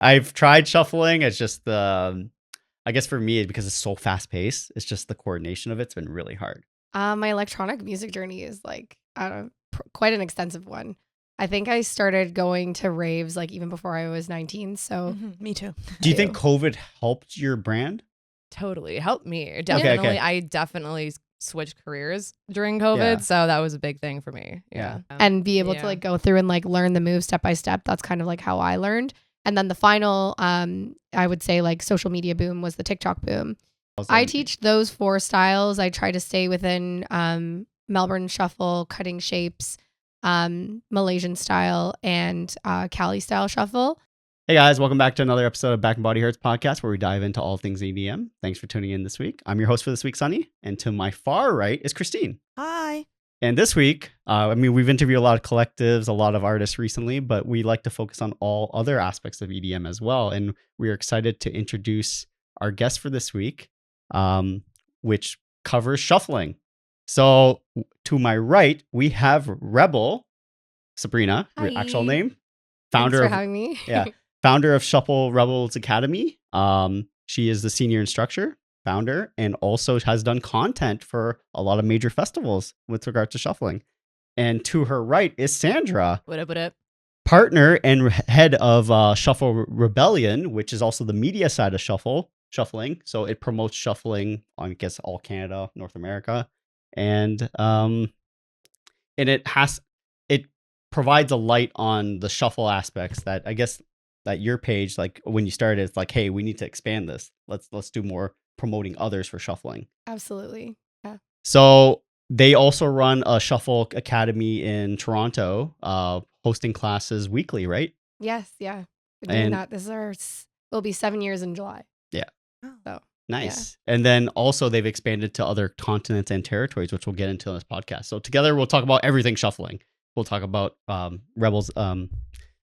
I've tried shuffling. It's just I guess for me, because it's so fast paced, it's just the coordination of it's been really hard. My electronic music journey is quite an extensive one. I think I started going to raves like even before I was 19. So Me too. Do you think COVID helped your brand? Totally. It helped me. Definitely. Okay. I definitely switched careers during COVID. So that was a big thing for me. Yeah. and be able to like go through and like learn the moves step by step. That's kind of like how I learned. And then the final, I would say like social media boom was the TikTok boom. I teach those 4 styles. I try to stay within Melbourne shuffle, cutting shapes, Malaysian style, and Cali style shuffle. Hey guys, welcome back to another episode of Back and Body Hurts podcast, where we dive into all things EDM. Thanks for tuning in this week. I'm your host for this week, Sunny, and to my far right is Christine. Hi. And this week, we've interviewed a lot of collectives, a lot of artists recently, but we like to focus on all other aspects of EDM as well. And we are excited to introduce our guest for this week, which covers shuffling. So to my right, we have Rebel, Sabrina, her actual name, Thanks for having me. Founder of Shuffle Rebels Academy. She is the senior instructor, founder, and also has done content for a lot of major festivals with regard to shuffling. And to her right is Sandra. What up? Partner and head of Shuffle Rebellion, which is also the media side of shuffling. So it promotes shuffling on, I guess, all Canada, North America. And it provides a light on the shuffle aspects that I guess that your page, like when you started, it's like, hey, we need to expand this. Let's do more promoting others for shuffling. Absolutely. Yeah. So they also run a Shuffle Academy in Toronto, hosting classes weekly, right? Yes. Yeah. We're doing that. Will be 7 years in July. Yeah. So nice. Yeah. And then also they've expanded to other continents and territories, which we'll get into in this podcast. So together we'll talk about everything shuffling. We'll talk about Rebels.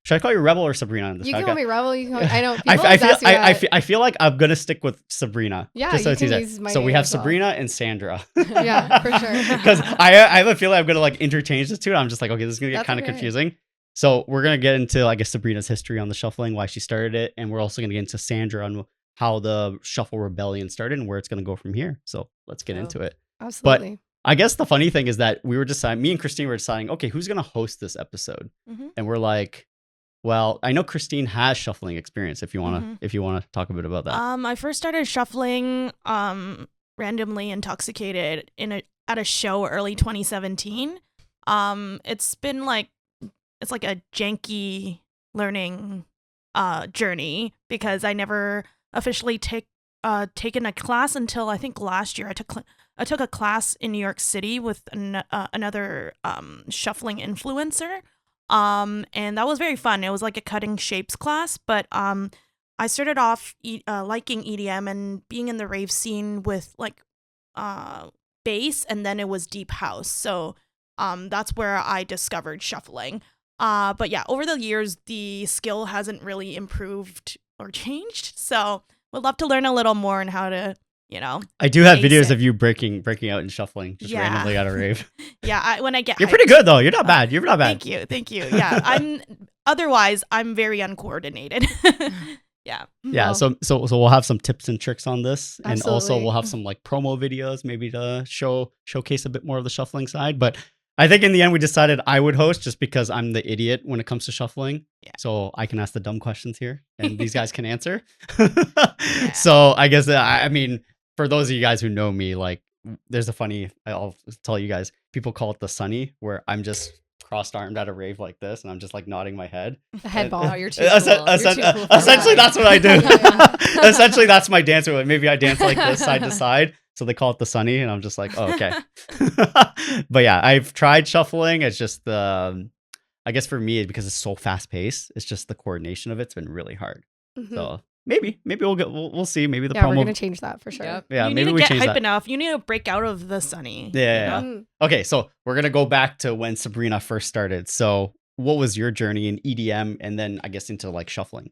Should I call you Rebel or Sabrina in this podcast? You can call me Rebel. You can call me, I know. People I feel like I'm going to stick with Sabrina. Yeah, just so you can use my So we name have as well. Sabrina and Sandra. Yeah, for sure. Because I have a feeling I'm going to like interchange the two. I'm just like, okay, this is going to get kind of confusing. So we're going to get into, I guess, Sabrina's history on the shuffling, why she started it. And we're also going to get into Sandra on how the Shuffle Rebellion started and where it's going to go from here. So let's get into it. Absolutely. But I guess the funny thing is that we were deciding, me and Christine were deciding, okay, who's going to host this episode? Mm-hmm. And we're like, well, I know Christine has shuffling experience. If you want to talk a bit about that. I first started shuffling randomly intoxicated at a show early 2017. It's been like a janky learning journey because I never officially taken a class until I think last year. I took a class in New York City with another shuffling influencer. And that was very fun. It was like a cutting shapes class, but I started off liking EDM and being in the rave scene with like bass, and then it was deep house. So that's where I discovered shuffling. But yeah, over the years, the skill hasn't really improved or changed. So would love to learn a little more on how to, I do have videos of you breaking out and shuffling just randomly at a rave. Yeah, when I get You're pretty good though. You're not bad. You're not bad. Thank you. Yeah, I'm very uncoordinated. Yeah. Yeah. So we'll have some tips and tricks on this, Absolutely. and also we'll have some like promo videos maybe to showcase a bit more of the shuffling side. But I think in the end we decided I would host just because I'm the idiot when it comes to shuffling. Yeah. So I can ask the dumb questions here, and these guys can answer. Yeah. So I guess I mean, for those of you guys who know me, like there's I'll tell you guys, people call it the sunny, where I'm just crossed-armed at a rave like this, and I'm just like nodding my head. The head ball. You're too cool. Essentially, that's what I do. Essentially, that's my dance. Maybe I dance like this side to side. So they call it the sunny, and I'm just like, oh, okay. But yeah, I've tried shuffling. It's just I guess for me, because it's so fast paced, it's just the coordination of it's been really hard. Mm-hmm. So maybe we'll see. Maybe the promo. We're gonna change that for sure. Yep. Yeah, you maybe need to we get change hype that. enough. You need to break out of the sunny. Yeah. Mm-hmm. Okay, so we're gonna go back to when Sabrina first started. So what was your journey in EDM, and then I guess into like shuffling?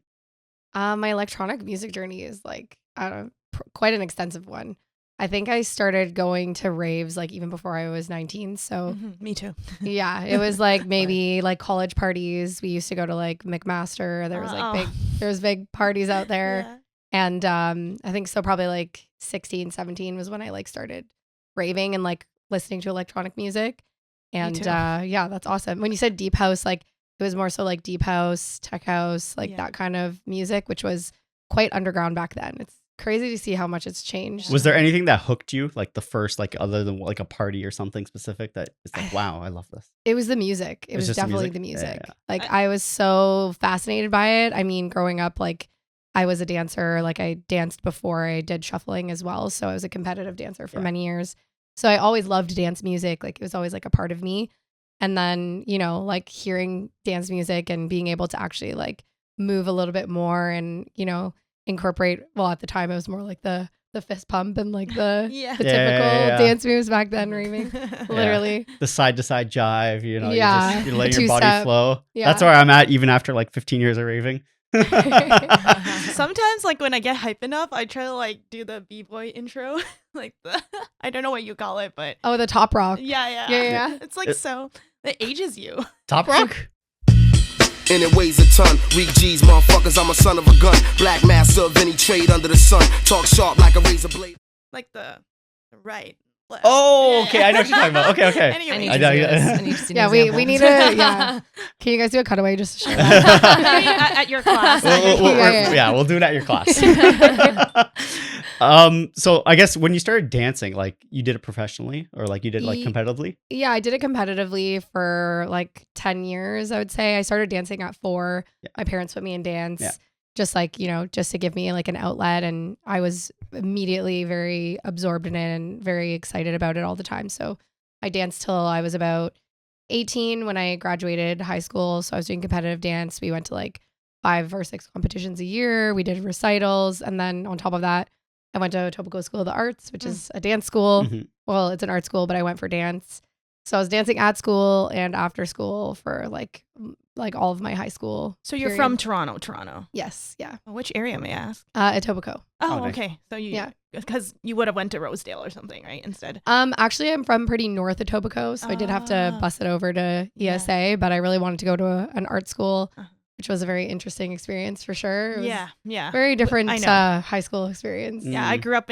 My electronic music journey is quite an extensive one. I think I started going to raves like even before I was 19. So Me too. yeah, it was like maybe like college parties. We used to go to like McMaster. There was like big parties out there. Yeah. And I think so probably like 16, 17 was when I like started raving and like listening to electronic music. And too. yeah, that's awesome. When you said deep house, like it was more so like deep house, tech house, like Yeah. that kind of music, which was quite underground back then. It's crazy to see how much it's changed. Was there anything that hooked you, like the first, like other than like a party or something specific that it's like, wow, I love this? It was the music. It was just the definitely the music? music. Yeah. Like I was so fascinated by it. I mean, growing up, like I was a dancer. Like I danced before I did shuffling as well. So I was a competitive dancer for many years. So I always loved dance music. Like it was always like a part of me. And then, you know, like hearing dance music and being able to actually like move a little bit more and, you know, incorporate, well, at the time it was more like the fist pump and like the Yeah. the Yeah, typical yeah, yeah. dance moves back then, raving. Literally. The side to side jive, you know, Yeah, you're the letting your body two-step. flow. Yeah. That's where I'm at even after like 15 years of raving. Sometimes, like when I get hype enough, I try to like do the b-boy intro, like the I don't know what you call it, but Oh, the top rock. yeah. Yeah. It's like so it ages you. Top rock? And it weighs a ton. Weak G's, motherfuckers, I'm a son of a gun. Black master of any trade under the sun. Talk sharp like a razor blade. Like the right. Left. Oh, Yeah. okay. I know what you're talking about. Okay. I Anyway, need I to know, see yeah. this. I need to see an Yeah, we need example. to, yeah. Can you guys do a cutaway just to show that? maybe at your class. We'll do it at your class. So I guess when you started dancing, like you did it professionally or like you did like Ye- competitively? Yeah, I did it competitively for like 10 years, I would say. I started dancing at 4. Yeah. My parents put me in dance. Yeah. Just like, you know, just to give me like an outlet. And I was immediately very absorbed in it and very excited about it all the time. So I danced till I was about 18 when I graduated high school. So I was doing competitive dance. We went to like 5 or 6 competitions a year. We did recitals. And then on top of that, I went to Etobicoke School of the Arts, which is a dance school. Mhm. Well, it's an art school, but I went for dance. So I was dancing at school and after school for like all of my high school. So you're period. from Toronto. Yes, yeah. Which area may I ask? Etobicoke. Oh, nice. okay. So Yeah. because you would have went to Rosedale or something, right? Instead. Actually, I'm from pretty north Etobicoke, so I did have to Ah. bus it over to ESA, but I really wanted to go to an art school, Uh-huh. which was a very interesting experience for sure. It was Yeah. very different I know. high school experience. Yeah, I grew up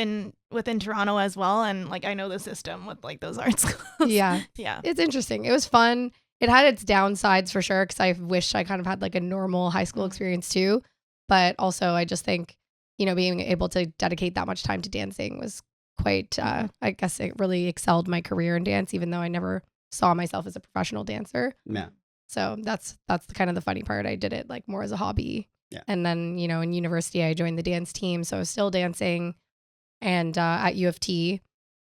within Toronto as well, and like I know the system with like those art schools. Yeah. Yeah. It's interesting. It was fun. It had its downsides for sure because I wish I kind of had like a normal high school experience too. But also, I just think, you know, being able to dedicate that much time to dancing was quite, I guess it really excelled my career in dance, even though I never saw myself as a professional dancer. Yeah. So that's kind of the funny part. I did it like more as a hobby. Yeah. And then, you know, in university, I joined the dance team. So I was still dancing and at U of T.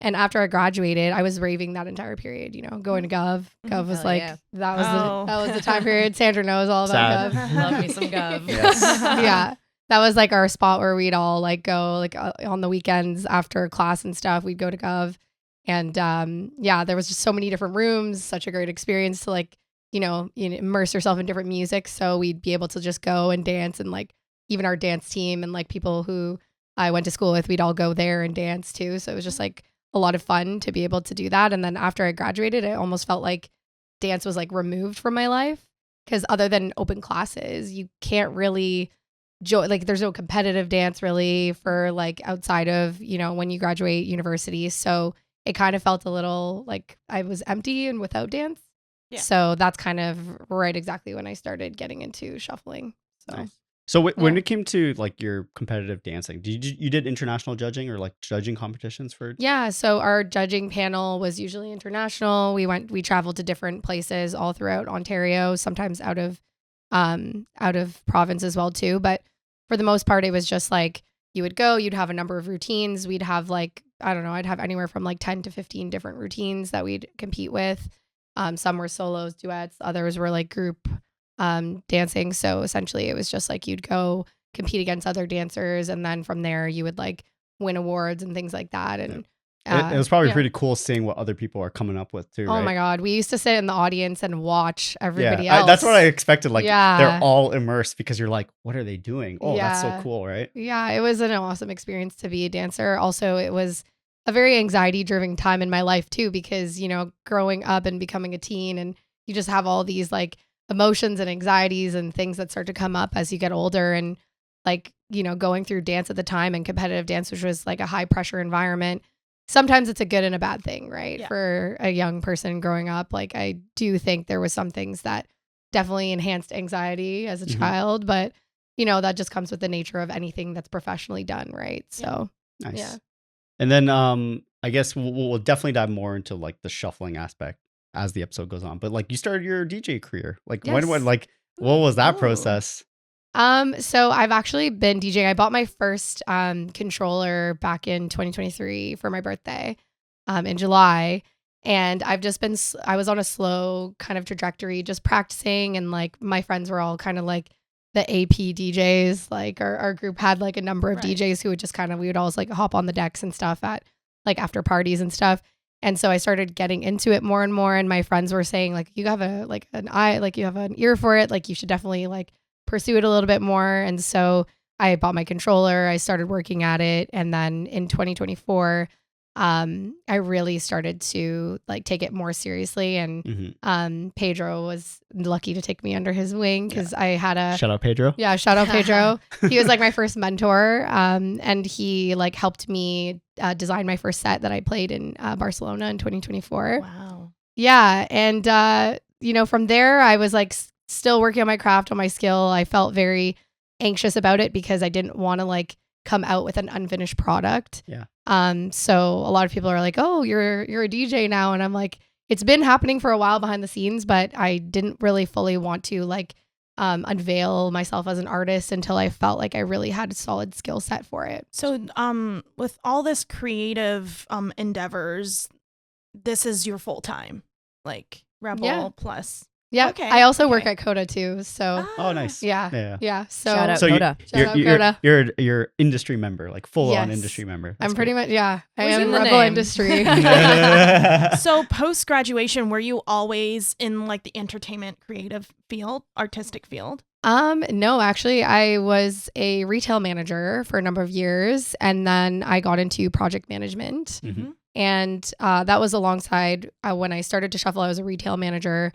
And after I graduated, I was raving that entire period, you know, going to Gov. Gov was Hell like, yeah. that was Oh. that was the time period. Sandra knows all about Sad. Gov. Love me some Gov. Yes. Yeah. That was like our spot where we'd all like go like on the weekends after class and stuff. We'd go to Gov. And yeah, there was just so many different rooms, such a great experience to like, you know, immerse yourself in different music. So we'd be able to just go and dance and like even our dance team and like people who I went to school with, we'd all go there and dance too. So it was just like a lot of fun to be able to do that. And then after I graduated, it almost felt like dance was like removed from my life because other than open classes, you can't really like there's no competitive dance really for like outside of, you know, when you graduate university. So it kind of felt a little like I was empty and without dance. Yeah. So that's kind of right exactly when I started getting into shuffling. So Nice. So when Yeah. it came to like your competitive dancing, you did international judging or like judging competitions for? yeah, so our judging panel was usually international. We traveled to different places all throughout Ontario, sometimes out of province as well too. But for the most part, it was just like you would go, you'd have a number of routines. We'd have like, I don't know, I'd have anywhere from like 10 to 15 different routines that we'd compete with. Some were solos, duets, others were like group dancing. So essentially it was just like you'd go compete against other dancers and then from there you would like win awards and things like that. And It was probably yeah. pretty cool seeing what other people are coming up with too. Oh my God. We used to sit in the audience and watch everybody Yeah, else. that's what I expected. Like Yeah. they're all immersed because you're like, what are they doing? Oh, that's so Yeah. cool, right? Yeah, it was an awesome experience to be a dancer. Also, it was a very anxiety driven time in my life too, because, you know, growing up and becoming a teen, and you just have all these like emotions and anxieties and things that start to come up as you get older. And like, you know, going through dance at the time and competitive dance, which was like a high pressure environment. Sometimes it's a good and a bad thing, right? Yeah. For a young person growing up. Like, I do think there was some things that definitely enhanced anxiety as a child, but you know, that just comes with the nature of anything that's professionally done, right? So, Nice. yeah. And then I guess we'll definitely dive more into like the shuffling aspect as the episode goes on. But like you started your DJ career. Like Yes. what was that Ooh. process? So I've actually been DJing. I bought my first controller back in 2023 for my birthday in July. And I've just been, I was on a slow kind of trajectory, just practicing. And like my friends were all kind of like the AP DJs. Like our group had like a number of Right. DJs who would just kind of, we would always like hop on the decks and stuff at like after parties and stuff. And so I started getting into it more and more. And my friends were saying like, you have a, like an eye, like you have an ear for it. Like you should definitely like pursue it a little bit more. And so I bought my controller, I started working at it. And then in 2024, I really started to like take it more seriously. And Pedro was lucky to take me under his wing because I had a Shout out Pedro. yeah, shout out Pedro. He was like my first mentor. And he like helped me design my first set that I played in Barcelona in 2024. Wow. Yeah. And you know, from there I was like still working on my craft, on my skill. I felt very anxious about it because I didn't want to like come out with an unfinished product. Yeah. So a lot of people are like, "Oh, you're a DJ now." And I'm like, it's been happening for a while behind the scenes, but I didn't really fully want to like unveil myself as an artist until I felt like I really had a solid skill set for it. So, with all this creative endeavors, this is your full time, like Rebel Yeah. plus. Yeah. Okay, I also work okay. at Coda too. So Oh, nice. yeah. Yeah. So Shout out. So Coda. Shout out Coda. you're industry member, like full on Yes. industry member. I'm pretty much, I Was am in the Rebel name. Industry. So post graduation, were you always in like the entertainment creative field, artistic field? No, actually, I was a retail manager for a number of years, and then I got into project management. Mhm. And that was alongside when I started to shuffle. I was a retail manager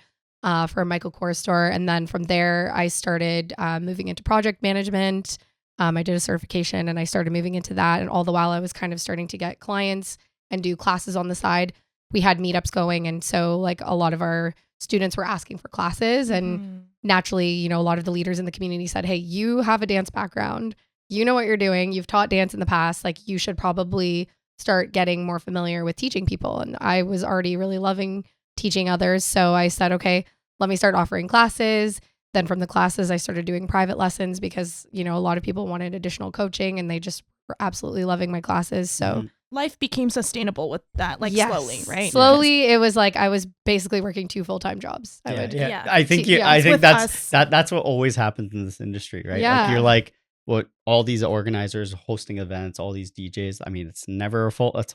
for a Michael Kors store, and then from there, I started moving into project management. I did a certification, and I started moving into that. And all the while, I was kind of starting to get clients and do classes on the side. We had meetups going, and so like a lot of our students were asking for classes, and naturally, you know, a lot of the leaders in the community said, "Hey, you have a dance background. You know what you're doing. You've taught dance in the past. Like, you should probably start getting more familiar with teaching people." And I was already really loving teaching others. So I said, okay, let me start offering classes. Then from the classes, I started doing private lessons because, you know, a lot of people wanted additional coaching and they just were absolutely loving my classes. So Life became sustainable with that, like yes, slowly, right? Slowly, it was like I was basically working 2 full-time jobs. I would. Yeah. I think Yeah. I It's think with that's us. that's what always happens in this industry, right? Yeah. Like you're like what all these organizers hosting events, all these DJs. I mean, it's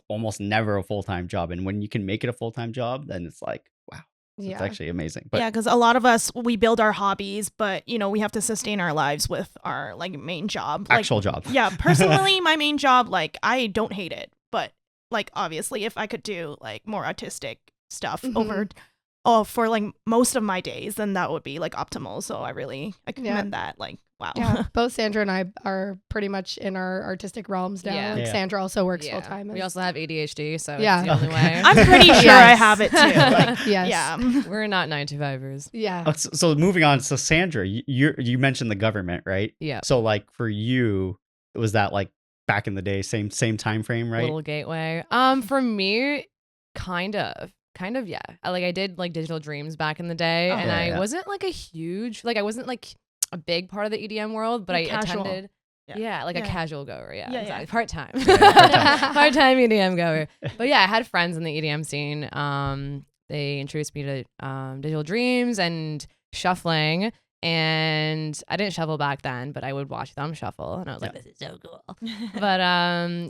almost never a full-time job. And when you can make it a full-time job, then it's like, wow, it's Yeah. actually amazing. But Yeah, because a lot of us, we build our hobbies, but you know, we have to sustain our lives with our like main job. Like, actual job. yeah, personally, my main job, like I don't hate it, but like obviously, if I could do like more artistic stuff for like most of my days, then that would be like optimal. So I commend that. Like, wow. Yeah, both Sandra and I are pretty much in our artistic realms now. Yeah. Like, Yeah. Sandra also works full time. We also have ADHD, so Yeah. it's the only way. I'm pretty sure I Yes. have it too. Like, Yes. yeah. We're not 9-to-5ers. Yeah. So moving on. So Sandra, you mentioned the government, right? Yeah. So like for you, was that like back in the day, same time frame, right? Little gateway. For me, kind of, yeah. I did like Digital Dreams back in the day, and Yeah, I yeah. wasn't like I wasn't like a big part of the EDM world, but Like I casual. attended. Yeah. Yeah, like Yeah. a casual goer. Yeah, Yeah, exactly. yeah. Part-time. part-time. Part-time EDM goer. But yeah, I had friends in the EDM scene. They introduced me to Digital Dreams and shuffling. And I didn't shuffle back then, but I would watch them shuffle, and I was like, "This is so cool." But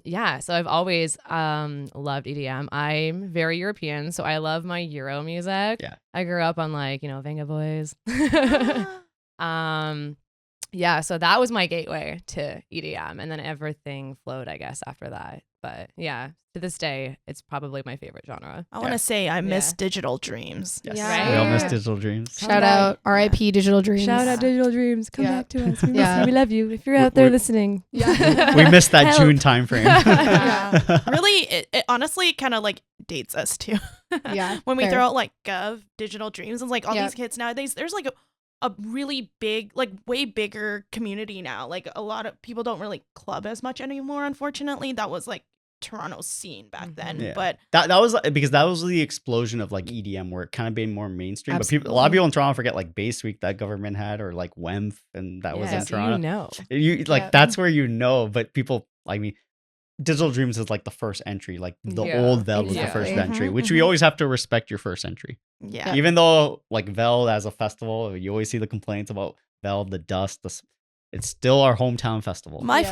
yeah. So I've always loved EDM. I'm very European, so I love my Euro music. Yeah. I grew up on like Venga Boys. yeah, so that was my gateway to EDM, and then everything flowed, I guess, after that. But yeah, to this day, it's probably my favorite genre. I want to say I miss Yeah. Digital Dreams. Yes. Yeah. We all miss Right? Digital Dreams. Shout out R.I.P. Digital Dreams. Shout out Digital Dreams. Come Yeah. back to us. We miss Yeah. you. We love you. If you're out there We- listening. Yeah. We missed that Help. June time frame. Yeah. Really, it honestly kind of like dates us too. Yeah, When we fair. throw out like Gov, Digital Dreams, and like all Yep. these kids nowadays, there's like a really big, like way bigger community now. Like a lot of people don't really club as much anymore, unfortunately. That was like Toronto's scene back then. Yeah. But That was because that was the explosion of like EDM where it kind of became more mainstream. But people, a lot of people in Toronto forget like Base Week that government had, or like WEMF, and that was Yeah, in so Toronto. you know. You like Yeah. that's where you know, but people, I mean, Digital Dreams is like the first entry. Like the Yeah, old Vel was the first exactly. entry, Mhm, which we mhm. always have to respect your first entry. yeah. Even though like Vel as a festival, you always see the complaints about Vel, the dust, it's still our hometown festival. My Yeah.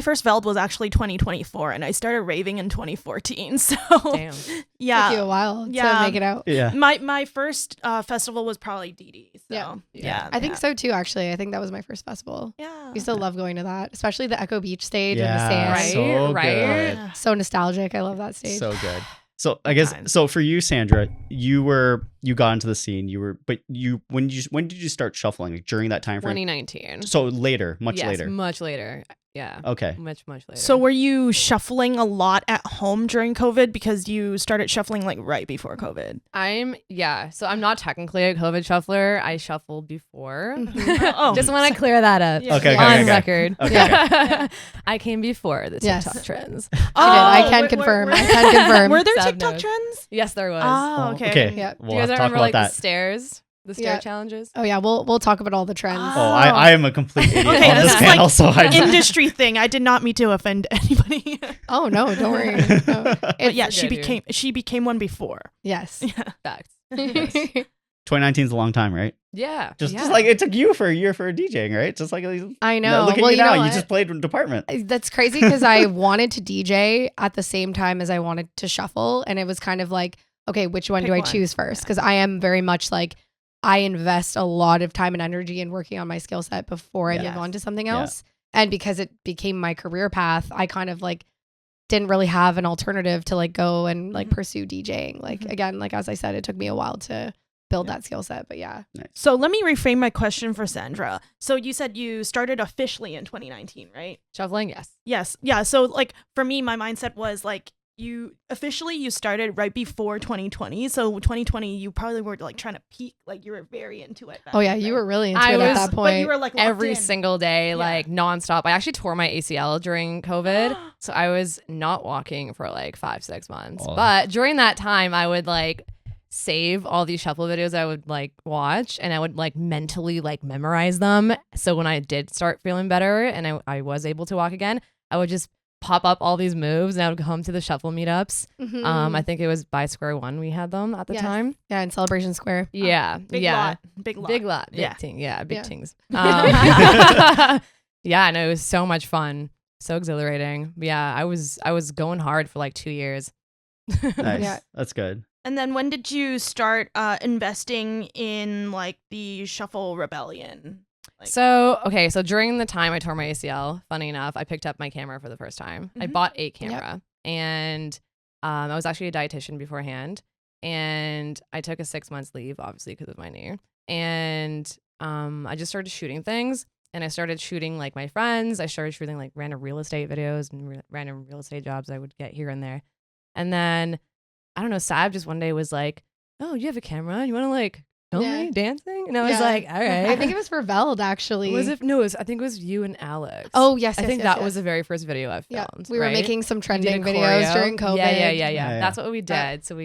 first Veld was actually 2024, and I started raving in 2014. So Damn. Took you yeah, a while Yeah. to make it out. Yeah. my first festival was probably DD. So Yeah. yeah, I think so too, actually. I think that was my first festival. Yeah, We still love going to that, especially the Echo Beach stage and the Yeah, sand. Right? so Right? good. Yeah. So nostalgic. I love that stage. So good. So I guess times. so for you, Sandra, you got into the scene. When did you start shuffling? Like during that time frame? 2019. So later, much Yes, later. Much later. Yeah. Okay. Much later. So were you shuffling a lot at home during COVID because you started shuffling like right before COVID? So I'm not technically a COVID shuffler. I shuffled before. Oh. Just want to clear that up. Yeah. Okay, On okay. record. Okay. Yeah. I came before the Yes. TikTok trends. I can confirm. I can confirm. Were there Sub TikTok notes. trends? Yes, there was. Oh, okay. Okay. Yeah. We'll Do you have guys to talk remember about like that. the stairs? The stair Yeah. challenges? Oh yeah, we'll talk about all the trends. Oh, I am a complete idiot Okay, on this this is panel, like so I Industry thing. I did not mean to offend anybody. Oh no, don't worry. No. But yeah, You're good, she became one before. Yes. Facts. 2019 is a long time, right? Yeah. Just yeah. like it took you for a year for DJing, right? Just like I know. Look at Well, you you now. know You what? just played with department. That's crazy because I wanted to DJ at the same time as I wanted to shuffle. And it was kind of like, okay, which one Pick do I one. choose first? Because I am very much like, I invest a lot of time and energy in working on my skill set before I Yes. move on to something Yeah. else. And because it became my career path, I kind of like didn't really have an alternative to like go and like Mhm. pursue DJing. Like, Mhm. again, like as I said, it took me a while to build that skill set. But yeah. So let me reframe my question for Sandra. So you said you started officially in 2019, right? Shuffling, yes. Yes. Yeah. So like for me, my mindset was like you started right before 2020. So 2020, you probably were like trying to peak, like you were very into it. back Oh yeah, then, you right? were really into I it at was- that But point. you were like locked Every in. single day, Yeah. like nonstop. I actually tore my ACL during COVID. So I was not walking for like 5-6 months. Oh. But during that time, I would like save all these shuffle videos I would like watch, and I would like mentally like memorize them. So when I did start feeling better and I was able to walk again, I would just pop up all these moves and I would come to the shuffle meetups. Mhm. I think it was by Square One we had them at the Yes. time. Yeah, in Celebration Square. Yeah. Big yeah. lot. Big lot. Big lot. Big Yeah. ting. Yeah, big Yeah. tings. Yeah, no, it was so much fun. So exhilarating. But yeah, I was going hard for like 2 years. Nice. Yeah. That's good. And then when did you start investing in like the Shuffle Rebellion? Like- So during the time I tore my ACL, funny enough, I picked up my camera for the first time. I Mhm. bought a camera and I was actually a dietitian beforehand, and I took a 6 months leave, obviously because of my knee. And I just started shooting things, and I started shooting like my friends. I started shooting like random real estate videos and random real estate jobs I would get here and there. And then I don't know, Sav just one day was like, "Oh, you have a camera? You want to like film Yeah. me dancing?" And I was Yeah. like, "All right." I think it was for Veld actually. Was it? No, I think it was you and Alex. Oh yes, I yes, think yes, that yes. was the very first video I Yeah, filmed. we were right? making some We did a trending videos choreo. during COVID. Yeah. That's what we Yeah. did. So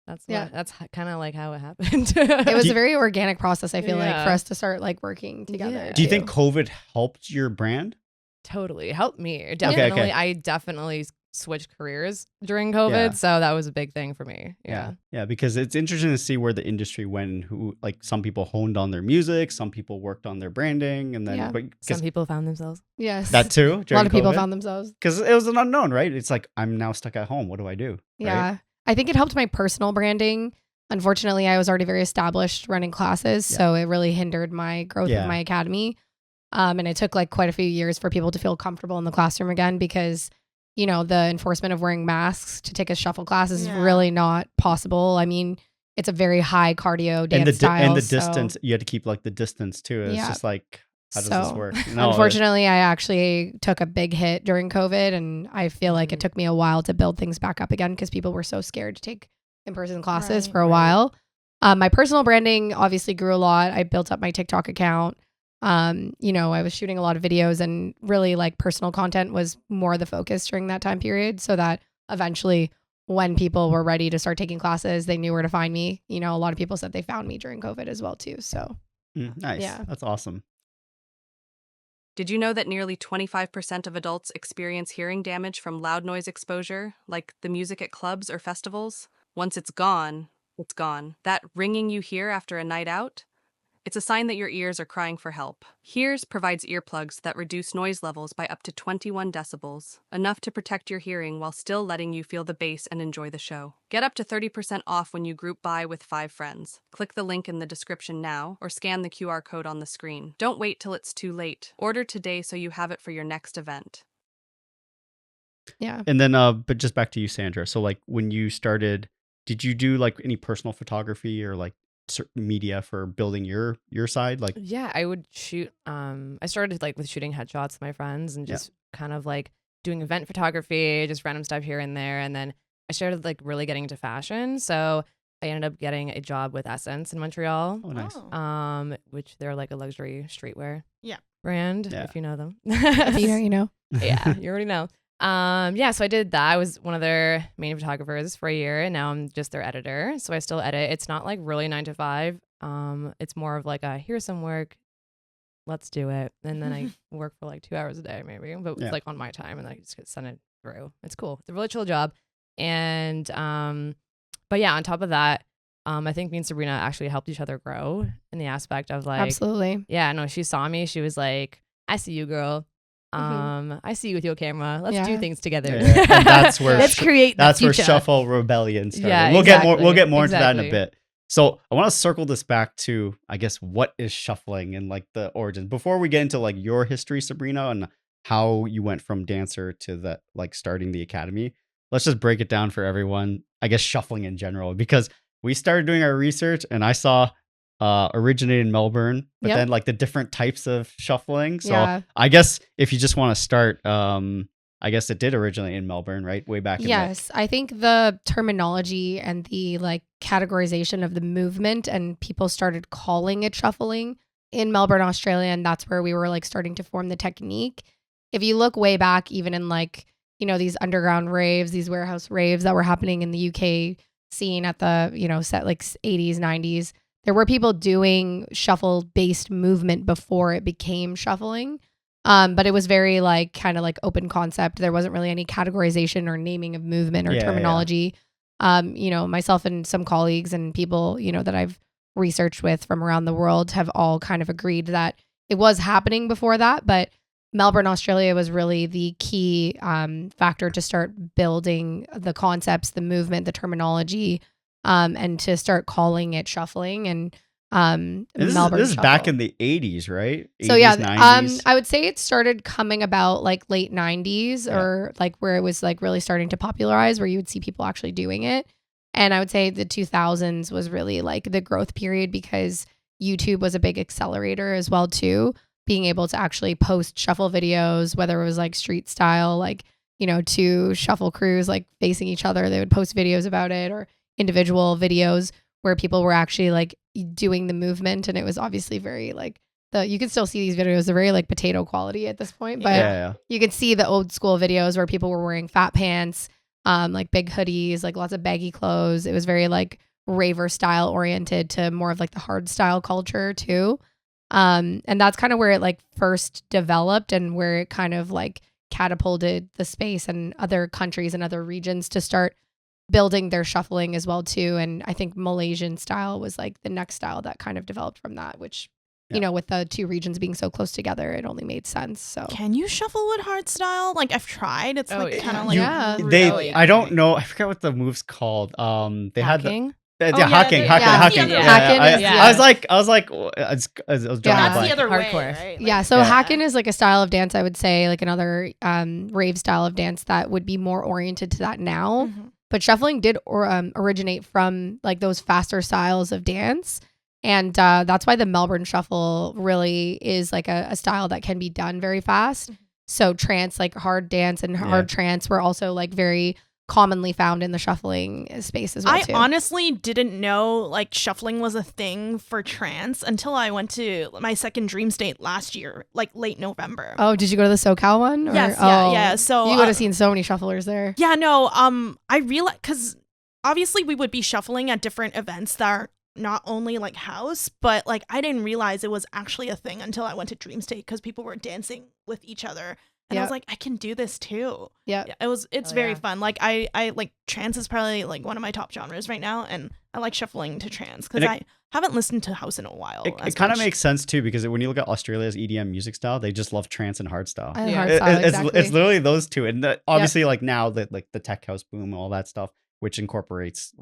that's Yeah. that's kind of like how it happened. It was Do a very organic process. I feel like Yeah. for us to start like working together. Yeah. Do you too. think COVID helped your brand? totally helped me. Definitely, I definitely switched careers during COVID, Yeah. so that was a big thing for me. Yeah. Yeah, because it's interesting to see where the industry went and who, like, some people honed on their music, some people worked on their branding, and then Yeah. but Some people found themselves. Yes. that too. a lot of people found themselves. because it was an unknown, right? It's like I'm now stuck at home. What do I do? Yeah. Right? I think it helped my personal branding Unfortunately, I was already very established running classes, so it really hindered my growth of my academy. And it took like quite a few years for people to feel comfortable in the classroom again because, you know, the enforcement of wearing masks to take a shuffle class is really not possible. I mean, it's a very high cardio dance style. And the distance, you had to keep like the distance too. It's just like, how does this work? No, unfortunately, I actually took a big hit during COVID, and I feel like it took me a while to build things back up again because people were so scared to take in-person classes for a while. My personal branding obviously grew a lot. I built up my TikTok account. You know, I was shooting a lot of videos, and really like personal content was more the focus during that time period, so that eventually when people were ready to start taking classes, they knew where to find me. You know, a lot of people said they found me during COVID as well too. So nice. Yeah. That's awesome. Did you know that nearly 25% of adults experience hearing damage from loud noise exposure, like the music at clubs or festivals? Once it's gone, it's gone. That ringing you hear after a night out? It's a sign that your ears are crying for help. Hears provides earplugs that reduce noise levels by up to 21 decibels, enough to protect your hearing while still letting you feel the bass and enjoy the show. Get up to 30% off when you group buy with 5 friends. Click the link in the description now or scan the QR code on the screen. Don't wait till it's too late. Order today so you have it for your next event. Yeah. And then, but just back to you, Sandra. So like when you started, did you do like any personal photography or like certain media for building your side? Like, yeah, I would shoot. I started like with shooting headshots with my friends and just kind of like doing event photography, just random stuff here and there. And then I started like really getting into fashion. So I ended up getting a job with Essence in Montreal. Oh, nice. Which they're like a luxury streetwear brand, Yeah. if you know them. If you know, you know. Yeah, you already know. So I did that. I was one of their main photographers for a year, and now I'm just their editor. So I still edit. It's not like really 9 to 5. It's more of like here's some work, let's do it, and then I work for like 2 hours a day maybe, but it's like on my time, and I just get sent it through. It's cool. It's a really chill job, and but yeah, on top of that, I think me and Sabrina actually helped each other grow in the aspect of like Absolutely. Yeah, no, she saw me. She was like, "I see you, girl. I see you with your camera. Let's do things together." Yeah. And that's where let's create. That's where Shuffle Rebellion started. Yeah, we'll get more into that in a exactly. bit. So I want to circle this back to, I guess, what is shuffling and like the origins before we get into like your history, Sabrina, and how you went from dancer to the like starting the academy. Let's just break it down for everyone. I guess shuffling in general, because we started doing our research and I saw originated in Melbourne, but then like the different types of shuffling. So I guess if you just want to start, I guess it did originate in Melbourne, right? Way back. Yes. I think the terminology and the like categorization of the movement and people started calling it shuffling in Melbourne, Australia. And that's where we were like starting to form the technique. If you look way back, even in like, you know, these underground raves, these warehouse raves that were happening in the UK scene at the, you know, set like 80s, 90s, there were people doing shuffle-based movement before it became shuffling. But it was very like kind of like open concept. There wasn't really any categorization or naming of movement or terminology. You know, myself and some colleagues and people, you know, that I've researched with from around the world have all kind of agreed that it was happening before that. But Melbourne, Australia was really the key factor to start building the concepts, the movement, the terminology, and to start calling it shuffling. And Melbourne this is shuffle. back in the 80s, right? 80s, So yeah, 90s. I would say it started coming about like late 90s or like where it was like really starting to popularize, where you would see people actually doing it. And I would say the 2000s was really like the growth period because YouTube was a big accelerator as well too, being able to actually post shuffle videos, whether it was like street style, like, you know, 2 shuffle crews like facing each other, they would post videos about it, or individual videos where people were actually like doing the movement. And it was obviously very like you can still see these videos, they're very like potato quality at this point, but you could see the old school videos where people were wearing fat pants, like big hoodies, like lots of baggy clothes. It was very like raver style oriented to more of like the hard style culture too. And that's kind of where it like first developed and where it kind of like catapulted the space and other countries and other regions to start building their shuffling as well too. And I think Malaysian style was like the next style that kind of developed from that, which, you know, with the 2 regions being so close together, it only made sense. So can you shuffle with hard style? Like I've tried. It's like kind of like yeah. I don't know. I forget what the move's called. They had the hacking. yeah, hacking is- yeah. I was like, I was drawing Yeah. a That's the blank. other way, Hardcore. right? Yeah, so Yeah. hacking is like a style of dance, I would say, like another rave style of dance that would be more oriented to that now. Mhm. But shuffling did originate from like those faster styles of dance. And that's why the Melbourne shuffle really is like a style that can be done very fast. So trance, like hard dance and hard trance were also like very commonly found in the shuffling space as well I too. honestly didn't know like shuffling was a thing for trance until I went to my second dream state last year, like late November. Oh, did you go to the SoCal one? Or- Yes, oh, yeah. So you would have seen so many shufflers there. Yeah, no. I realized because obviously we would be shuffling at different events that are not only like house, but like I didn't realize it was actually a thing until I went to Dream State because people were dancing with each other, and I was like, I can do this too. Yeah. It's very fun. Like I like trance is probably like one of my top genres right now, and I like shuffling to trance because I haven't listened to house in a while. It kind of makes sense too, because when you look at Australia's EDM music style, they just love trance and hardstyle. It's literally those two, and obviously like now that like the tech house boom, all that stuff, which incorporates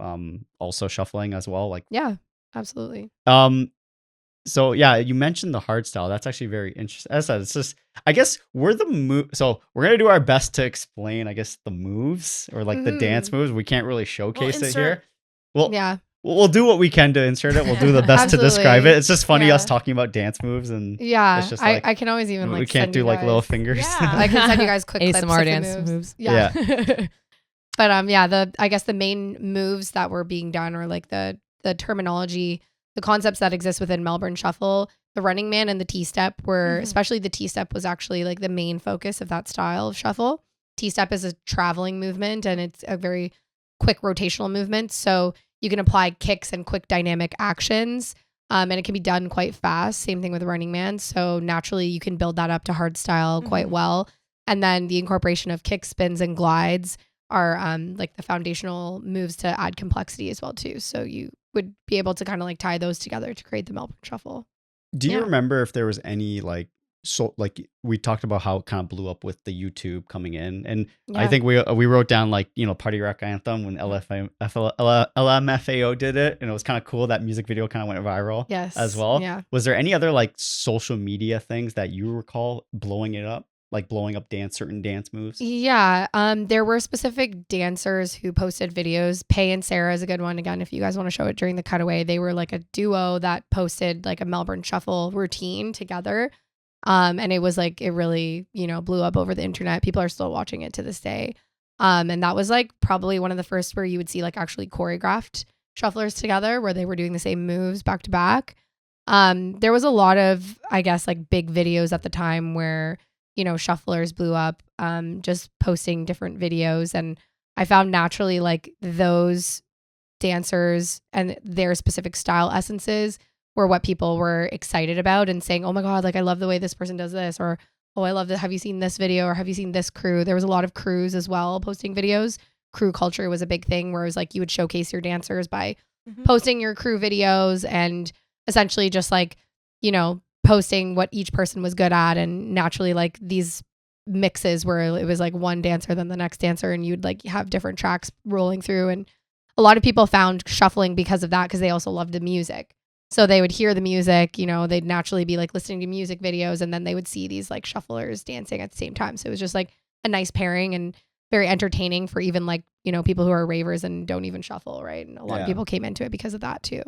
also shuffling as well. Like Yeah, absolutely. So yeah, you mentioned the hard style. That's actually very interesting. As I said, it's just I guess we're the move. So we're gonna do our best to explain, I guess, the moves or like the dance moves. We can't really showcase it here. Well, Yeah. We'll do what we can to insert it. We'll do the best to describe it. It's just funny us talking about dance moves, and Yeah, it's just like, I can always even like we can't send do you like little guys- fingers. Yeah. I can send you guys quick clips ASMR of the dance moves. Yeah. Yeah. But I guess the main moves that were being done, or like the terminology, the concepts that exist within Melbourne Shuffle, the Running Man and the T-Step were, especially the T-Step was actually like the main focus of that style of shuffle. T-Step is a traveling movement, and it's a very quick rotational movement. So you can apply kicks and quick dynamic actions, and it can be done quite fast. Same thing with Running Man. So naturally you can build that up to hard style quite well. And then the incorporation of kick spins and glides are like the foundational moves to add complexity as well too. So you would be able to kind of like tie those together to create the Melbourne Shuffle. Do you Yeah. remember if there was any like like we talked about how it kind of blew up with the YouTube coming in, and I Yeah. think we wrote down like Party Rock Anthem when LMFAO did it, and it was kind of cool. That music video kind of went viral Yes. as well. Yeah. Was there any other like social media things that you recall blowing it up, like blowing up certain dance moves? Yeah. There were specific dancers who posted videos. Pay and Sarah is a good one. Again, if you guys want to show it during the cutaway, they were like a duo that posted like a Melbourne Shuffle routine together. And it was like, it really, blew up over the internet. People are still watching it to this day. And that was like probably one of the first where you would see like actually choreographed shufflers together where they were doing the same moves back to back. There was a lot of, I guess, like big videos at the time where, shufflers blew up, just posting different videos. And I found naturally like those dancers and their specific style essences were what people were excited about and saying, oh my God, like I love the way this person does this, or, oh, I love that. Have you seen this video, or have you seen this crew? There was a lot of crews as well posting videos. Crew culture was a big thing where it was like you would showcase your dancers by posting your crew videos and essentially just like, posting what each person was good at. And naturally like these mixes where it was like one dancer then the next dancer, and you'd like have different tracks rolling through. And a lot of people found shuffling because of that, because they also loved the music. So they would hear the music, they'd naturally be like listening to music videos, and then they would see these like shufflers dancing at the same time. So it was just like a nice pairing and very entertaining for even like, people who are ravers and don't even shuffle, right? And a lot of people came into it because of that too.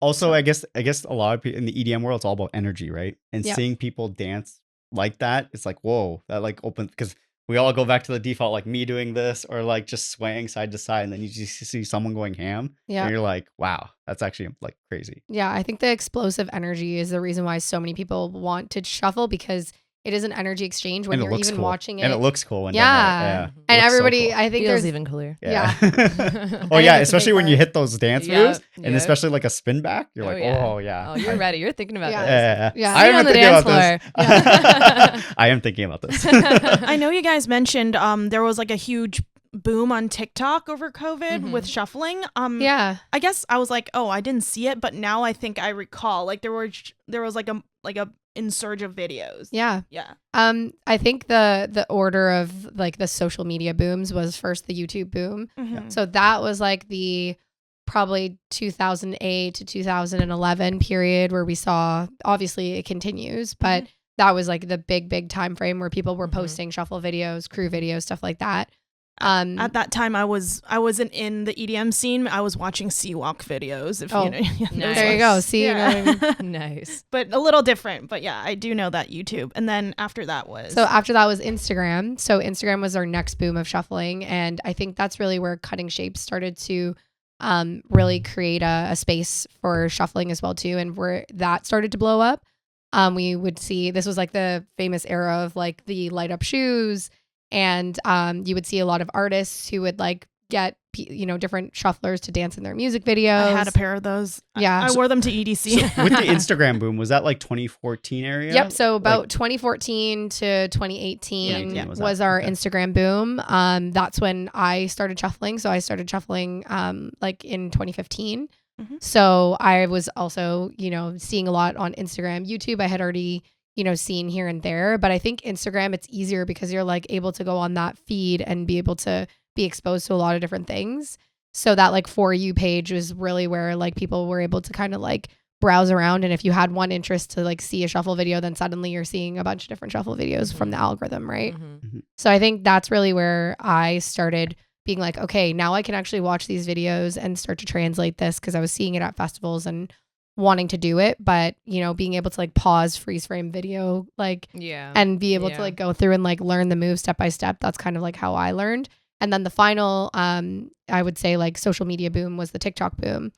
Also, I guess a lot of people in the EDM world, it's all about energy, right? And seeing people dance like that, it's like, whoa, that like opens, because we all go back to the default, like me doing this or like just swaying side to side, and then you just see someone going ham. Yeah. And you're like, wow, that's actually like crazy. Yeah, I think the explosive energy is the reason why so many people want to shuffle, because it is an energy exchange when And it you're looks even cool. watching it. And it looks cool when Yeah. done right. Yeah. And It looks so everybody, cool. I think Feels there's even cooler. Yeah. Oh I yeah, think it's a especially big when you part. hit those dance Yeah, moves, and yeah. especially like a spin back, you're like, oh yeah. Oh, you're ready. You're thinking about Yeah. this. Yeah. I See you am on the thinking dance about this. I am thinking about this. I know you guys mentioned there was like a huge boom on TikTok over COVID with shuffling. Yeah. I guess I was like, oh, I didn't see it, but now I think I recall like there was like a insurge of videos. Yeah. Yeah. I think the order of like the social media booms was first the YouTube boom. Mhm. So that was like the probably 2008 to 2011 period where we saw, obviously it continues, but that was like the big time frame where people were posting shuffle videos, crew videos, stuff like that. At that time, I wasn't in the EDM scene. I was watching Seawalk videos. If you know, there you go. See, yeah. you know what I mean? Nice, but a little different. But yeah, I do know that YouTube. And then after that was Instagram. So Instagram was our next boom of shuffling, and I think that's really where Cutting Shapes started to really create a space for shuffling as well too, and where that started to blow up. We would see, this was like the famous era of like the light up shoes. And you would see a lot of artists who would like get, different shufflers to dance in their music videos. I had a pair of those. Yeah. I wore them to EDC. So with the Instagram boom, was that like 2014 area? Yep. So about 2014 to 2018 was our Instagram boom. That's when I started shuffling. So I started shuffling like in 2015. So I was also, seeing a lot on Instagram. YouTube, I had already seen here and there. But I think Instagram, it's easier because you're like able to go on that feed and be able to be exposed to a lot of different things. So that like For You page was really where like people were able to kind of like browse around. And if you had one interest to like see a shuffle video, then suddenly you're seeing a bunch of different shuffle videos from the algorithm, right? So I think that's really where I started being like, okay, now I can actually watch these videos and start to translate this, because I was seeing it at festivals and wanting to do it, but being able to like pause freeze frame video and be able to like go through and like learn the moves step by step. That's kind of like how I learned. And then the final I would say like social media boom was the TikTok boom.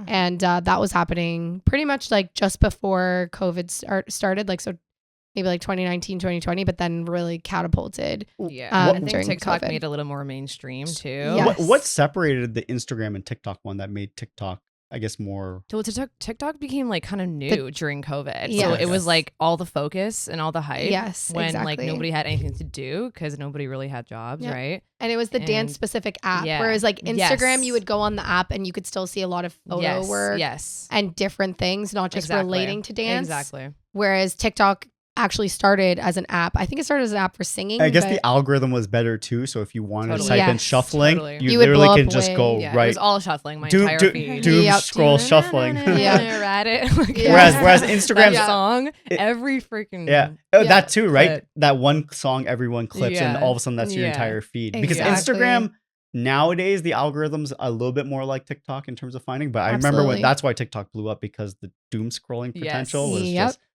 And that was happening pretty much like just before COVID started, like so maybe like 2019, 2020, but then really catapulted. Yeah. I think during TikTok COVID. made it a little more mainstream too. Yes. What separated the Instagram and TikTok one that made TikTok, I guess, more? Well, TikTok became like kind of new during COVID. So Yes. it was like all the focus and all the hype. Yes, when like exactly. nobody had anything to do because nobody really had jobs, Yeah. right? And it was the dance specific app. Whereas like Instagram, you would go on the app and you could still see a lot of photo work and different things, not just relating to dance. Exactly. Whereas TikTok actually started as an app. I think it started as an app for singing. I guess the algorithm was better too. So if you wanted to Totally. type in Yes. shuffling, Totally. you You would literally blow can up just way. go Yeah, right. it was all shuffling my Doom entire feed. doom scroll shuffling. At it. Like, Whereas Instagram that song, every freaking that too, right? clip. That one song everyone clips, and all of a sudden that's your entire feed. Because Exactly. Instagram nowadays, the algorithm's a little bit more like TikTok in terms of finding. But I remember Absolutely. that's why TikTok blew up, because the doom scrolling potential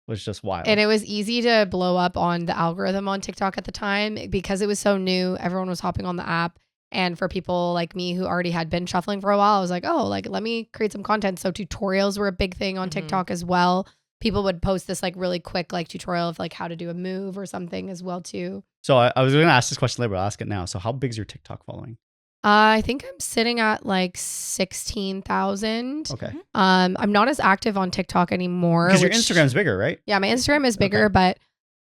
was just wild. And it was easy to blow up on the algorithm on TikTok at the time because it was so new. Everyone was hopping on the app. And for people like me who already had been shuffling for a while, I was like, oh, like, let me create some content. So tutorials were a big thing on TikTok as well. People would post this like really quick like tutorial of like how to do a move or something as well too. So I was going to ask this question later, but I'll ask it now. So how big's your TikTok following? I think I'm sitting at like 16,000. Okay. I'm not as active on TikTok anymore. Because your Instagram's bigger, right? Yeah, my Instagram is bigger, but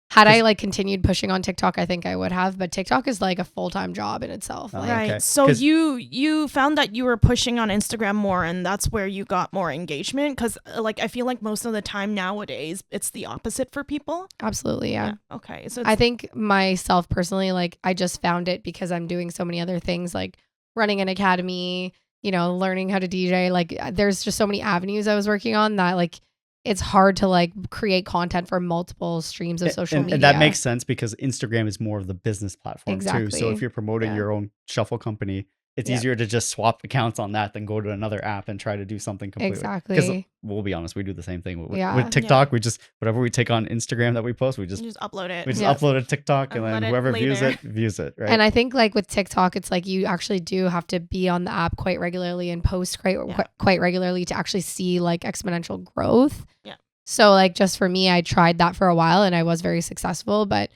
had I like continued pushing on TikTok, I think I would have. But TikTok is like a full-time job in itself. Like, Right. Okay. So you found that you were pushing on Instagram more, and that's where you got more engagement, because like I feel like most of the time nowadays it's the opposite for people. absolutely, yeah. Okay. So I think myself personally, like I just found it because I'm doing so many other things, like running an academy, learning how to DJ. Like there's just so many avenues I was working on that like it's hard to like create content for multiple streams of social media. And that makes sense because Instagram is more of the business platform too. So Exactly. if you're promoting your own shuffle company, it's Yep. easier to just swap accounts on that than go to another app and try to do something completely. Exactly. Because we'll be honest, we do the same thing with, Yeah. with TikTok. We just, whatever we take on Instagram that we post, we just you just upload it. upload it to TikTok, and And then let it whoever lay views there. it, views it, right? And I think like with TikTok, it's like you actually do have to be on the app quite regularly and post quite regularly to actually see like exponential growth. Yeah. So like just for me, I tried that for a while and I was very successful, but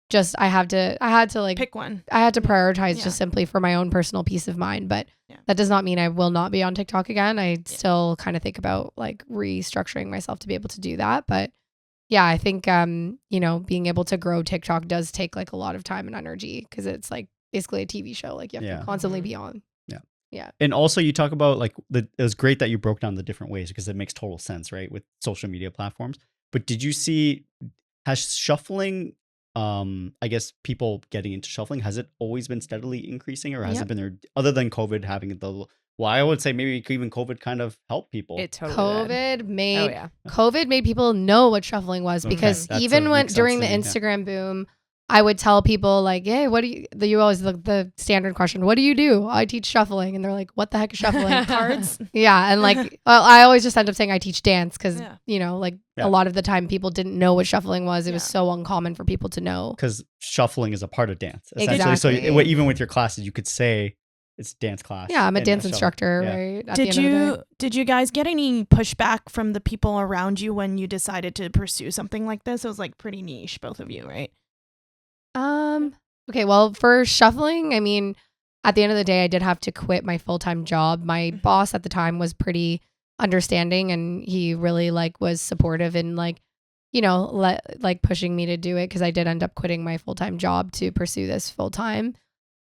just I had to like Pick one. I had to prioritize Yeah. just simply for my own personal peace of mind. But Yeah. that does not mean I will not be on TikTok again. I still kind of think about like restructuring myself to be able to do that. But yeah, I think being able to grow TikTok does take like a lot of time and energy because it's like basically a TV show. Like you have to constantly be on. And also you talk about like it was great that you broke down the different ways because it makes total sense, right? With social media platforms. But did you see, has shuffling, I guess people getting into shuffling, has it always been steadily increasing, or has it been there, other than COVID having the, well, I would say maybe even COVID kind of helped people. It totally did. COVID made people know what shuffling was, because even when during the Instagram boom, I would tell people like, hey, what do you always the standard question, what do you do? I teach shuffling. And they're like, what the heck is shuffling? Cards. Yeah. And like, I always just end up saying I teach dance, because, you know, like a lot of the time people didn't know what shuffling was. It was so uncommon for people to know. Because shuffling is a part of dance, essentially. Exactly. So even with your classes, you could say it's dance class. Yeah, I'm a dance instructor, right? At Did you guys get any pushback from the people around you when you decided to pursue something like this? It was like pretty niche, both of you, right? Okay, well, for shuffling, I mean, at the end of the day, I did have to quit my full-time job. My boss at the time was pretty understanding, and he really like was supportive and like, you know, like pushing me to do it, because I did end up quitting my full-time job to pursue this full-time.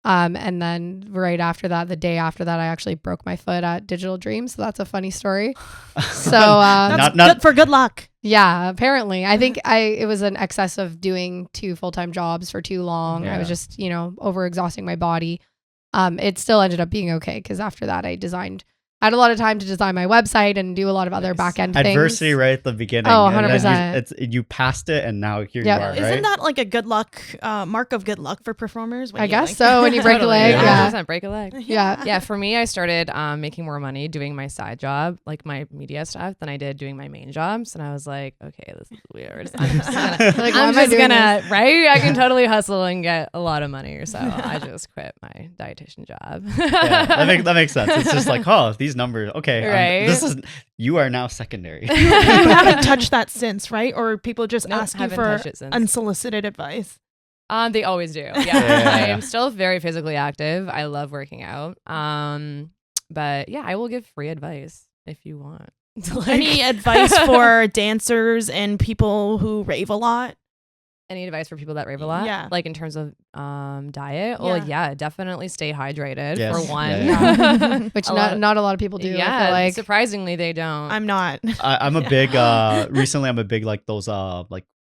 And then right after that, the day after that, I actually broke my foot at Digital Dreams. So that's a funny story. So that's good for good luck. Yeah, apparently. I think it was an excess of doing 2 full-time jobs for too long. I was just, you know, overexhausting my body. It still ended up being okay, because after that I had a lot of time to design my website and do a lot of other back-end things. Adversity right at the beginning. Oh, 100%. You passed it, and now here you are, right? Isn't that like a good luck, mark of good luck for performers? I guess so, when you break a leg. Yeah. Break a leg. Yeah. Yeah, for me, I started making more money doing my side job, like my media stuff, than I did doing my main jobs. And I was like, okay, this is weird. I'm just gonna, right? I can totally hustle and get a lot of money. So I just quit my dietitian job. That makes sense. It's just like, oh, these numbers, okay, right? You are now secondary. You haven't touched that since, right? Or people just ask you for unsolicited advice? They always do. Yeah. I am still very physically active. I love working out. But yeah, I will give free advice if you want. Any advice for dancers and people who rave a lot? Any advice for people that rave a lot? Yeah. Like in terms of diet? Well, yeah, definitely stay hydrated for one. Yeah. Which not a lot of people do. Yeah, I feel like. Surprisingly, they don't. I'm not. I'm a big, recently I'm a big like those with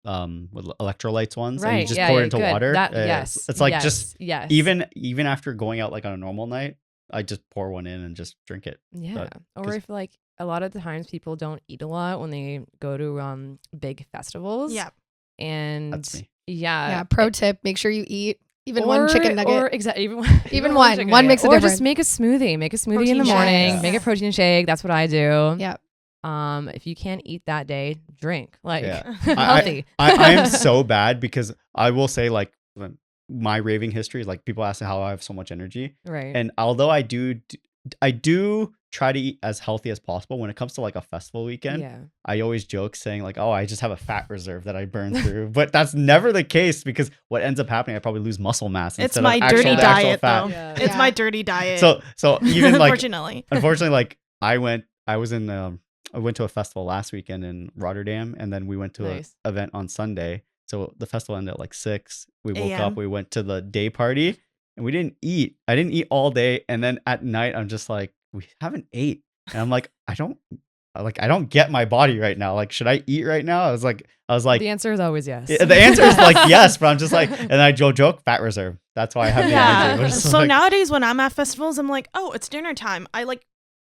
electrolytes ones. Right. And you just pour it into water. Yes. It's like even after going out like on a normal night, I just pour one in and just drink it. Yeah. Or if like a lot of the times people don't eat a lot when they go to big festivals. Yeah. And that's me. Yeah. Pro tip: make sure you eat even one chicken nugget. Or even even one. One makes a difference. Or just make a smoothie. Make a smoothie protein in the morning. shakes. Make a protein shake. That's what I do. Yeah. If you can't eat that day, drink. Like healthy. I am so bad, because I will say like my raving history is like people ask how I have so much energy. Right. And although I do try to eat as healthy as possible when it comes to like a festival weekend. Yeah. I always joke saying like, oh, I just have a fat reserve that I burn through. But that's never the case, because what ends up happening, I probably lose muscle mass. It's my dirty diet though. Yeah. It's my dirty diet. So even like unfortunately, like I went to a festival last weekend in Rotterdam, and then we went to an event on Sunday. So the festival ended at like 6. We woke up, we went to the day party, and we didn't eat. I didn't eat all day, and then at night I'm just like, we haven't ate, and I'm like, I don't get my body right now. Like, should I eat right now? I was like, the answer is always yes. The answer is like yes, but I'm just like, and I joke fat reserve. That's why I have the energy. So like, nowadays when I'm at festivals, I'm like, oh, it's dinner time. I like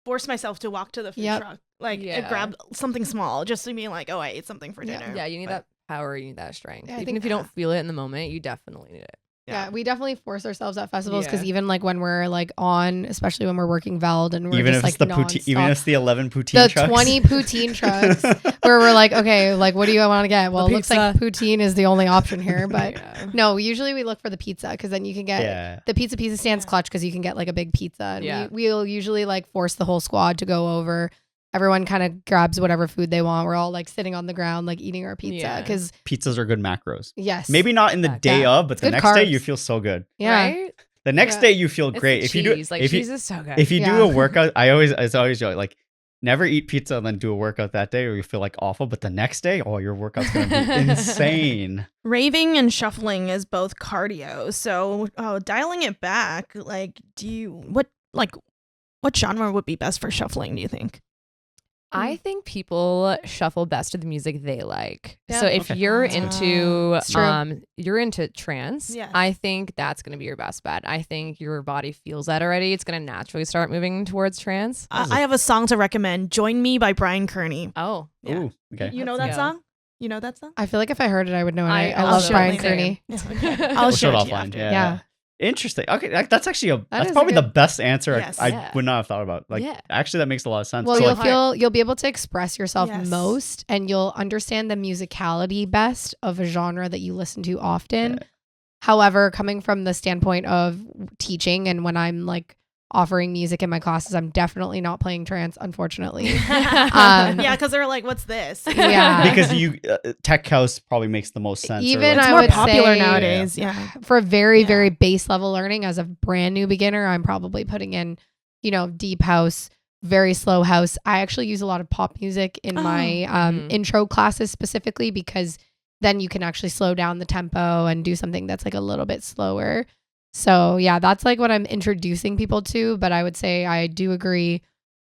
force myself to walk to the food truck, and grab something small, just to be like, oh, I ate something for dinner. Yeah, you need that power, you need that strength. Even if you don't feel it in the moment, you definitely need it. Yeah, we definitely force ourselves at festivals, because even like when we're like on, especially when we're working Veld and we're even just if like it's the poutine, even if it's the 11 poutine trucks, 20 poutine trucks, where we're like, okay, like what do you want to get? Well, it looks like poutine is the only option here, but no, usually we look for the pizza, because then you can get the pizza stands clutch, because you can get like a big pizza, and we'll usually like force the whole squad to go over. Everyone kind of grabs whatever food they want. We're all like sitting on the ground, like eating our pizza, because pizzas are good macros. Yes. Maybe not in the day of, but the next day you feel so good. Yeah. Right? The next day you feel great. If you do, cheese is so good. If you do a workout, it's always joke, like never eat pizza and then do a workout that day, or you feel like awful. But the next day, your workout's gonna be insane. Raving and shuffling is both cardio. So dialing it back, like, what genre would be best for shuffling? Do you think? I think people shuffle best to the music they like. Yeah. So if Okay. you're into It's true. you're into trance, Yes. I think that's going to be your best bet. I think your body feels that already. It's going to naturally start moving towards trance. I have a song to recommend. Join Me by Brian Kearney. Oh, Yeah. Ooh, okay. You know Let's that go. song? You know that song? I feel like if I heard it, I would know it. I I'll love show Brian it later. Kearney. Yeah, okay. We'll I'll show show it it to you offline. after. Yeah. Interesting. Okay, that's actually that's is a probably the good- best answer Yes. I Yeah. would not have thought about. Like, Yeah. actually, that makes a lot of sense. Well, So, you'll like, you'll be able to express yourself Yes. most, and you'll understand the musicality best of a genre that you listen to often. Yeah. However, coming from the standpoint of teaching, and when I'm like offering music in my classes, I'm definitely not playing trance, unfortunately. Yeah, because they're like, what's this? Yeah. because you tech house probably makes the most sense. or, Even like, It's I more would popular say- nowadays. Yeah. For very, Yeah. very base level learning as a brand new beginner, I'm probably putting in, deep house, very slow house. I actually use a lot of pop music in my Mhm. intro classes specifically because then you can actually slow down the tempo and do something that's like a little bit slower. So yeah, that's like what I'm introducing people to. But I would say I do agree.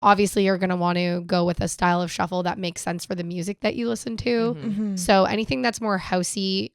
Obviously, you're going to want to go with a style of shuffle that makes sense for the music that you listen to. Mhm. Mhm. So anything that's more housey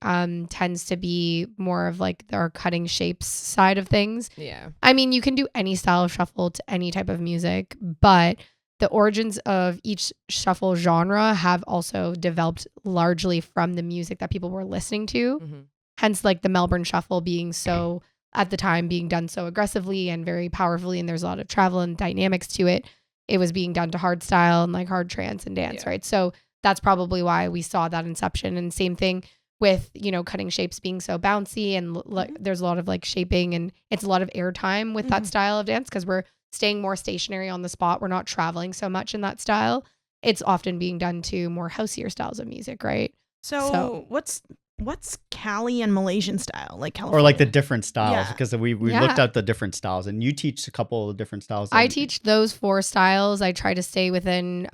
tends to be more of like our cutting shapes side of things. Yeah. I mean, you can do any style of shuffle to any type of music, but the origins of each shuffle genre have also developed largely from the music that people were listening to. Mhm. Hence, like the Melbourne shuffle being so, at the time, being done so aggressively and very powerfully, and there's a lot of travel and dynamics to it. It was being done to hard style and like hard trance and dance, Yeah. right? So that's probably why we saw that inception. And same thing with, cutting shapes being so bouncy and there's a lot of like shaping and it's a lot of airtime with that style of dance because we're staying more stationary on the spot. We're not traveling so much in that style. It's often being done to more houseier styles of music, right? So what's Cali and Malaysian style? Like California? or like the different styles Yeah. because we Yeah. looked at the different styles and you teach a couple of different styles. I and- teach those 4 styles. I try to stay within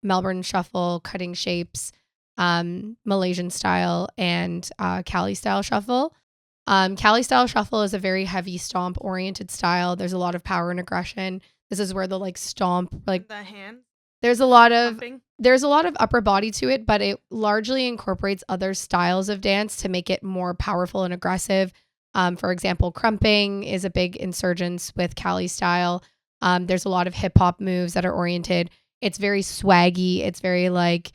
Melbourne shuffle, cutting shapes, Malaysian style, and Cali style shuffle. Cali style shuffle is a very heavy stomp oriented style. There's a lot of power and aggression. This is where the like stomp, like the hand there's a lot of pumping. there's a lot of upper body to it, but it largely incorporates other styles of dance to make it more powerful and aggressive. For example, crumping is a big insurgence with Cali style. There's a lot of hip hop moves that are oriented. It's very swaggy. It's very like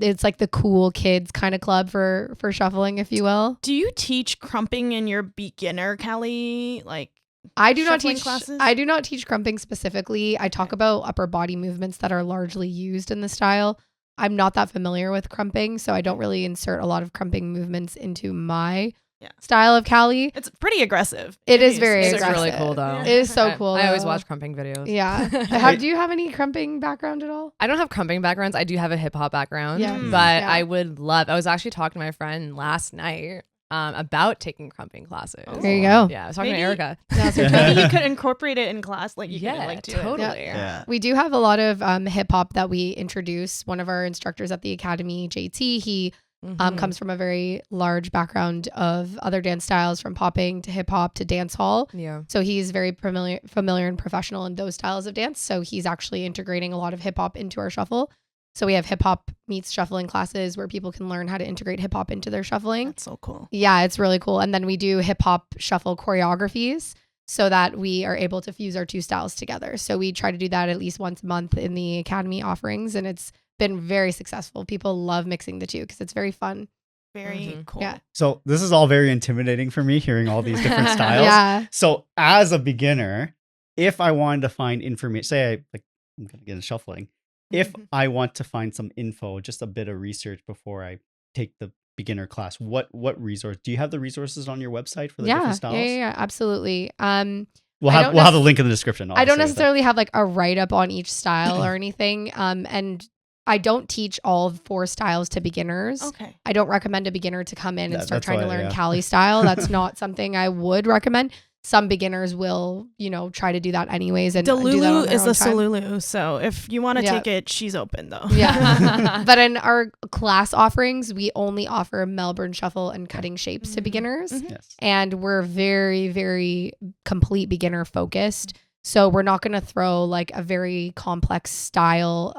it's like the cool kids kind of club for shuffling, if you will. Do you teach crumping in your beginner Cali like I do not shuffling teach classes? I do not teach crumping specifically. I talk about upper body movements that are largely used in the style. I'm not that familiar with crumping, so I don't really insert a lot of crumping movements into my style of Cali. It's pretty aggressive. It is very It's aggressive. really cool though. It is so I- cool, I always though. watch crumping videos. Yeah. Do you have any crumping background at all? I don't have crumping backgrounds. I do have a hip hop background. Yeah. But Yeah. I would love. I was actually talking to my friend last night about taking crumping classes. There you go. Yeah, I was talking Maybe- to Erica. Maybe you could incorporate it in class, like you Yeah, could like do totally. it. Yeah. We do have a lot of hip hop that we introduce. One of our instructors at the academy, JT, he Mhm. comes from a very large background of other dance styles, from popping to hip hop to dance hall. Yeah. So he's very familiar and professional in those styles of dance. So he's actually integrating a lot of hip hop into our shuffle. So we have hip hop meets shuffling classes where people can learn how to integrate hip hop into their shuffling. That's so cool. Yeah, it's really cool. And then we do hip hop shuffle choreographies so that we are able to fuse our 2 styles together. So we try to do that at least once a month in the academy offerings, and it's been very successful. People love mixing the 2 because it's very fun. Very Mhm. cool. Yeah. So this is all very intimidating for me, hearing all these different styles. Yeah. So as a beginner, if I wanted to find information, say I'm gonna get into shuffling. If Mhm. I want to find some info, just a bit of research before I take the beginner class, what resource do you have? The resources on your website for the different styles? Yeah, absolutely. We'll I have don't the link in the description. I don't obviously, with it. necessarily have like a write up on each style or anything. And I don't teach all 4 styles to beginners. Okay. I don't recommend a beginner to come in and start That's trying to why, learn yeah. Cali style. That's not something I would recommend. Some beginners will, try to do that anyways. And do that on Delulu their is own the time. Solulu, so if you want to Yeah. take it, she's open though. Yeah. But in our class offerings, we only offer Melbourne shuffle and cutting shapes to beginners. Mhm. Yes. And we're very, very complete beginner focused. So we're not going to throw like a very complex style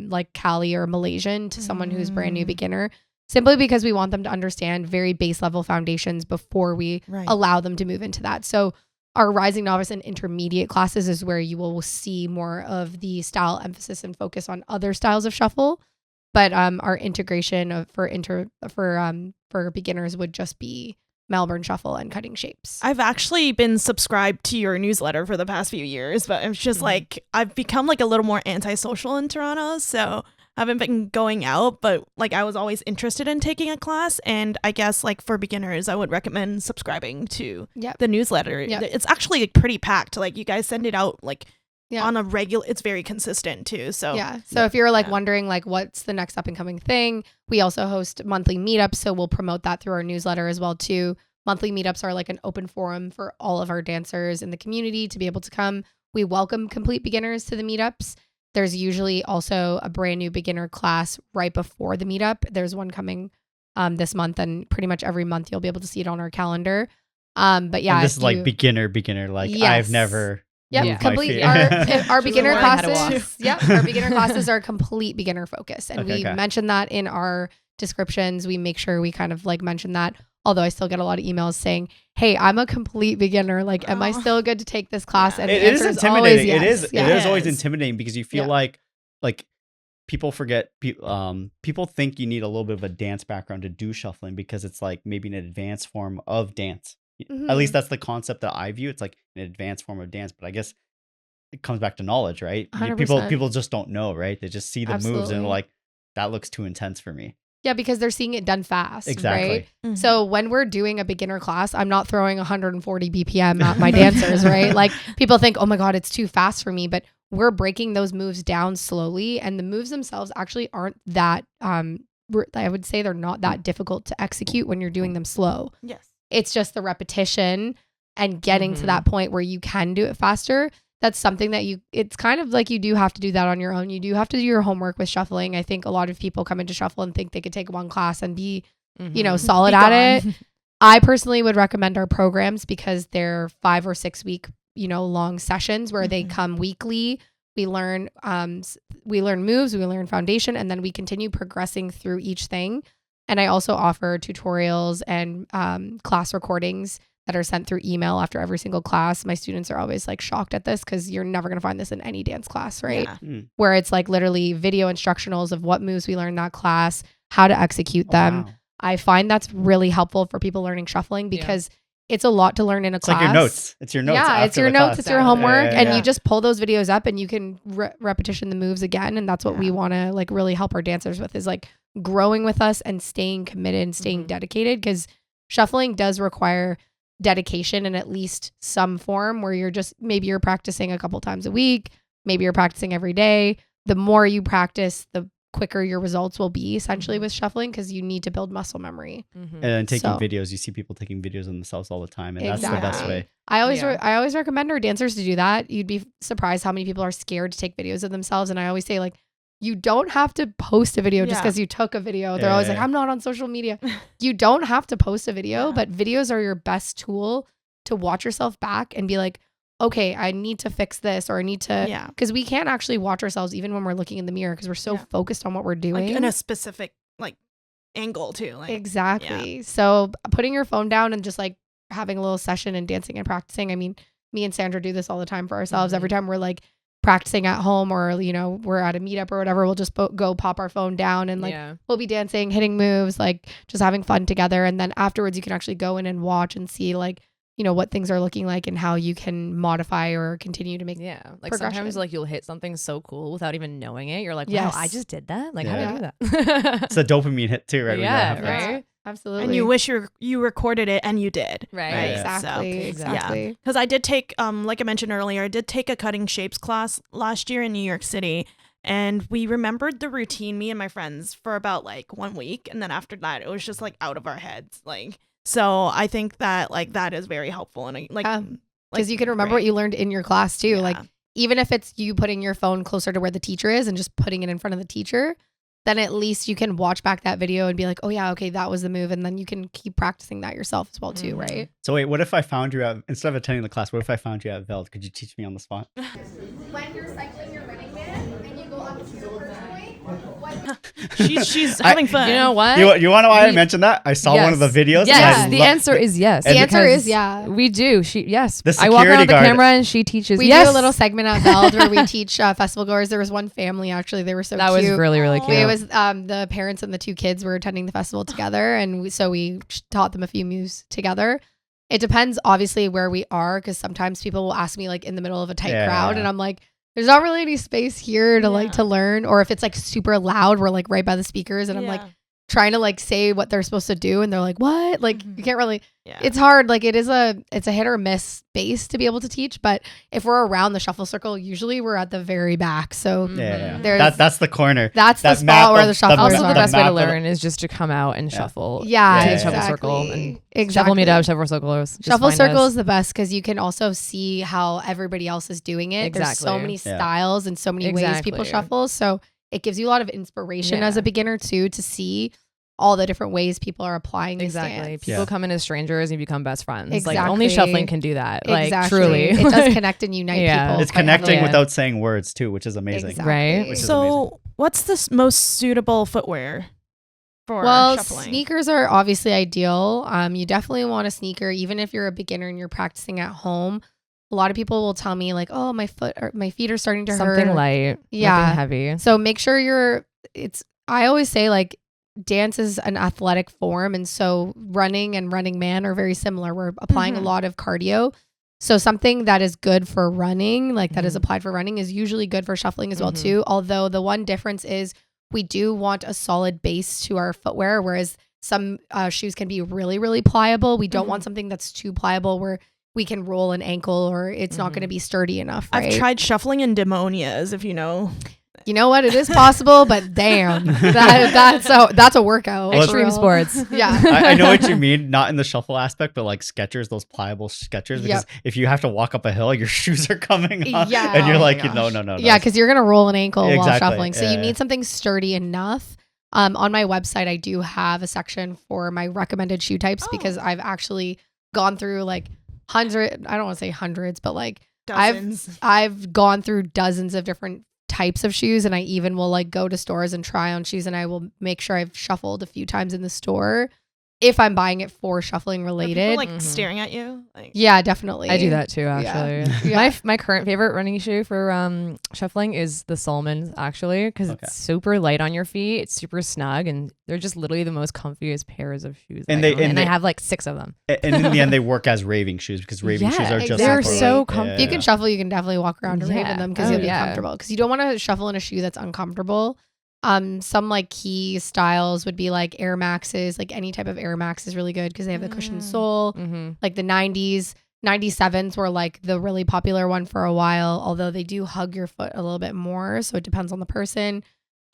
like Cali or Malaysian to someone who's brand new beginner, simply because we want them to understand very base level foundations before we allow them to move into that. So our rising novice and intermediate classes is where you will see more of the style emphasis and focus on other styles of shuffle. But our integration for beginners would just be Melbourne Shuffle and Cutting Shapes. I've actually been subscribed to your newsletter for the past few years, but it's just like I've become like a little more antisocial in Toronto, so I haven't been going out, but like I was always interested in taking a class, and I guess like for beginners I would recommend subscribing to the newsletter. It's actually like, pretty packed. Like you guys send it out like on a regular, it's very consistent too. So so if you're like wondering like what's the next up and coming thing, we also host monthly meetups, so we'll promote that through our newsletter as well too. Monthly meetups are like an open forum for all of our dancers in the community to be able to come. We welcome complete beginners to the meetups. There's usually also a brand new beginner class right before the meetup. There's one coming this month, and pretty much every month you'll be able to see it on our calendar. But yeah, and this is like beginner. Like I've never. Complete. Our beginner classes. Our beginner classes are complete beginner focus, and we mention that in our descriptions. We make sure we kind of like mention that. Although I still get a lot of emails saying, "Hey, I'm a complete beginner. Like, am I still good to take this class?" And it is intimidating. Yes. It is always intimidating because you feel like people forget. People think you need a little bit of a dance background to do shuffling because it's like maybe an advanced form of dance. At least that's the concept that I view. It's like an advanced form of dance, but I guess it comes back to knowledge, right? 100%. People just don't know, right? They just see the moves and like, that looks too intense for me. Yeah, because they're seeing it done fast, exactly. Right? So when we're doing a beginner class, I'm not throwing 140 BPM at my dancers, right? Like people think, oh my God, it's too fast for me, but we're breaking those moves down slowly, and the moves themselves actually aren't that, I would say they're not that difficult to execute when you're doing them slow. Yes. It's just the repetition and getting to that point where you can do it faster. That's something that it's kind of like you do have to do that on your own. You do have to do your homework with shuffling. I think a lot of people come into shuffle and think they could take one class and be, solid at it. I personally would recommend our programs because they're 5 or 6 week, long sessions where they come weekly. We learn moves, we learn foundation, and then we continue progressing through each thing. And I also offer tutorials and class recordings that are sent through email after every single class. My students are always like shocked at this because you're never going to find this in any dance class, right? Yeah. Where it's like literally video instructionals of what moves we learned in that class, how to execute them. Wow. I find that's really helpful for people learning shuffling because it's a lot to learn in a class. It's like your notes. It's your notes. Yeah, it's your notes. Class. It's your homework. And you just pull those videos up and you can repetition the moves again. And that's what we want to like really help our dancers with, is like growing with us and staying committed and staying dedicated, because shuffling does require dedication in at least some form, where maybe you're practicing a couple times a week, maybe you're practicing every day. The more you practice, the quicker your results will be essentially with shuffling, because you need to build muscle memory. And then taking videos, you see people taking videos of themselves all the time, and that's the best way. I always recommend our dancers to do that. You'd be surprised how many people are scared to take videos of themselves, and I always say, like, you don't have to post a video just because you took a video. They're always like, I'm not on social media. You don't have to post a video, but videos are your best tool to watch yourself back and be like, okay, I need to fix this, or I need to, because we can't actually watch ourselves even when we're looking in the mirror because we're so focused on what we're doing. Like in a specific like angle too. Like, exactly. So putting your phone down and just like having a little session and dancing and practicing. I mean, me and Sandra do this all the time for ourselves. Every time we're like practicing at home, or we're at a meetup or whatever, we'll just go pop our phone down and like we'll be dancing, hitting moves, like just having fun together. And then afterwards you can actually go in and watch and see like what things are looking like and how you can modify or continue to make like sometimes like you'll hit something so cool without even knowing it. You're like, wow, I just did that. Like how did I do that? It's a dopamine hit too, right? Right. Absolutely. And you wish you recorded it, and you did. Right. Exactly. Because I did take, like I mentioned earlier, I did take a cutting shapes class last year in New York City, and we remembered the routine, me and my friends, for about like 1 week, and then after that, it was just like out of our heads, like. So I think that like that is very helpful, and like because you can remember what you learned in your class too. Like even if it's you putting your phone closer to where the teacher is and just putting it in front of the teacher, then at least you can watch back that video and be like, oh yeah, okay, that was the move. And then you can keep practicing that yourself as well too, right? So wait, what if I found you at, instead of attending the class, what if I found you at Veld? Could you teach me on the spot? When you're cycling your running man and you go up to the point, She's having fun. You know what? You want to know why I mentioned that? I saw one of the videos. Yes, and the answer is yes. The answer because is yeah. We do. Yes. The I walk around with the security guard- camera and she teaches. We yes. do a little segment at Veld where we teach festival goers. There was one family actually; they were so That cute. was really, really cute. It was the parents and the 2 kids were attending the festival together, and we taught them a few moves together. It depends, obviously, where we are, because sometimes people will ask me like in the middle of a tight crowd, and I'm like, there's not really any space here to like to learn. Or if it's like super loud, we're like right by the speakers, and I'm like trying to like say what they're supposed to do, and they're like, what? Like you can't really. It's hard. Like it's a hit or miss space to be able to teach. But if we're around the shuffle circle, usually we're at the very back. So that's the corner. That's the spot where the shuffle. Also, are. the best way to learn is just to come out and shuffle. Yeah, to the exactly. shuffle circle and exactly. shuffle meetup, shuffle circles. Shuffle circle is the best because you can also see how everybody else is doing it. Exactly. There's so many styles and so many ways people shuffle. So it gives you a lot of inspiration as a beginner too to see all the different ways people are applying these stance. People come in as strangers and you become best friends. Exactly. Like only shuffling can do that. Like truly. It does connect and unite people. It's connecting without saying words too, which is amazing. Exactly. Right? Which is So amazing. what's the most suitable footwear for shuffling? Sneakers are obviously ideal. You definitely want a sneaker, even if you're a beginner and you're practicing at home. A lot of people will tell me like, oh, my feet are starting to hurt. Something light. Nothing heavy. So make sure I always say like, dance is an athletic form, and so running and running man are very similar. We're applying a lot of cardio, so something that is good for running, like that is applied for running, is usually good for shuffling as well too. Although the one difference is we do want a solid base to our footwear, whereas some shoes can be really, really pliable. We don't want something that's too pliable where we can roll an ankle or it's not going to be sturdy enough. Right? I've tried shuffling in demonias, if you know. You know what? It is possible, but damn, that's a workout. Well, extreme sports. Yeah. I know what you mean, not in the shuffle aspect, but like Skechers, those pliable Skechers, because if you have to walk up a hill, your shoes are coming off, and you're like, no. Yeah, because you're gonna roll an ankle while shuffling, so you Yeah. need something sturdy enough. On my website, I do have a section for my recommended shoe types because I've actually gone through like I don't want to say hundreds, but like Dozens. I've gone through dozens of different types of shoes, and I even will like go to stores and try on shoes, and I will make sure I've shuffled a few times in the store if I'm buying it for shuffling related. Are people like staring at you? Like, yeah, definitely. I do that too, actually. Yeah. My current favorite running shoe for shuffling is the Solomons, actually, because it's super light on your feet. It's super snug, and they're just literally the most comfiest pairs of shoes. And I have like 6 of them. And in the end, they work as raving shoes because raving shoes are just they're for, so comfy. If you can shuffle, you can definitely walk around and rave in them because you'll be yeah. comfortable. Because you don't want to shuffle in a shoe that's uncomfortable. Some like key styles would be like Air Maxes. Like any type of Air Max is really good because they have the cushioned sole. Like the 97s were like the really popular one for a while, although they do hug your foot a little bit more. So it depends on the person.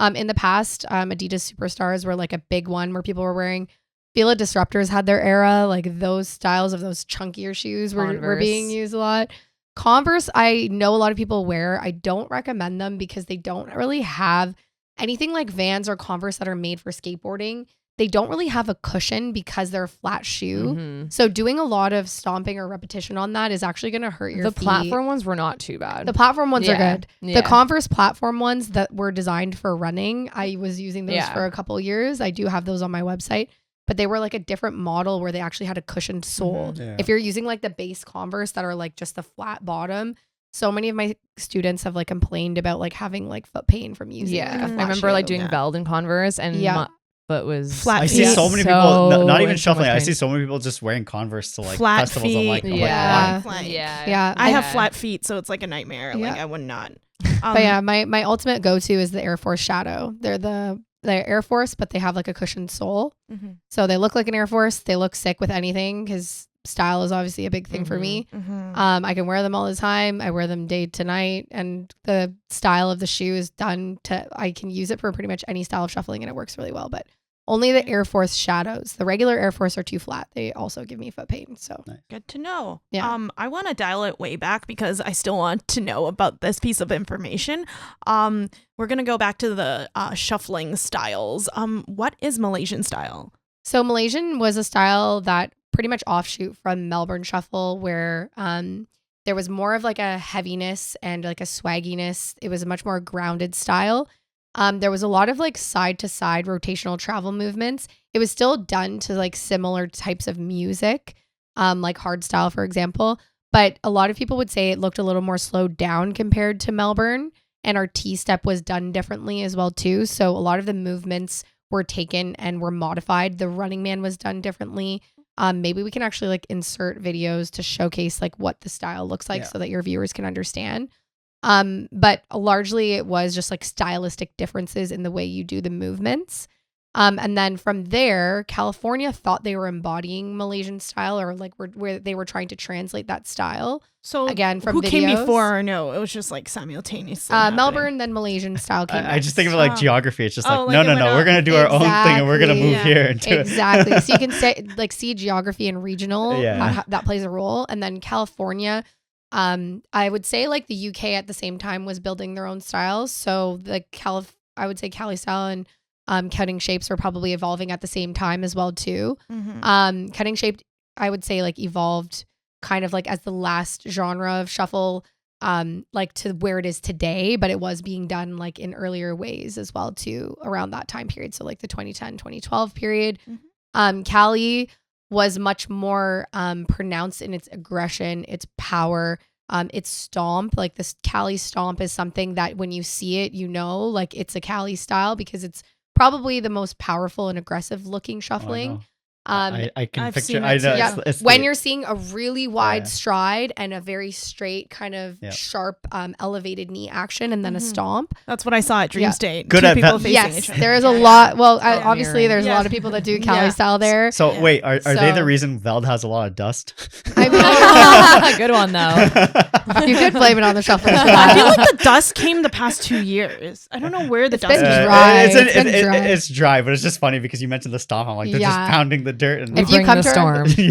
In the past, Adidas Superstars were like a big one where people were wearing. Fila Disruptors had their era. Like those styles of those chunkier shoes were being used a lot. Converse, I know a lot of people wear. I don't recommend them because they don't really have anything like Vans or Converse that are made for skateboarding. They don't really have a cushion because they're a flat shoe. So doing a lot of stomping or repetition on that is actually going to hurt your feet. The platform ones were not too bad. The platform ones are good. Yeah. The Converse platform ones that were designed for running, I was using those for a couple of years. I do have those on my website, but they were like a different model where they actually had a cushioned sole. If you're using like the base Converse that are like just the flat bottom, so many of my students have like complained about like having like foot pain from using. Yeah, like, a I flat remember shoe. like doing Veld and Converse, and my foot was Flat I see feet. so many people, not even shuffling. I see so many people just wearing Converse to like Flat festivals. I'm like, feet. why? Yeah. I have flat feet, so it's like a nightmare. Like I would not. But yeah, my ultimate go-to is the Air Force Shadow. They're Air Force, but they have like a cushioned sole. So they look like an Air Force. They look sick with anything because style is obviously a big thing for me. I can wear them all the time. I wear them day to night, and the style of the shoe is done to, I can use it for pretty much any style of shuffling, and it works really well. But Only the Air Force shadows. The regular Air Force are too flat. They also give me foot pain. So Good to know. Yeah. I want to dial it way back because I still want to know about this piece of information. We're gonna go back to the shuffling styles. What is Malaysian style? So Malaysian was a style that pretty much offshoot from Melbourne shuffle, where there was more of like a heaviness and like a swagginess. It was a much more grounded style. There was a lot of like side to side rotational travel movements. It was still done to like similar types of music, like hard style, for example. But a lot of people would say it looked a little more slowed down compared to Melbourne, and our T-step was done differently as well too. So a lot of the movements were taken and were modified. The running man was done differently. Maybe we can actually like insert videos to showcase like what the style looks like so that your viewers can understand. But largely it was just like stylistic differences in the way you do the movements. And then from there, California thought they were embodying Malaysian style, or like where they were trying to translate that style. So Again, from who came videos. before or no? It was just like simultaneously. happening. Melbourne, then Malaysian style came I next. just think of it like geography. It's just Oh, like, like no, it went we're up. going to do our own thing and we're going to move Exactly. here and do it. Exactly. So you can say like see geography and regional, Yeah. that plays a role. And then California, I would say like the UK at the same time was building their own styles. So I would say Cali style and cutting shapes were probably evolving at the same time as well too. Mhm. Cutting shape, I would say like evolved kind of like as the last genre of shuffle, like to where it is today, but it was being done like in earlier ways as well too around that time period. So like the 2010, 2012 period. Cali was much more pronounced in its aggression, its power, its stomp. Like this Cali stomp is something that when you see it, you know, like it's a Cali style because it's probably the most powerful and aggressive looking shuffling. I can I've picture. seen I it know. too. It's When the- you're seeing a really wide Yeah. stride and a very straight kind of Yeah. sharp elevated knee action and then a stomp. That's what I saw at Dream Yeah. State. Good Two at people that. facing Yes, each other. there is a lot. Well, obviously mirroring. there's a Yeah. lot of people that do Cali Yeah. style there. So Yeah. wait, are they the So- reason Veld has a lot of dust? I mean, Good one though. you could blame it on the shufflers for I feel that. like the dust came the past 2 years. I don't know where the It's dust been came. dry. It's, It's been dry. it's dry, but it's just funny because you mentioned the stomp. I'm like, they're just Yeah. pounding the dirt. And If you Bring come the to our- storm.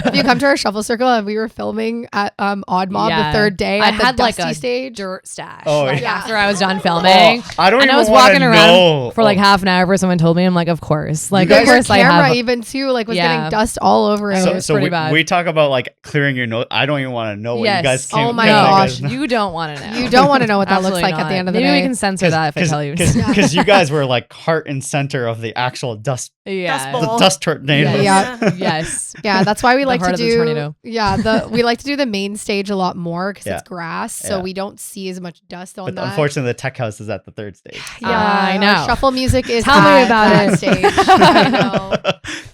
If you come to our shuffle circle and we were filming at Odd Mob Yeah. the third day I at the had like dusty a stage. dirt stash. Oh, like, yeah. after I was done filming. I don't And even I was wanna walking around know. for like half an hour before someone told me. I'm like, of course. Like, Your of course I camera have. even too like was Yeah. getting dust all over it. It So, was so pretty we, bad. we talk about like clearing your nose. I don't even want to know what you guys came. Oh my came to gosh. guys- You don't want to know. You don't want to know what that looks Absolutely like at the not. end of the Maybe day. we can censor that if I tell you. Because you guys were like heart and center of the actual dust, Yeah. Dust the bowl. dust tornado. Yeah. Yes. Yeah, that's why we The like to heart of the do. tornado. Yeah, we like to do the main stage a lot more because Yeah. it's grass, so Yeah. we don't see as much dust on But that. unfortunately, the tech house is at the third stage. Yeah, I our know. shuffle music is Tell me at about that it. stage. I know.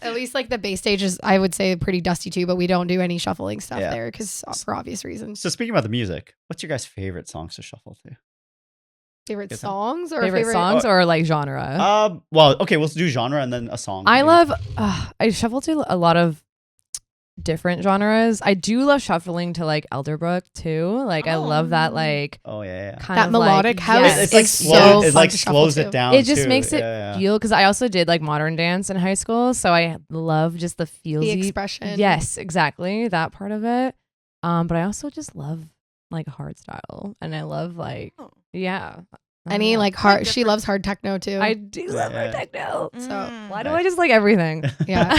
At least like the base stage is, I would say, pretty dusty too. But we don't do any shuffling stuff Yeah. there because for obvious reasons. So speaking about the music, what's your guys' favorite songs to shuffle to? Favorite Good songs or Favorite songs or like genre? Well, okay, let's do genre and then a song. I maybe. love. I shuffle to a lot of different genres. I do love shuffling to like Elderbrook too. Like I love that like Oh yeah. kind that of melodic like, house yes. It's like is slow. so It fun like to shuffle slows to. it down. It just too. makes it Yeah. feel because I also did like modern dance in high school, so I love just the feelsy The expression. Yes, exactly that part of it. But I also just love like hard style, and I love like Oh. yeah. I Any don't know. like hard. Like She loves hard techno too. I do love Yeah. hard techno. So Why do I just like everything? yeah,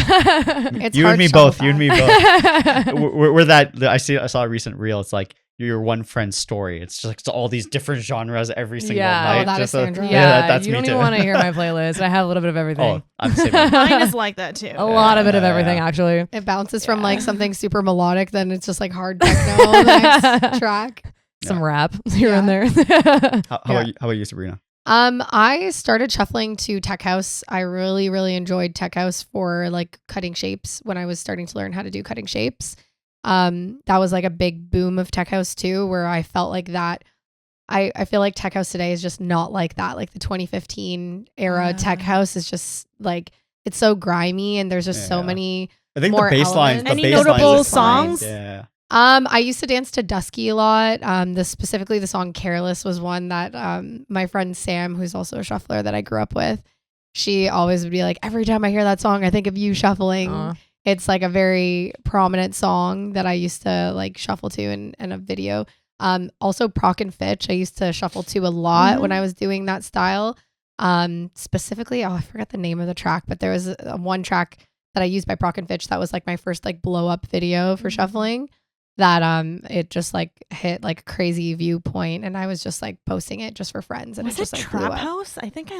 it's You hard and me to shuffle both. You and me fast. both. we're that. I saw a recent reel. It's like your one friend's story. It's just like it's all these different genres every single Yeah. night. Oh, that is just Sandra. Yeah, that's you me don't too. even want to hear my playlist. I have a little bit of everything. Oh, I'm the same. Mine is like that too. A lot of it of Yeah. everything, actually. It bounces from Yeah. like something super melodic, then it's just like hard techno on the next track. Some rap here and Yeah. there. How about you, Sabrina? I started shuffling to tech house. I really, really enjoyed tech house for like cutting shapes when I was starting to learn how to do cutting shapes. That was like a big boom of tech house too, where I felt like that. I feel like tech house today is just not like that. Like the 2015 era tech house is just like, it's so grimy and there's just so Yeah. many. I think More the bass lines. elements. The Any bass lines notable is fine. songs? Yeah. I used to dance to Dusky a lot. Specifically the song Careless was one that my friend Sam, who's also a shuffler that I grew up with, she always would be like, every time I hear that song, I think of you shuffling. Aw. It's like a very prominent song that I used to like shuffle to in a video. Also Proc and Fitch, I used to shuffle to a lot when I was doing that style. Specifically, I forgot the name of the track, but there was one track that I used by Proc and Fitch that was like my first like blow up video for shuffling. That it just like hit like a crazy viewpoint, and I was just like posting it just for friends, and Was it just it like blew trap up. house? I think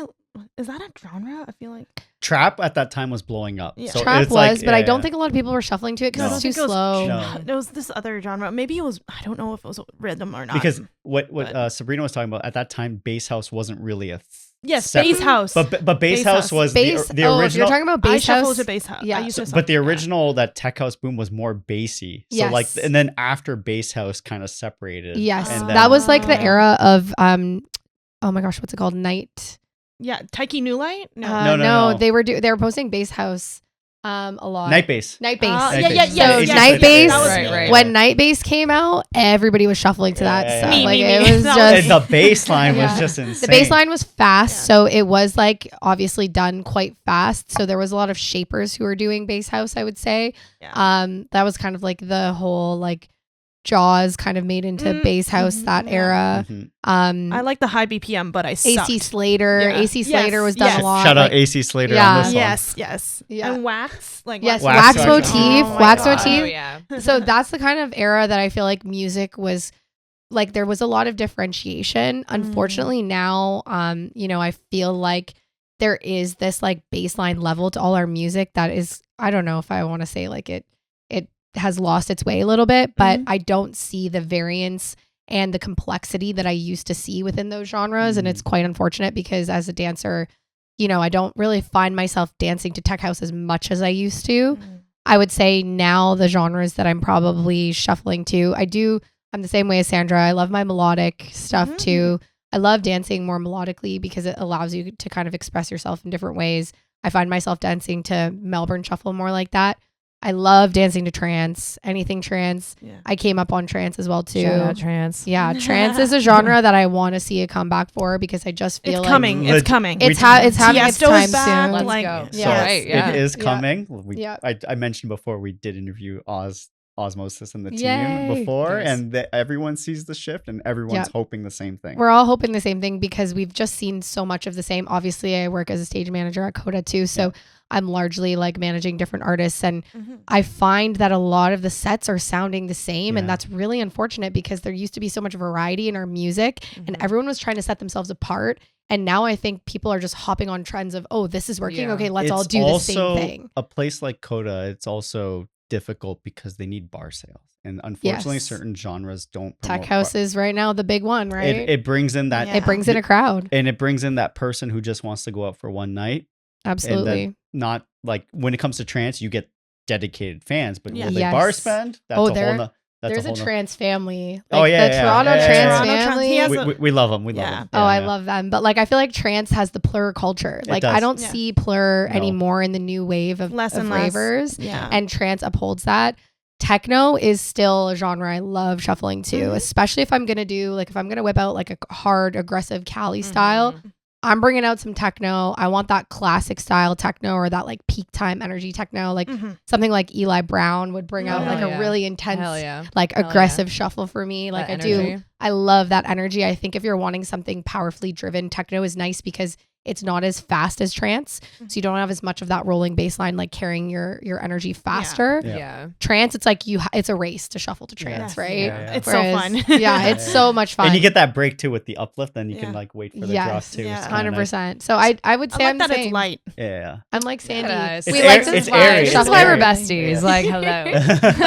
is that a genre? I feel like Trap at that time was blowing up. Yeah. So Trap it's was, like, but I yeah, don't think a lot of people were shuffling to it because No. it's too I think it was slow. No. There was this other genre. Maybe it was. I don't know if it was rhythm or not. because what but- Sabrina was talking about at that time, bass house wasn't really a yes, separate- bass house. but bass Bass house house. was Bass. the Oh, if original. you're talking about I bass shuffled house. to bass house. Yeah. I used to But the shuffle, yeah. original that tech house boom was more bassy. So like, Yes. and then after bass house kind of separated. Yes, and that was like the Ah. era of oh my gosh, what's it called? Night. Yeah, Taiki New Light. No. They were posting bass house a lot. night bass. Night bass. Ah, Night yeah, bass. yeah, Yeah, So it's night just- bass, That was Right, me. right. when night bass came out, everybody was shuffling to that Yeah, stuff. yeah. Like Me. it was That just was The bass line was Yeah. just the insane. bass line was fast, Yeah. so it was like obviously done quite fast. So there was a lot of shapers who were doing bass house, I would say. Yeah. That was kind of like the whole like Jaws kind of made into bass house that yeah. era. Mhm. I like the high BPM, but I sucked. AC Slater. Yeah. AC Slater Yes, was done yes. a lot. Shout out like- AC Slater Yeah. on this one. Yes. Yeah. And wax, like Yes, Wax wax, motif. motif. Oh my wax God. motif. Oh, yeah. So that's the kind of era that I feel like music was like there was a lot of differentiation. Unfortunately now, I feel like there is this like baseline level to all our music that is, I don't know if I want to say like it has lost its way a little bit, but I don't see the variance and the complexity that I used to see within those genres. And it's quite unfortunate because as a dancer, I don't really find myself dancing to tech house as much as I used to. I would say now the genres that I'm probably shuffling to, I'm the same way as Sandra. I love my melodic stuff too. I love dancing more melodically because it allows you to kind of express yourself in different ways. I find myself dancing to Melbourne shuffle more like that. I love dancing to trance, anything trance. Yeah. I came up on trance as well too. Shout out trance. Yeah, trance is a genre that I want to see a comeback for because I just feel It's like coming. It's coming. it's having its Tiesto time is back, soon. Let's like, go. So Yes. Right, yeah. it is Yeah. coming. Yeah. I mentioned before we did interview Osmosis and the team Yay. before, Nice. and everyone sees the shift, and everyone's hoping the same thing. We're all hoping the same thing because we've just seen so much of the same. Obviously, I work as a stage manager at Coda too, so I'm largely like managing different artists, and I find that a lot of the sets are sounding the same, and Yeah. that's really unfortunate because there used to be so much variety in our music, and everyone was trying to set themselves apart. And now I think people are just hopping on trends of, oh, this is working. Yeah. Okay, let's all It's do the also same thing. a place like Coda, it's also difficult because they need bar sales, and unfortunately, Yes. certain genres don't. Tech promote house bar- is right now the big one, right? It brings in that. Yeah. It brings in a crowd. And it brings in that person who just wants to go out for one night. Absolutely. And then not like when it comes to trance, you get dedicated fans, but Yeah. will they Yes. bar spend? That's Oh, a there- whole no, that's There's a a whole no- trans family. Oh, Like yeah, the yeah, Toronto yeah, yeah, trans yeah. Toronto trans- family. he has we love them. We Yeah. love them. Oh, I love them. But like I feel like trance has the plur culture. It Like I does. don't Yeah. see plur No. anymore in the new wave of, Less of and less. ravers. Yeah. And trance upholds that. Techno is still a genre I love shuffling to, especially if I'm going to do like if I'm going to whip out like a hard aggressive Cali style. I'm bringing out some techno. I want that classic style techno or that like peak time energy techno, like something like Eli Brown would bring out Oh, like yeah. a really intense, Hell yeah. like Hell aggressive shuffle for me. Like That I do. energy. I love that energy. I think if you're wanting something powerfully driven, techno is nice because it's not as fast as trance. So you don't have as much of that rolling bass line like carrying your energy faster. Yeah. Yeah. Trance, it's like it's a race to shuffle to trance, Yes. right? Yeah, yeah. It's so fun. yeah, it's so much fun. And you get that break too with the uplift, then you can Yeah. like wait for the yes, drop too. yeah. It's kinda nice. 100%. So I would I say like I'm that the it's same. light. Yeah. I'm like Sandy. Yes. We It's like air- to it's vibe. airy. That's It's why we're airy. besties. Like, hello.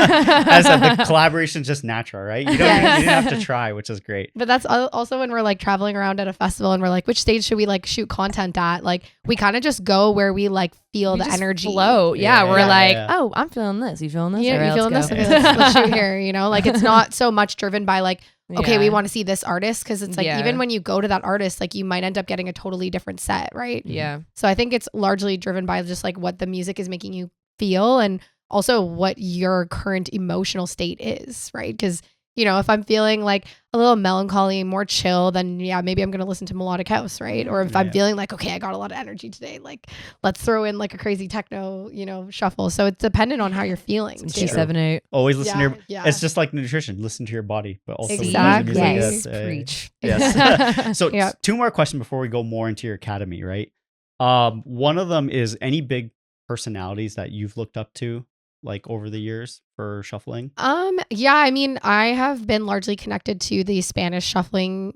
As I said, the collaboration's just natural, right? You don't Yes. you didn't have to try, which is great. But that's also when we're like traveling around at a festival and we're like, which stage should we like shoot content at? Like we kind of just go where we like feel We the just energy. flow. Yeah, Yeah, we're yeah, like, yeah. oh, I'm feeling this. You feeling this? Yeah, All right, you feeling let's this? go. Okay, let's shoot here. You know, like it's not so much driven by like, okay, we Yeah. want to see this artist because it's like Yeah. even when you go to that artist, like you might end up getting a totally different set, right? Yeah. So I think it's largely driven by just like what the music is making you feel and also what your current emotional state is, right? Because if I'm feeling like a little melancholy, more chill, then yeah, maybe I'm going to listen to melodic house, right? Or if I'm feeling like, okay, I got a lot of energy today, like let's throw in like a crazy techno, shuffle. So it's dependent on how you're feeling. Some too. G78. Always listen to your. Yeah. It's just like nutrition. Listen to your body, but also Exactly. listen to music. Yes. Yes, Preach. Yes. So Yeah. 2 more questions before we go more into your academy, right? One of them is any big personalities that you've looked up to, like over the years for shuffling. Yeah, I mean, I have been largely connected to the Spanish shuffling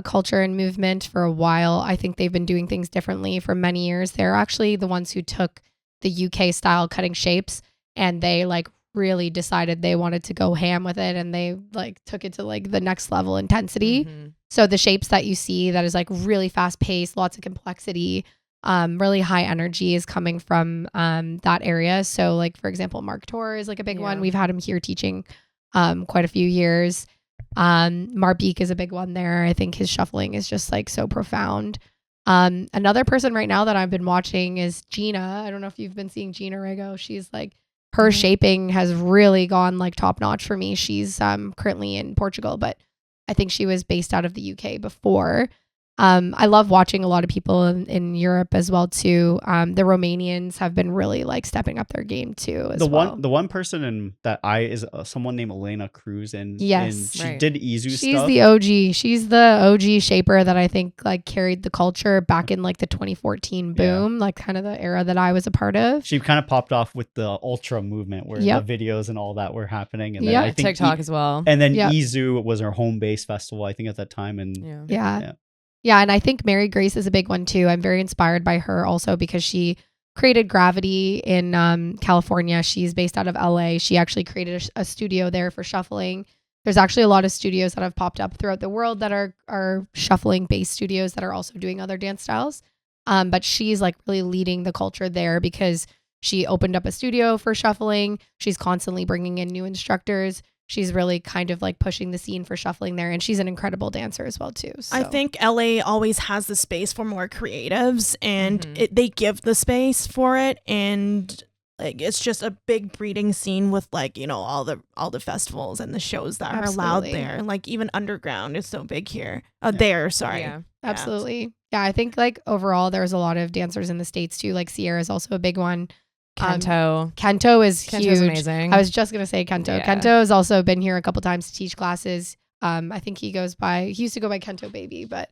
culture and movement for a while. I think they've been doing things differently for many years. They're actually the ones who took the UK style cutting shapes, and they like really decided they wanted to go ham with it, and they like took it to like the next level intensity. So the shapes that you see that is like really fast paced, lots of complexity, really high energy is coming from that area. So like, for example, Mark Tor is like a big one. We've had him here teaching quite a few years. Marbeek is a big one there. I think his shuffling is just like so profound. Another person right now that I've been watching is Gina. I don't know if you've been seeing Gina Rego. She's like, her shaping has really gone like top notch for me. She's currently in Portugal, but I think she was based out of the UK before. I love watching a lot of people in Europe as well too. The Romanians have been really like stepping up their game too. As The well. one person in that is someone named Elena Cruz, and Yes. she Right. did Izu She's stuff. the OG. She's the OG shaper that I think like carried the culture back in like the 2014 boom, like kind of the era that I was a part of. She kind of popped off with the ultra movement where Yep. the videos and all that were happening, and then Yep. I think TikTok as well. and then Yep. Izu was her home base festival, I think, at that time, and Yeah, and I think Mary Grace is a big one too. I'm very inspired by her also because she created Gravity in California. She's based out of LA. She actually created a studio there for shuffling. There's actually a lot of studios that have popped up throughout the world that are shuffling based studios that are also doing other dance styles. But she's like really leading the culture there because she opened up a studio for shuffling. She's constantly bringing in new instructors. She's really kind of like pushing the scene for shuffling there. And she's an incredible dancer as well too. So. I think LA always has the space for more creatives, and they give the space for it. And like, it's just a big breeding scene with like, all the festivals and the shows that are allowed there. Like even underground is so big here. There, sorry. Yeah. Absolutely. Yeah, I think like overall there's a lot of dancers in the States too. Like Sierra is also a big one. Kento. Kento is Kento's huge. amazing. I was just gonna say Kento. Yeah. Kento has also been here a couple times to teach classes. I think he used to go by Kento Baby, but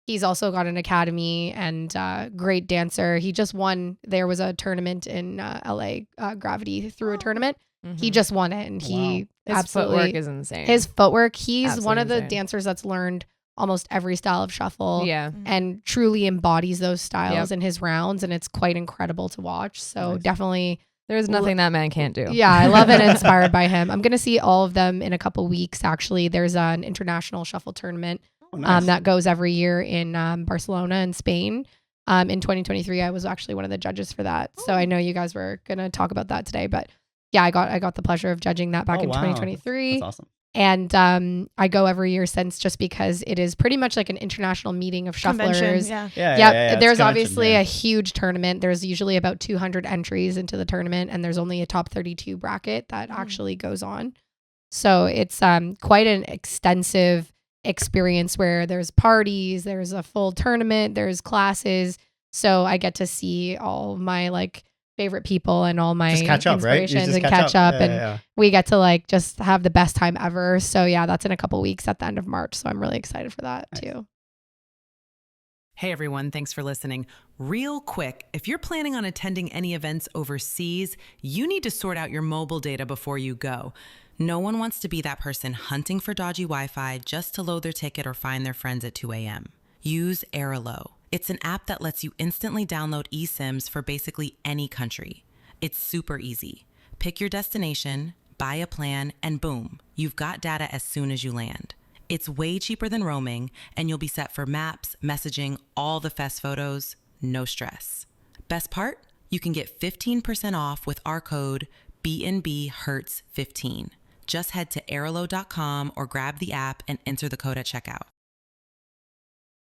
he's also got an academy and great dancer. He just won. There was a tournament in LA, Gravity threw a tournament. He just won it, and he His absolutely footwork is insane. his footwork. He's Absolutely one of the insane. dancers that's learned almost every style of shuffle. Yeah. And truly embodies those styles in his rounds, and it's quite incredible to watch. So definitely, There's nothing that man can't do. yeah, I love it. Inspired by him. I'm gonna see all of them in a couple weeks. Actually, there's an international shuffle tournament that goes every year in Barcelona in Spain. In 2023, I was actually one of the judges for that. So I know you guys were gonna talk about that today, but yeah, I got the pleasure of judging that back in 2023. That's awesome. And I go every year since, just because it is pretty much like an international meeting of shufflers. Convention, Yeah. There's It's obviously convention, a huge tournament. There's usually about 200 entries into the tournament, and there's only a top 32 bracket that actually goes on. So it's quite an extensive experience where there's parties, there's a full tournament, there's classes. So I get to see all my like favorite people and all my Just catch up, right? You inspirations just and catch up. Yeah, And yeah. we get to like just have the best time ever. So yeah, that's in a couple weeks at the end of March. So I'm really excited for that too. Hey everyone, thanks for listening. Real quick, if you're planning on attending any events overseas, you need to sort out your mobile data before you go. No one wants to be that person hunting for dodgy Wi-Fi just to load their ticket or find their friends at 2 a.m. Use Airalo. It's an app that lets you instantly download eSIMs for basically any country. It's super easy. Pick your destination, buy a plan, and boom, you've got data as soon as you land. It's way cheaper than roaming, and you'll be set for maps, messaging, all the fest photos, no stress. Best part? You can get 15% off with our code BNBHertz15. Just head to airalo.com or grab the app and enter the code at checkout.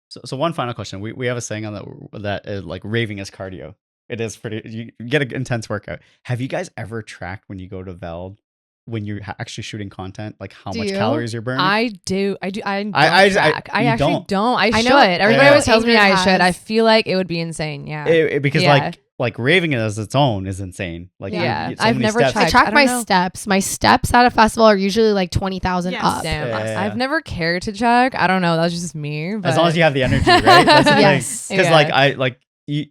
So one final question. We have a saying on that like raving is cardio. It is pretty. You get an intense workout. Have you guys ever tracked when you go to Veld when you're actually shooting content, like how Do much you? calories you're burning? I don't I track. I you actually don't. don't. I I should. know Everybody always tells me Ingrid I should. I has. feel like it would be insane. Yeah. Because Yeah. like raving it as its own is insane. Like Yeah. so I've many never steps. tried. I track I don't my know. steps. My steps at a festival are usually like 20,000 Yes. up. Damn. Yeah. I've never cared to check. I don't know. That's just me. But As long as you have the energy, right? That's the Yes. thing. Because Yeah.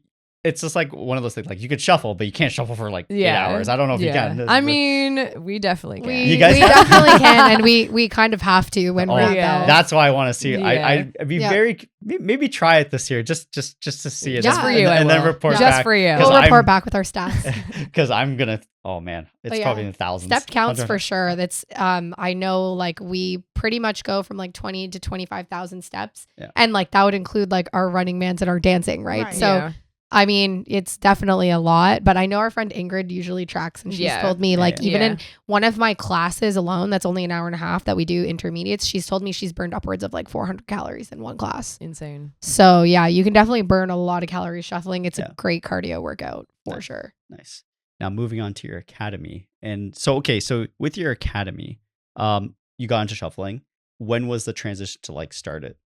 it's just like one of those things. Like you could shuffle, but you can't shuffle for like 8 Yeah. hours. I don't know if you can. I mean, we definitely can. We, You guys we have- definitely can, and we kind of have to when we're Oh, at yeah. those. that's why I want to see. Yeah. I'd be Yeah. very maybe try it this year, just to see it. Just for and, you, I and then will. report Just back. for you. 'Cause We'll report I'm- back with our stats. Because I'm gonna. Oh man, it's But yeah, probably in the thousands. Step counts Hundred- for sure. That's I know like we pretty much go from like 20 to 25,000 steps. Yeah. And like that would include like our running mans and our dancing, right? Right. So Yeah. I mean, it's definitely a lot, but I know our friend Ingrid usually tracks, and she's Yeah. told me like even Yeah. in one of my classes alone, that's only an hour and a half that we do intermediates, she's told me she's burned upwards of like 400 calories in one class. Insane. So yeah, you can definitely burn a lot of calories shuffling. It's Yeah. a great cardio workout for Nice. sure. Nice. Now moving on to your academy, and so so with your academy, you got into shuffling. When was the transition to like start it?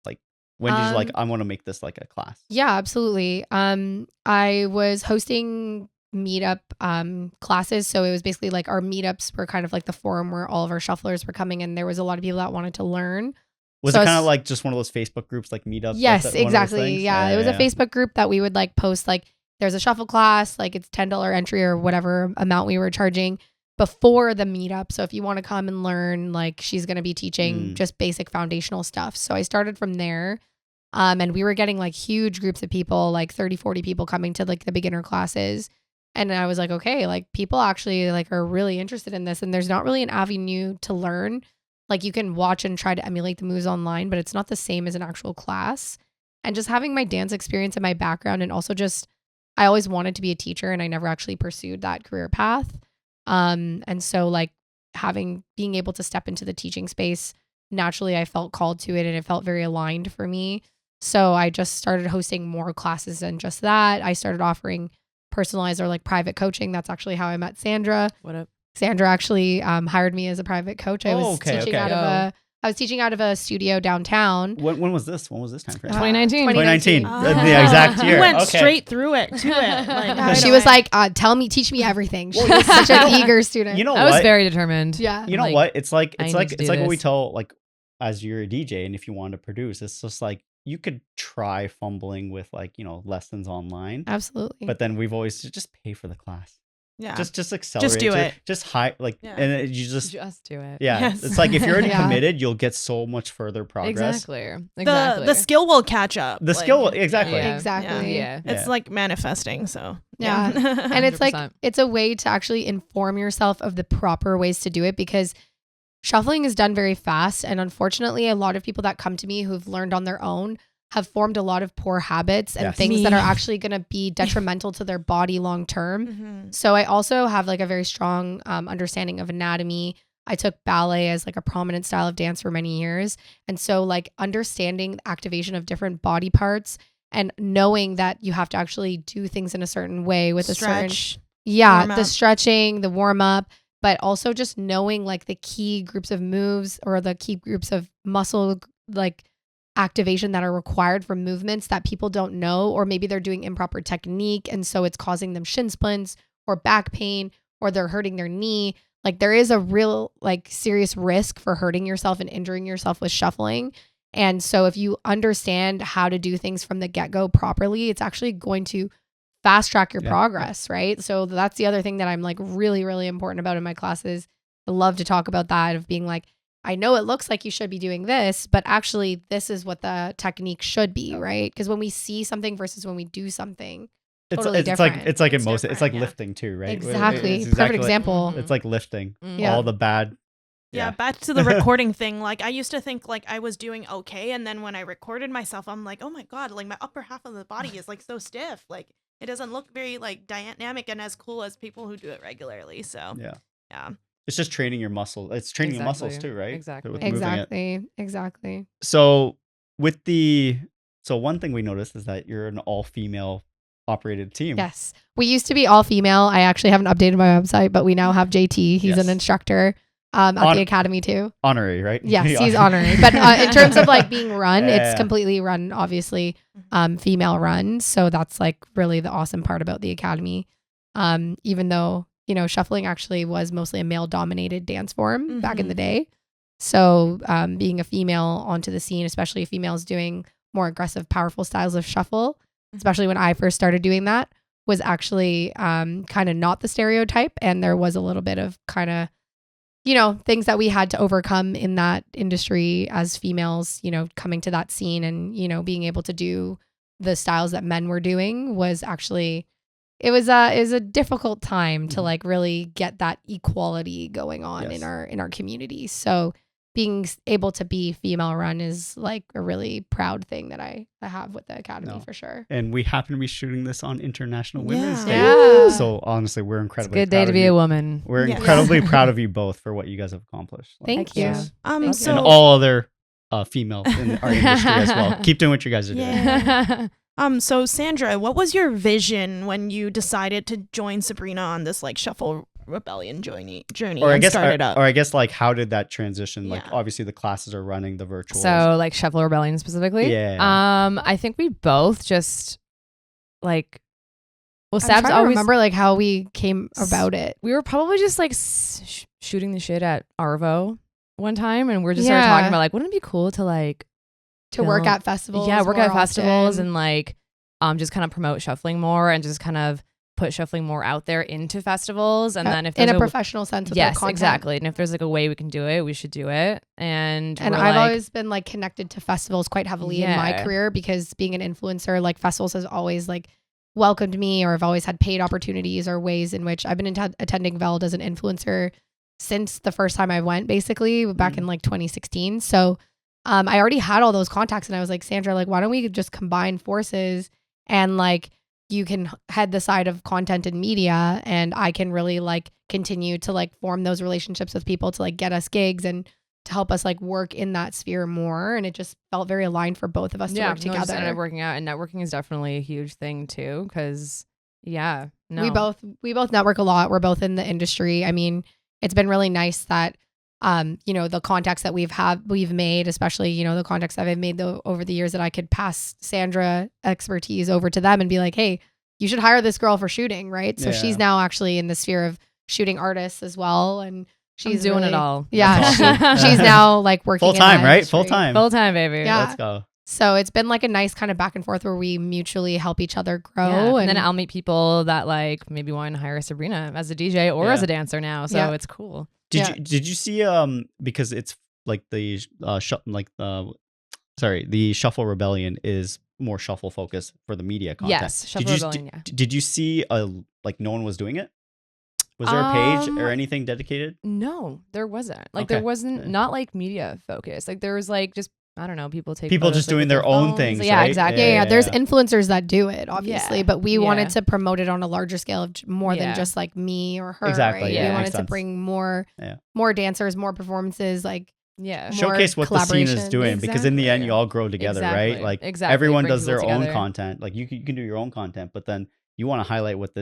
Like when did you like I want to make this like a class? Yeah, absolutely. I was hosting meetup classes, so it was basically like our meetups were kind of like the forum where all of our shufflers were coming, and there was a lot of people that wanted to learn. Was So it I kind was- of like just one of those Facebook groups like meetups? Yes, one of those exactly. things? Yeah, it was a yeah. Facebook group that we would like post like there's a shuffle class, like it's $10 entry or whatever amount we were charging before the meetup. So if you want to come and learn, like she's going to be teaching just basic foundational stuff. So I started from there. And we were getting like huge groups of people, like 30, 40 people coming to like the beginner classes. And I was like, okay, like people actually like are really interested in this. And there's not really an avenue to learn. Like you can watch and try to emulate the moves online, but it's not the same as an actual class. And just having my dance experience and my background, and also just, I always wanted to be a teacher and I never actually pursued that career path. And so like being able to step into the teaching space, naturally I felt called to it and it felt very aligned for me. So I just started hosting more classes than just that. I started offering personalized or like private coaching. That's actually how I met Sandra. What up? Sandra actually hired me as a private coach. I was okay, teaching okay. I was teaching out of a studio downtown. When was this? When was this time frame? 2019. 2019. 2019. The exact year. You went Okay. straight through it to it. Like, right She was away. like, teach me everything. She was such an eager student. You know I was what? very determined. Yeah. You know Like, what? It's like I it's need like to it's do like what we this. tell like as you're a DJ, and if you want to produce, it's just like you could try fumbling with like lessons online, Absolutely. but then we've always just pay for the class. yeah. Just accelerate. do it. Just high like Yeah. and you just Just do it. yeah. Yes. It's like if you're already Yeah. committed, you'll get so much further progress. Exactly. Exactly. The skill will catch up. The skill exactly. Yeah. Exactly. Yeah. It's Yeah. like manifesting. So Yeah. And it's like 100%. it's a way to actually inform yourself of the proper ways to do it, because shuffling is done very fast, and unfortunately a lot of people that come to me who've learned on their own have formed a lot of poor habits and Yes. things that are Me. actually going to be detrimental to their body long term. Mhm. So I also have like a very strong understanding of anatomy. I took ballet as like a prominent style of dance for many years. And so like understanding the activation of different body parts and knowing that you have to actually do things in a certain way with a certain Stretch. yeah, warm the up. stretching, the warm up, but also just knowing like the key groups of moves or the key groups of muscle like activation that are required for movements that people don't know, or maybe they're doing improper technique and so it's causing them shin splints or back pain, or they're hurting their knee. Like there is a real like serious risk for hurting yourself and injuring yourself with shuffling. And so if you understand how to do things from the get-go properly, it's actually going to fast track your Yeah. progress, right? So that's the other thing that I'm like really, really important about in my classes. I love to talk about that, of being like, I know it looks like you should be doing this, but actually this is what the technique should be, right? Because when we see something versus when we do something, totally it's different. like It's it's like different, yeah. lifting too, right? Exactly. It's Perfect exactly like- example. It's like lifting Yeah. all the bad. Yeah, back to the recording thing. Like I used to think like I was doing okay, and then when I recorded myself, I'm like, oh my god, like my upper half of the body is like so stiff. Like it doesn't look very like dynamic and as cool as people who do it regularly. So Yeah. yeah. It's just training your muscles. It's training your muscles Exactly. too, right? Exactly. With moving it. Exactly. So one thing we noticed is that you're an all-female operated team. Yes. We used to be all female. I actually haven't updated my website, but we now have JT. He's an instructor at the academy too. Honorary, right? Yes, he's honorary. But in terms of like being run, it's completely run, obviously, female run. So that's like really the awesome part about the academy. Even though, you know, shuffling actually was mostly a male dominated dance form back in the day. So being a female onto the scene, especially females doing more aggressive, powerful styles of shuffle, especially when I first started doing that, was actually kind of not the stereotype. And there was a little bit of kind of, you know, things that we had to overcome in that industry as females, you know, coming to that scene and, you know, being able to do the styles that men were doing was actually, it was a difficult time to like really get that equality going on in our community. So being able to be female run is like a really proud thing that I have with the academy for sure. And we happen to be shooting this on International Women's Day. Yeah. So honestly, we're incredibly It's a good day to be a woman. We're incredibly proud of you both for what you guys have accomplished. Thank you. So and all other females in our industry as well. Keep doing what you guys are doing. So Sandra, what was your vision when you decided to join Sabrina on this like shuffle rebellion journey or I guess like how did that transition? Like obviously the classes are running the virtual. So like Shuffle Rebellion specifically. Yeah. I think we both just like. Well, I'm Sab's trying to always remember like how we came about it. We were probably just like shooting the shit at Arvo one time, and we're just started talking about like, wouldn't it be cool to like work at festivals? Yeah, work at festivals often. and like just kind of promote shuffling more and just kind of put shuffling more out there into festivals. And then if there's in a professional sense, with yes, exactly. And if there's like a way we can do it, we should do it. And I've always been like connected to festivals quite heavily in my career because being an influencer, like festivals has always like welcomed me, or I've always had paid opportunities or ways in which I've been attending Veld as an influencer since the first time I went, basically back in like 2016. So I already had all those contacts, and I was like, Sandra, like, why don't we just combine forces and like you can head the side of content and media, and I can really like continue to like form those relationships with people to like get us gigs and to help us like work in that sphere more. And it just felt very aligned for both of us to work together. Just ended up working out, and networking is definitely a huge thing too. Because we both network a lot. We're both in the industry. I mean, it's been really nice that you know, the contacts that we've made, especially, you know, the contacts that I've made over the years, that I could pass Sandra expertise over to them and be like, hey, you should hire this girl for shooting, right? So she's now actually in the sphere of shooting artists as well, and she's doing really, it all. Yeah, awesome. she's now like working full time, right? Full time, baby. Yeah. Let's go. So it's been like a nice kind of back and forth where we mutually help each other grow. Yeah. And then I'll meet people that like maybe want to hire Sabrina as a DJ or as a dancer now. So it's cool. Did you see because it's like the the Shuffle Rebellion is more shuffle focused for the media content. Yes, Shuffle Rebellion. Did you see like no one was doing it? Was there a page or anything dedicated? No, there wasn't. Like there wasn't not like media focused. Like there was like just I don't know, people just photos, doing their own things. Yeah, right? exactly. Yeah, there's influencers that do it, obviously, Yeah. but we wanted to promote it on a larger scale of more than just like me or her. Exactly. Right? Yeah, we wanted makes to sense. bring more dancers, more performances, like showcase what the scene is doing, because in the end you all grow together, Exactly. right? Like Exactly. everyone Bring does their people own together. content. Like you can do your own content, but then you want to highlight what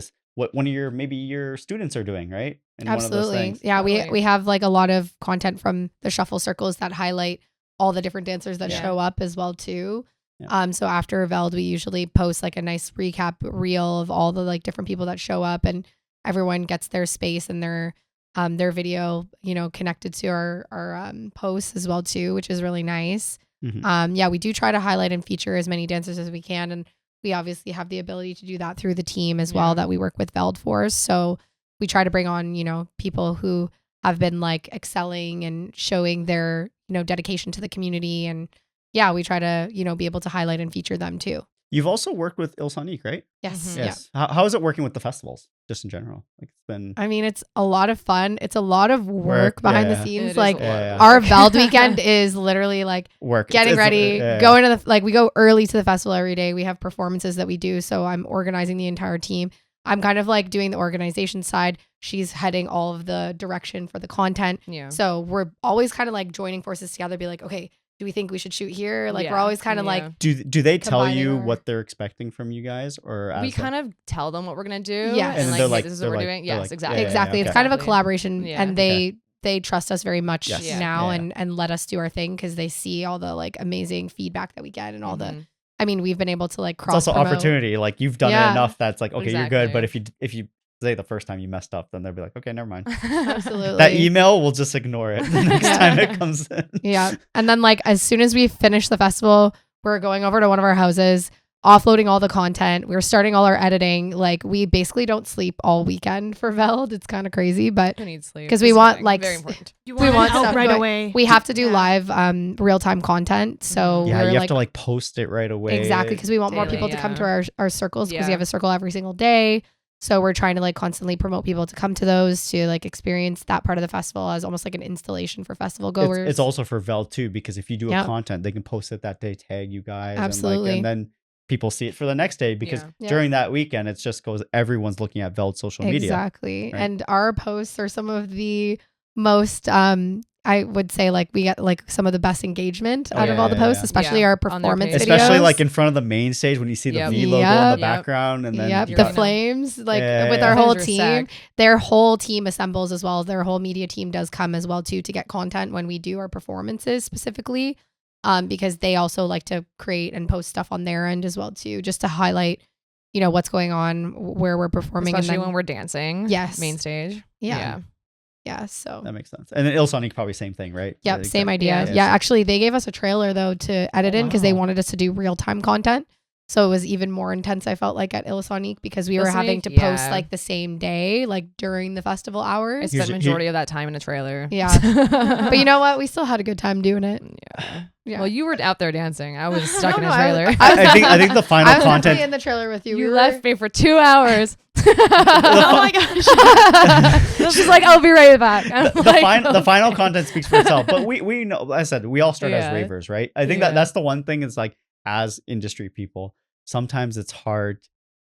one of your students are doing, right? And absolutely. One of those things. Yeah, Totally. we have like a lot of content from the shuffle circles that highlight all the different dancers that show up as well too. Yeah. So after Veld, we usually post like a nice recap reel of all the like different people that show up, and everyone gets their space and their video, you know, connected to our posts as well too, which is really nice. Mm-hmm. We do try to highlight and feature as many dancers as we can, and we obviously have the ability to do that through the team as well that we work with Veld for. So we try to bring on, you know, people who have been like excelling and showing their, you know, dedication to the community, and we try to, you know, be able to highlight and feature them too. You've also worked with Il Sonique, right? Yes. Mhm. Yes. How is it working with the festivals, just in general? Like it's been. I mean, it's a lot of fun. It's a lot of work behind the It scenes. is Like a lot of our Veld weekend is literally like work getting It's- ready, going to the, like we go early to the festival every day. We have performances that we do. So I'm organizing the entire team. I'm kind of like doing the organization side. She's heading all of the direction for the content. Yeah. So we're always kind of like joining forces together, be like, okay, do we think we should shoot here? Like we're Yeah, always kind of yeah. like, Do they tell combining you our- what they're expecting from you guys, or We kind of tell them what we're gonna do. Yes. And And like, they're hey, like- this is they're what we're like- doing. they're Yes, like, exactly. exactly. It's okay. kind of a Exactly. collaboration, Yeah. and they trust us very much Yes. Yeah. now, Yeah. and let us do our thing because they see all the like amazing feedback that we get and all the. Mhm. I mean, we've been able to like it's cross also opportunity. Like you've done it Yeah. enough that's like, okay, you're good. But Exactly. if you say the first time you messed up, then they'll be like, okay, never mind. Absolutely. That email, we'll just ignore it the next Yeah. time it comes in. Yeah. And then like as soon as we finish the festival, we're going over to one of our houses, offloading all the content. We're starting all our editing. Like we basically don't sleep all weekend for Veld. It's kind of crazy, but Who needs sleep? 'Cause we It's want, very- like, very important. You We want, want it out stuff right going- away. we have to do Yeah. live real-time content. So Yeah, we're you have like to like post it right away. exactly because we want more Daily, people to come to yeah. our circles because we Yeah. have a circle every single day. So we're trying to like constantly promote people to come to those to like experience that part of the festival as almost like an installation for festival goers. It's also for Vel too, because if you do a Yep. content, they can post it that day, tag you guys, Absolutely. and then people see it for the next day because Yeah. Yeah. during that weekend, it just goes, everyone's looking at Veld's social media. Exactly. right? And our posts are some of the most I would say like we get like some of the best engagement Oh, out of yeah, all the yeah, posts, yeah. especially Yeah, our on their performance page. videos. Especially like in front of the main stage when you see the Yep. V logo in the Yep. background, and then Yep, you the got- flames, like Yeah, with yeah, our yeah. whole Flames are team, sick. their whole team assembles as well. Their whole media team does come as well too to get content when we do our performances specifically, because they also like to create and post stuff on their end as well too, just to highlight, you know, what's going on, where we're performing, Especially and then, when we're dancing. Yes. Main stage. yeah. So That makes sense. And then Ilsonic probably same thing, right? yep, Yeah, same exactly. idea. Yeah. Yeah, actually, they gave us a trailer though to edit in because they wow. wanted us to do real time content. So it was even more intense. I felt like at Ilsonic because we were having to Ilsonic, post yeah. like the same day, like during the festival I hours. spent Usually- majority of that time in a trailer. Yeah. But you know what? We still had a good time doing it. Yeah. Yeah. Well, you were out there dancing. I was stuck in a No, trailer. I think the final I was definitely content. in the trailer with you. You We were- left me for 2 hours. Oh my gosh. She's like, I'll be right back. I'm The, like, the final "Okay." content speaks for itself, but we know. Like I said, we all start as Yeah. ravers, right? I think Yeah. that's the one thing is like as industry people, sometimes it's hard.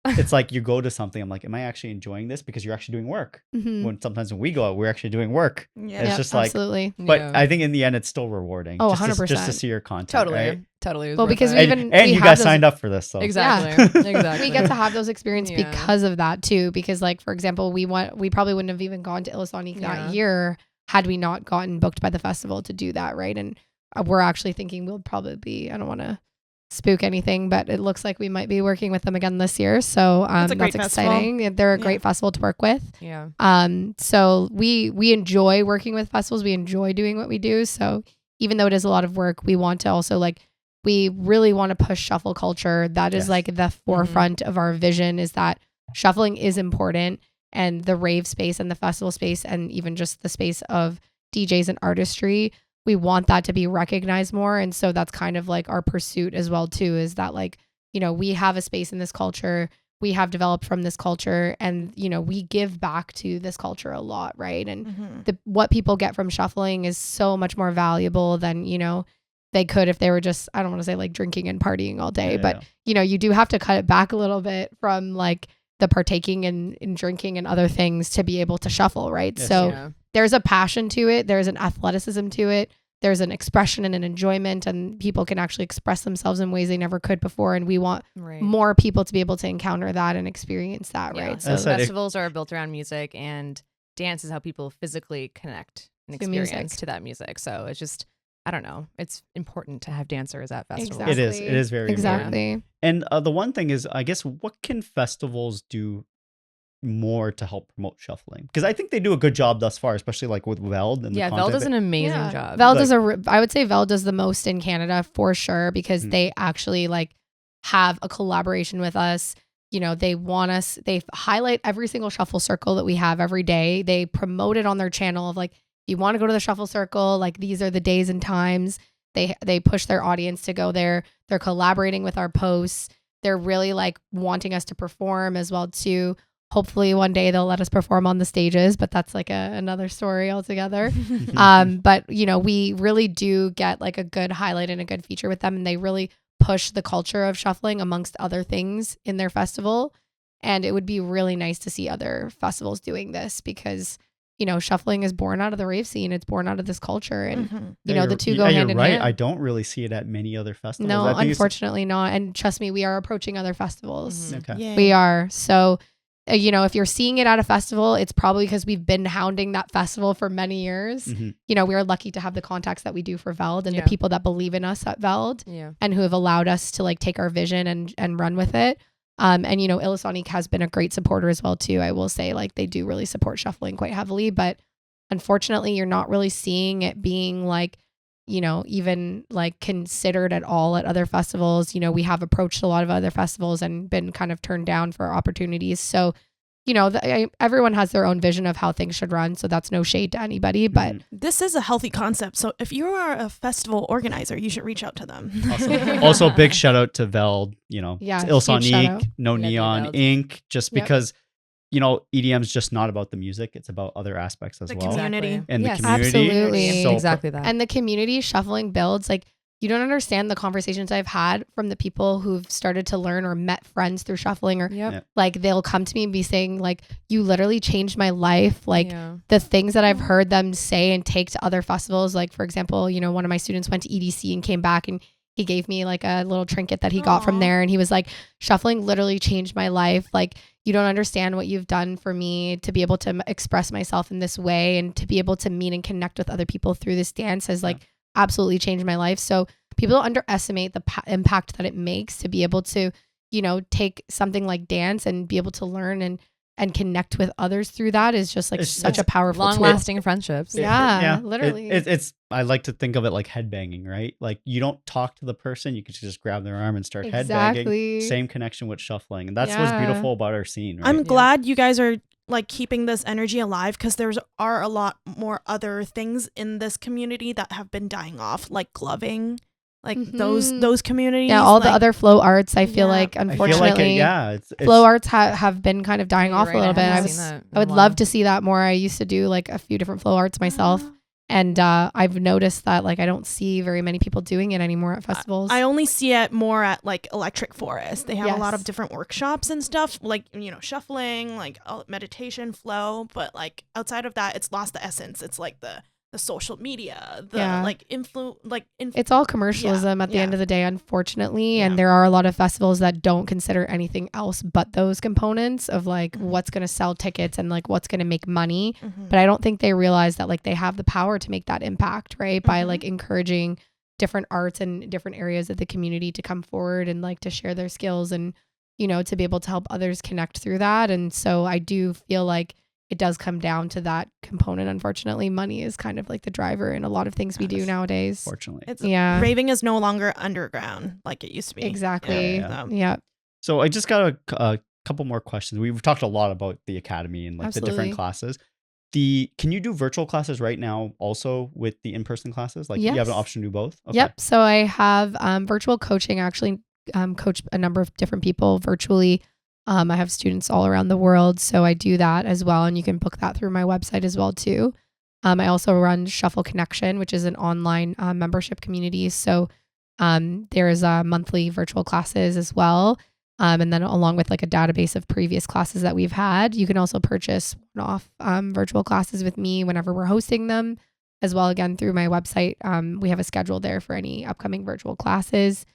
It's like you go to something. I'm like, am I actually enjoying this? Because you're actually doing work. Mhm. When sometimes when we go out, we're actually doing work. Yeah. It's Yep, just like, absolutely. but Yeah. I think in the end, it's still rewarding. Oh, just to 100%. see your content. Totally. right? Totally. It was Well, worth because it. we And, even and we you have guys those- signed up for this, so Exactly. Exactly. we get to have those experiences Yeah. because of that too. Because like for example, we probably wouldn't have even gone to Ilsonic Yeah. that year had we not gotten booked by the festival to do that, right? And we're actually thinking we'll probably be. I don't want to spook anything, but it looks like we might be working with them again this year. So It's a great that's festival. exciting. They're a Yeah. great festival to work with. Yeah. So we enjoy working with festivals. We enjoy doing what we do. So even though it is a lot of work, we want to also we really want to push shuffle culture. That is Yes. like the forefront of our vision, is that shuffling is important, and the rave space and the festival space and even just the space of DJs and artistry, we want that to be recognized more. And so that's kind of like our pursuit as well too, is that like, you know, we have a space in this culture, we have developed from this culture, and you know, we give back to this culture a lot, right? And Mhm. what people get from shuffling is so much more valuable than, you know, they could if they were just, I don't want to say like drinking and partying all day, Yeah, but yeah. you know, you do have to cut it back a little bit from like the partaking in drinking and other things to be able to shuffle, right? Yes. So Yeah. there's a passion to it, there's an athleticism to it, there's an expression and an enjoyment, and people can actually express themselves in ways they never could before, and we want Right. more people to be able to encounter that and experience that, Yeah. right? So That's it. festivals are built around music, and dance is how people physically connect and To music. experience to that music. So it's just, I don't know. It's important to have dancers at festivals. It is. It is very important. exactly. And the one thing is, I guess, what can festivals do more to help promote shuffling? Because I think they do a good job thus far, especially like with Veld and Yeah, the Vel content. does an amazing Yeah. job. Vel Like- does I would say Vel does the most in Canada for sure, because Mhm. they actually like have a collaboration with us. You know, they want us, they highlight every single shuffle circle that we have every day. They promote it on their channel of like, you want to go to the shuffle circle, like these are the days and times. They push their audience to go there. They're collaborating with our posts. They're really like wanting us to perform as well too. Hopefully one day they'll let us perform on the stages, but that's like another story altogether. But you know, we really do get like a good highlight and a good feature with them, and they really push the culture of shuffling amongst other things in their festival. And it would be really nice to see other festivals doing this, because shuffling is born out of the rave scene. It's born out of this culture. And, Yeah, the two go hand in right. hand. I don't really see it at many other festivals. No, I think unfortunately not. And trust me, we are approaching other festivals. Okay. Yay. We are. So, if you're seeing it at a festival, it's probably because we've been hounding that festival for many years. Mhm. We are lucky to have the contacts that we do for Veld and Yeah. the people that believe in us at Veld Yeah. and who have allowed us to like take our vision and run with it. And Illusonic has been a great supporter as well too. I will say like they do really support shuffling quite heavily, but unfortunately you're not really seeing it being like, even like considered at all at other festivals. We have approached a lot of other festivals and been kind of turned down for opportunities. So, everyone has their own vision of how things should run. So that's no shade to anybody, but This is a healthy concept. So if you are a festival organizer, you should reach out to them. Also, big shout out to Veld. Yeah, Il huge shout out. Sonique, No Yeah, Neon Veld. Ink. Just Yep. because EDM is just not about the music; it's about other aspects as The well. community. And Yes. the community. Absolutely. So Exactly that. and the community shuffling builds like you don't understand the conversations I've had from the people who've started to learn or met friends through shuffling or Yep. Yeah. like they'll come to me and be saying like you literally changed my life. Like Yeah. the things that I've heard them say and take to other festivals, like for example, one of my students went to EDC and came back and he gave me like a little trinket that he got from Aw. there. And he was like, shuffling literally changed my life. Like, you don't understand what you've done for me to be able to express myself in this way and to be able to meet and connect with other people through this dance has like absolutely changed my life. So people don't underestimate the impact that it makes to be able to, take something like dance and be able to learn and connect with others through that is just like such a powerful Long tool. lasting friendships. Yeah, literally. It's I like to think of it like headbanging, right? Like you don't talk to the person, you can just grab their arm and start Exactly. headbanging. Same connection with shuffling, and that's what's Yeah. beautiful about our scene. Right? I'm glad you guys are like keeping this energy alive because are a lot more other things in this community that have been dying off, like gloving, like those communities. Yeah, all the like- other flow arts, I feel Yeah. like, I feel unfortunately, like it's flow arts have been kind of dying You're off right, a little I bit. haven't seen that in I would a love while. to see that more. I used to do like a few different flow arts myself. And I've noticed that like I don't see very many people doing it anymore at festivals. I only see it more at like Electric Forest. They have a lot of Yes. different workshops and stuff, like shuffling, like meditation, flow. But like outside of that, it's lost the essence. It's like the social media, the Yeah. like It's all commercialism at the end yeah. of the day, unfortunately. Yeah. And there are a lot of festivals that don't consider anything else but those components of like what's going to sell tickets and like what's going to make money. But I don't think they realize that like they have the power to make that impact, right? By like encouraging different arts and different areas of the community to come forward and like to share their skills and, to be able to help others connect through that. And so I do feel like it does come down to that component. Unfortunately, money is kind of like the driver in a lot of things we do Yes. nowadays. Fortunately. it's Yeah. raving is no longer underground like it used to be. Exactly. Yeah. Yeah. So I just got a couple more questions. We've talked a lot about the academy and like the Absolutely. different classes. Can you do virtual classes right now also with the in-person classes? Like you have an Yes. option to do both? Okay. Yep. So I have virtual coaching. I actually coach a number of different people virtually. I have students all around the world. So I do that as well. And you can book that through my website as well too. I also run Shuffle Connection, which is an online membership community. So there's monthly virtual classes as well. And then along with like a database of previous classes that we've had, you can also purchase one-off virtual classes with me whenever we're hosting them as well. Again, through my website, we have a schedule there for any upcoming virtual classes.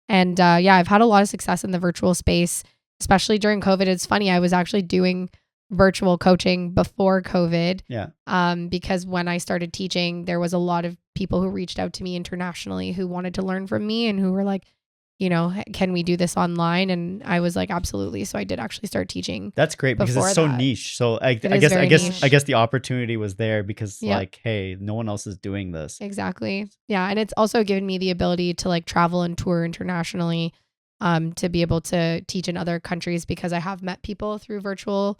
And I've had a lot of success in the virtual space, especially during COVID. It's funny, I was actually doing virtual coaching before COVID. Yeah. Because when I started teaching, there was a lot of people who reached out to me internationally who wanted to learn from me and who were like, can we do this online? And I was like, absolutely. So I did actually start teaching. That's great because Before it's so that. niche. So I is guess very niche. I guess the opportunity was there because Yep. like, hey, no one else is doing this. Exactly. Yeah. And it's also given me the ability to like travel and tour internationally, to be able to teach in other countries because I have met people through virtual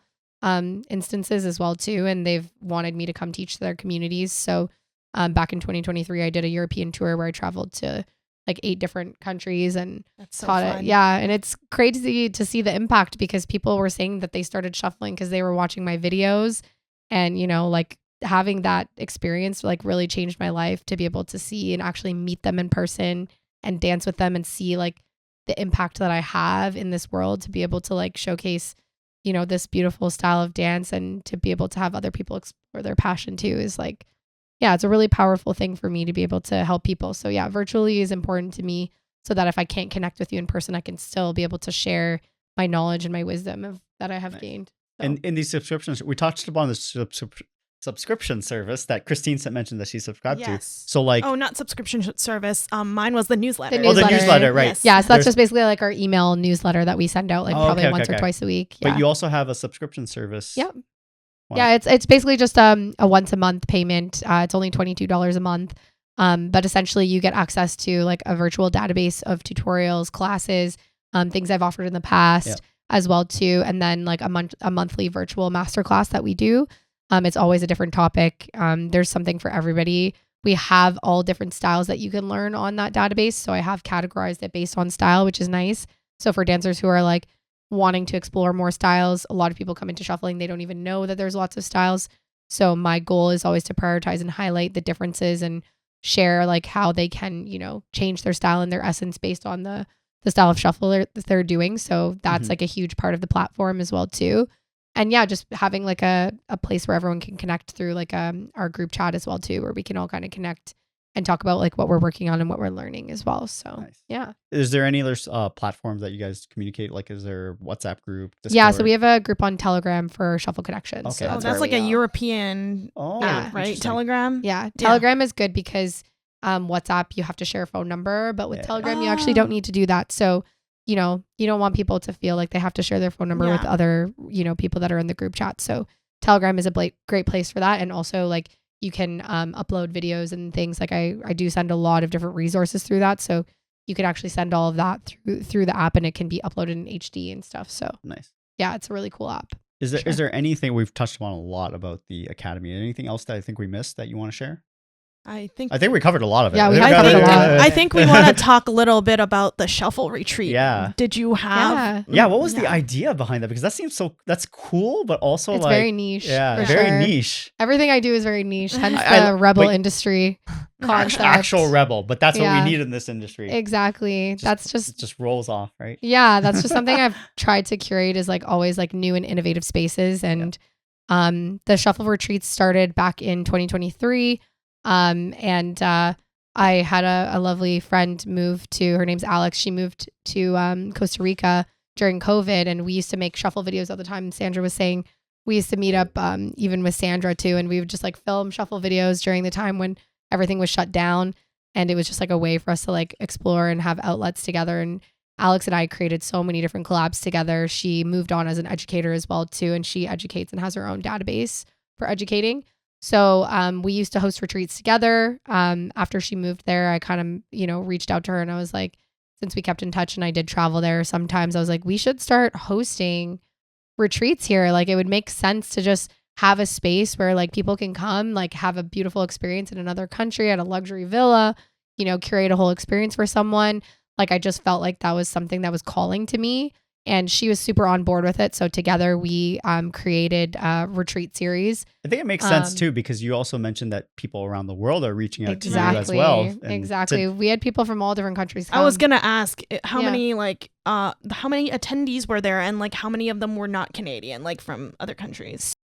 instances as well too. And they've wanted me to come teach their communities. So back in 2023, I did a European tour where I traveled to like 8 different countries and That's so taught fun. it. Yeah. And it's crazy to see the impact because people were saying that they started shuffling because they were watching my videos and, like having that experience like really changed my life to be able to see and actually meet them in person and dance with them and see like the impact that I have in this world to be able to like showcase, this beautiful style of dance, and to be able to have other people explore their passion too is like, yeah, it's a really powerful thing for me to be able to help people. So yeah, virtually is important to me so that if I can't connect with you in person, I can still be able to share my knowledge and my wisdom that I have gained. So. And in these subscriptions, we touched upon the subscription service that Christine mentioned that she subscribed to. So like, oh, not subscription service. Mine was the newsletter. The newsletter, right? Yes. Yeah, so that's just basically like our email newsletter that we send out like probably once or twice a week. Yeah. But you also have a subscription service. Yep. Wow. Yeah, it's basically just a once a month payment. It's only $22 a month. But essentially you get access to like a virtual database of tutorials, classes, things I've offered in the past as well too. And then like a monthly virtual masterclass that we do. It's always a different topic. There's something for everybody. We have all different styles that you can learn on that database. So I have categorized it based on style, which is nice. So for dancers who are like wanting to explore more styles, a lot of people come into shuffling, they don't even know that there's lots of styles. So my goal is always to prioritize and highlight the differences and share like how they can, change their style and their essence based on the style of shuffle that they're doing. So that's like a huge part of the platform as well too. And yeah, just having like a place where everyone can connect through like our group chat as well too, where we can all kind of connect and talk about like what we're working on and what we're learning as well. So yeah. Is there any other platforms that you guys communicate? Like, is there WhatsApp group? Discord? Yeah, so we have a group on Telegram for Shuffle Connections. Okay, So that's like a European, right? Telegram. Yeah, Telegram is good because WhatsApp you have to share a phone number, but with Telegram you actually don't need to do that. So you don't want people to feel like they have to share their phone number with other people that are in the group chat. So Telegram is a great place for that, and also like you can upload videos and things. Like I do send a lot of different resources through that. So you can actually send all of that through the app and it can be uploaded in HD and stuff. So nice. Yeah, it's a really cool app. Is there anything we've touched on a lot about the Academy? Anything else that I think we missed that you want to share? I think we covered a lot of it. Yeah, we covered a lot. I think we want to talk a little bit about the shuffle retreat. Yeah. Did you have? Yeah. What was the idea behind that? Because that seems that's cool, but also it's very niche. Yeah, very niche. Everything I do is very niche. Hence the rebel industry concept. Actual rebel, but that's what we need in this industry. Exactly. It just rolls off, right? Yeah, that's just something I've tried to curate is like always like new and innovative spaces. And the shuffle retreats started back in 2023. And I had a lovely friend move to, her name's Alex. She moved to Costa Rica during COVID, and we used to make shuffle videos all the time. Sandra was saying we used to meet up even with Sandra too, and we would just like film shuffle videos during the time when everything was shut down, and it was just like a way for us to like explore and have outlets together. And Alex and I created so many different collabs together. She moved on as an educator as well too, and she educates and has her own database for educating. So we used to host retreats together. After she moved there, I kind of, reached out to her and I was like, since we kept in touch and I did travel there sometimes, I was like, we should start hosting retreats here. Like it would make sense to just have a space where like people can come, like have a beautiful experience in another country at a luxury villa, curate a whole experience for someone. Like I just felt like that was something that was calling to me. And she was super on board with it. So together we created a retreat series. I think it makes sense too, because you also mentioned that people around the world are reaching out to you as well. Exactly. We had people from all different countries come. I was going to ask how many attendees were there, and like how many of them were not Canadian, like from other countries?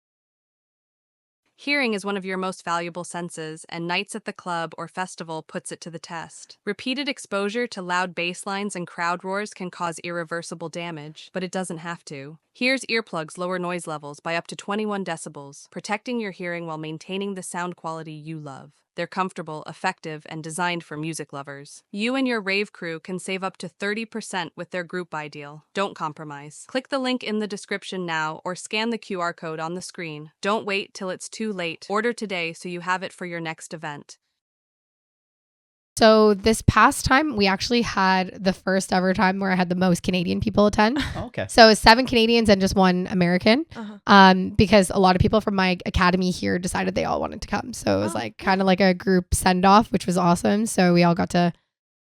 Hearing is one of your most valuable senses, and nights at the club or festival puts it to the test. Repeated exposure to loud bass lines and crowd roars can cause irreversible damage, but it doesn't have to. Here's earplugs lower noise levels by up to 21 decibels, protecting your hearing while maintaining the sound quality you love. They're comfortable, effective, and designed for music lovers. You and your rave crew can save up to 30% with their group buy deal. Don't compromise. Click the link in the description now or scan the QR code on the screen. Don't wait till it's too late. Order today so you have it for your next event. So this past time, we actually had the first ever time where I had the most Canadian people attend. Oh, okay. So it was 7 Canadians and just 1 American, because a lot of people from my academy here decided they all wanted to come. So it was like kind of like a group send off, which was awesome. So we all got to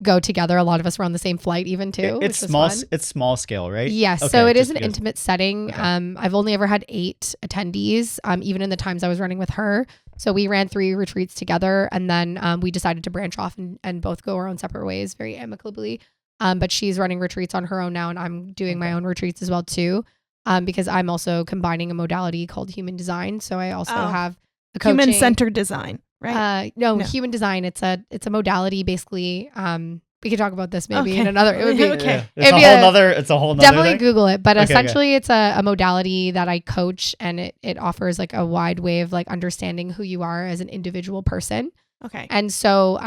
go together. A lot of us were on the same flight even too. It's small. It's small scale, right? Yes. Okay, so it is an intimate setting. Okay. I've only ever had 8 attendees, even in the times I was running with her. So we ran 3 retreats together, and then we decided to branch off and both go our own separate ways very amicably. But she's running retreats on her own now, and I'm doing my own retreats as well too. because I'm also combining a modality called human design. So I also have a coaching, human-centered design, right? No, human design. It's a modality basically. We could talk about this maybe in another. It would be okay. It's a whole nother definitely thing? Google it. But Okay, essentially, it's a modality that I coach, and it offers like a wide way of like understanding who you are as an individual person. Okay. And so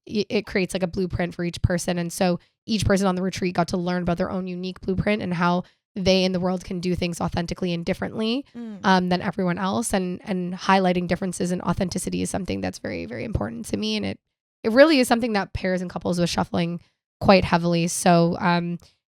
it creates like a blueprint for each person. And so each person on the retreat got to learn about their own unique blueprint and how they in the world can do things authentically and differently than everyone else. And highlighting differences and authenticity is something that's very, very important to me. And it really is something that pairs and couples with shuffling quite heavily. So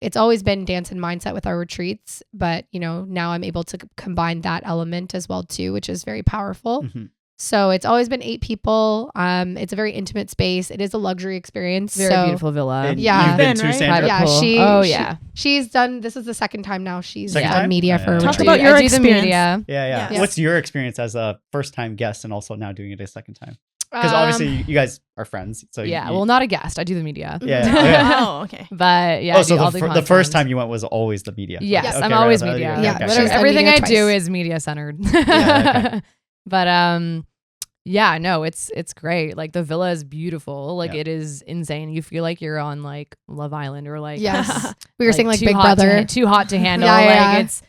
it's always been dance and mindset with our retreats. But, now I'm able to combine that element as well too, which is very powerful. Mm-hmm. So it's always been 8 people. It's a very intimate space. It is a luxury experience. Very beautiful villa. And Yeah. you've been Been, to right? Sandra? Yeah, she's done. This is the second time now she's Second done time? media Oh, for a yeah. Talk retreat. about your I do the experience. media. Yeah. Yeah. What's your experience as a first-time guest and also now doing it a second time? Because obviously you guys are friends. So well, not a guest. I do the media. Yeah. Oh, okay. But yeah. I so do all the content. first time you went was always the media. Yes, Okay, I'm right, always okay, media. okay, Yeah, okay. she's done Everything media I do twice. is media centered. Yeah, But yeah, no, it's great. Like the villa is beautiful. Like Yeah. it is insane. You feel like you're on like Love Island or like Yes, we were saying like too Big hot Brother. too hot to handle. Yeah, yeah. Like it's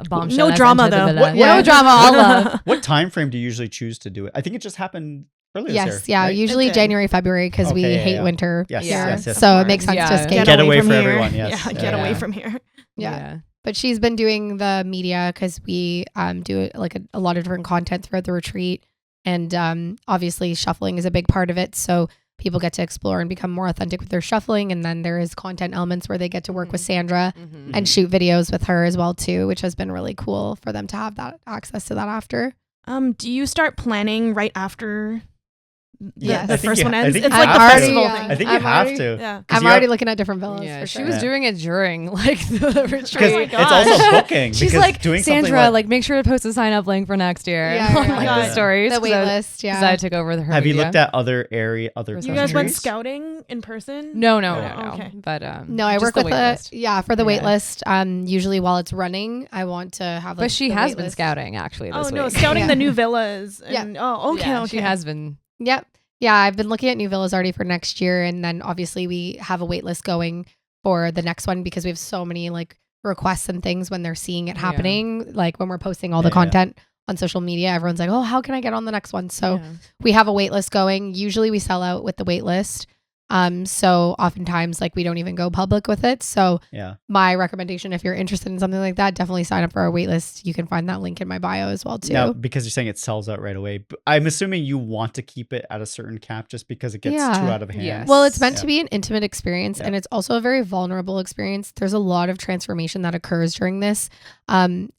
a bombshell. No has drama, entered the though. villa. Yeah. No drama. All love. What time frame do you usually choose to do it? I think it just happened earlier Yes, this year, yeah, right? usually It did. January, February because we Okay, yeah, hate yeah. winter Yes, here. yes, So of it makes sense course. to Yeah. escape. Get away from for here. everyone, yes. Yeah, Yeah. get away from here. Yeah. But she's been doing the media because we do like a lot of different content throughout the retreat. And obviously shuffling is a big part of it. So people get to explore and become more authentic with their shuffling. And then there is content elements where they get to work with Sandra and shoot videos with her as well too, which has been really cool for them to have that access to that after. Do you start planning right after Yes. the I think first you- one I ends? think It's you like have the to. festival Yeah. thing. I think I'm you have already- to. Yeah. 'Cause I'm you already have- looking at different villas. Yeah, for she sure. was doing it during like the retreat. Oh my It's God. also booking. She's because like, doing something Sandra, like make sure to post a sign up link for next year Yeah, on yeah, like yeah. the stories. the 'cause wait I- list. 'cause Yeah. I took over her have you media. looked at other You retreats? guys went scouting in person? No. Okay. But No, I just work the with wait list. for the wait Yeah. list. Usually while it's running, I want to have. Like, But she the has wait been list. scouting actually this Oh, week. no, scouting Yeah. the new villas. Yeah. And, Oh, okay, Yeah, okay. she has been. Yep. Yeah, I've been looking at new villas already for next year, and then obviously we have a wait list going for the next one because we have so many like requests and things when they're seeing it Yeah. happening. Like when we're posting all the Yeah. content on social media, everyone's like, "Oh, how can I get on the next one?" So Yeah. we have a wait list going. Usually we sell out with the wait list. So oftentimes like we don't even go public with it. So Yeah. my recommendation, if you're interested in something like that, definitely sign up for our wait list. You can find that link in my bio as well too. Now, because you're saying it sells out right away, I'm assuming you want to keep it at a certain cap just because it gets too Yeah. out of hand. Yes. Well, it's meant Yeah. to be an intimate experience, Yeah. and it's also a very vulnerable experience. There's a lot of transformation that occurs during this.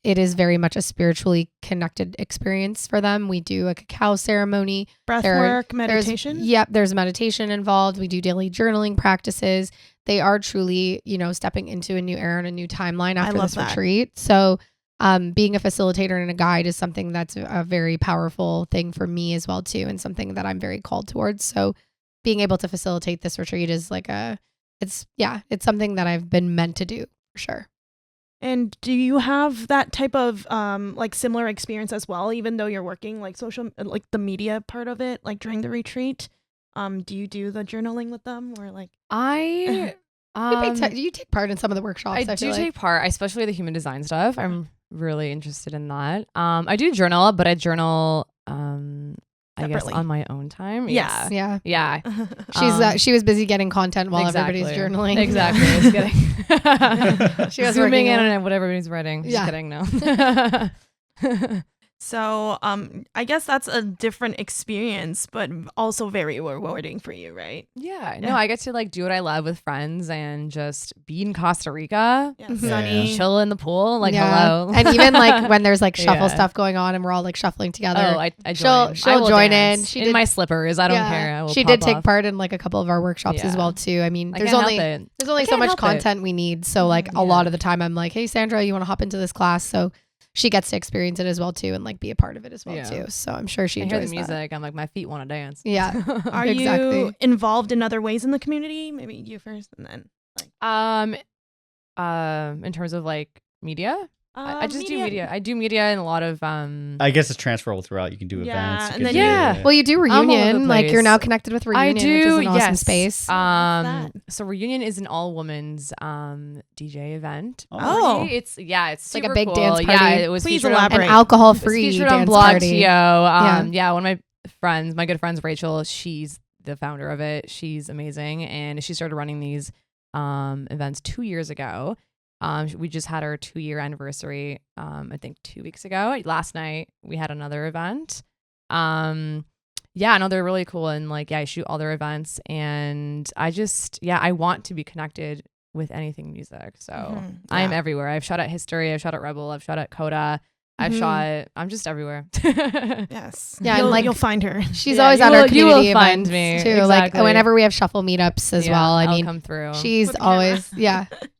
It is very much a spiritually connected experience for them. We do a cacao ceremony. Breath There- work, There's- meditation. Yep, there's meditation involved. We do daily journaling practices. They are truly, stepping into a new era and a new timeline after love this that. retreat. So, being a facilitator and a guide is something that's a very powerful thing for me as well too, and something that I'm very called towards. So, being able to facilitate this retreat is like it's something that I've been meant to do for sure. And do you have that type of like similar experience as well, even though you're working like like the media part of it, like during the retreat? Do you do the journaling with them or like? I You take part in some of the workshops. I I do feel like. take part, especially the human design stuff. I'm really interested in that. I do journal, but I journal I guess Separately. on my own time. Yes. Yeah. Yeah. She was busy getting content while Exactly. everybody's journaling. Exactly. Just kidding. She was Zooming working in on- on what everybody's writing. Just Yeah. kidding. No. So I guess that's a different experience, but also very rewarding for you, right? Yeah. Yeah. No, I get to like do what I love with friends and just be in Costa Rica, Yeah, Mhm. sunny. chill in the pool. Like, Yeah. hello. And even like when there's like shuffle Yeah. stuff going on and we're all like shuffling together. Oh, I She'll- join. she'll I will join dance in. She in did- my slippers. I don't Yeah. care. I will She pop did take off. part in like a couple of our workshops as Yeah. well too. I mean, I there's can't only help it. there's only I so can't much help it. content we need. So like a Yeah. lot of the time I'm like, hey Sandra, you want to hop into this class? So she gets to experience it as well too and like be a part of it as well Yeah. too. So I'm sure she I hear enjoys the that. music. I'm like, my feet want to dance. Yeah. Are Exactly. you involved in other ways in the community? Maybe you first and then. In terms of like media. I just do media. I do media and a lot of I guess it's transferable throughout. You can do events. You and can then do, Well, you do all over the Reunion. Like you're place. now connected with Reunion, I do, which is an awesome yes. space. So Reunion is an all women's DJ event. Oh. It's like super a big cool. dance Yeah, party. it was Please featured elaborate. An Right. alcohol It was free featured on dance Blog party. TO. Yeah. One of my friends, my good friends, Rachel, she's the founder of it. She's amazing, and she started running these events 2 years ago. We just had our 2-year anniversary, I think 2 weeks ago. Last night we had another event. No, they're really cool. And I shoot all their events, and I want to be connected with anything music. So I am everywhere. I've shot at History. I've shot at Rebel. I've shot at Coda. I'm just everywhere. Yes. Yeah, and you'll find her. She's Yeah, always you at our will- you will community find events me. too. Exactly. Like whenever we have shuffle meetups as well. I I'll mean, come through. she's With the camera. always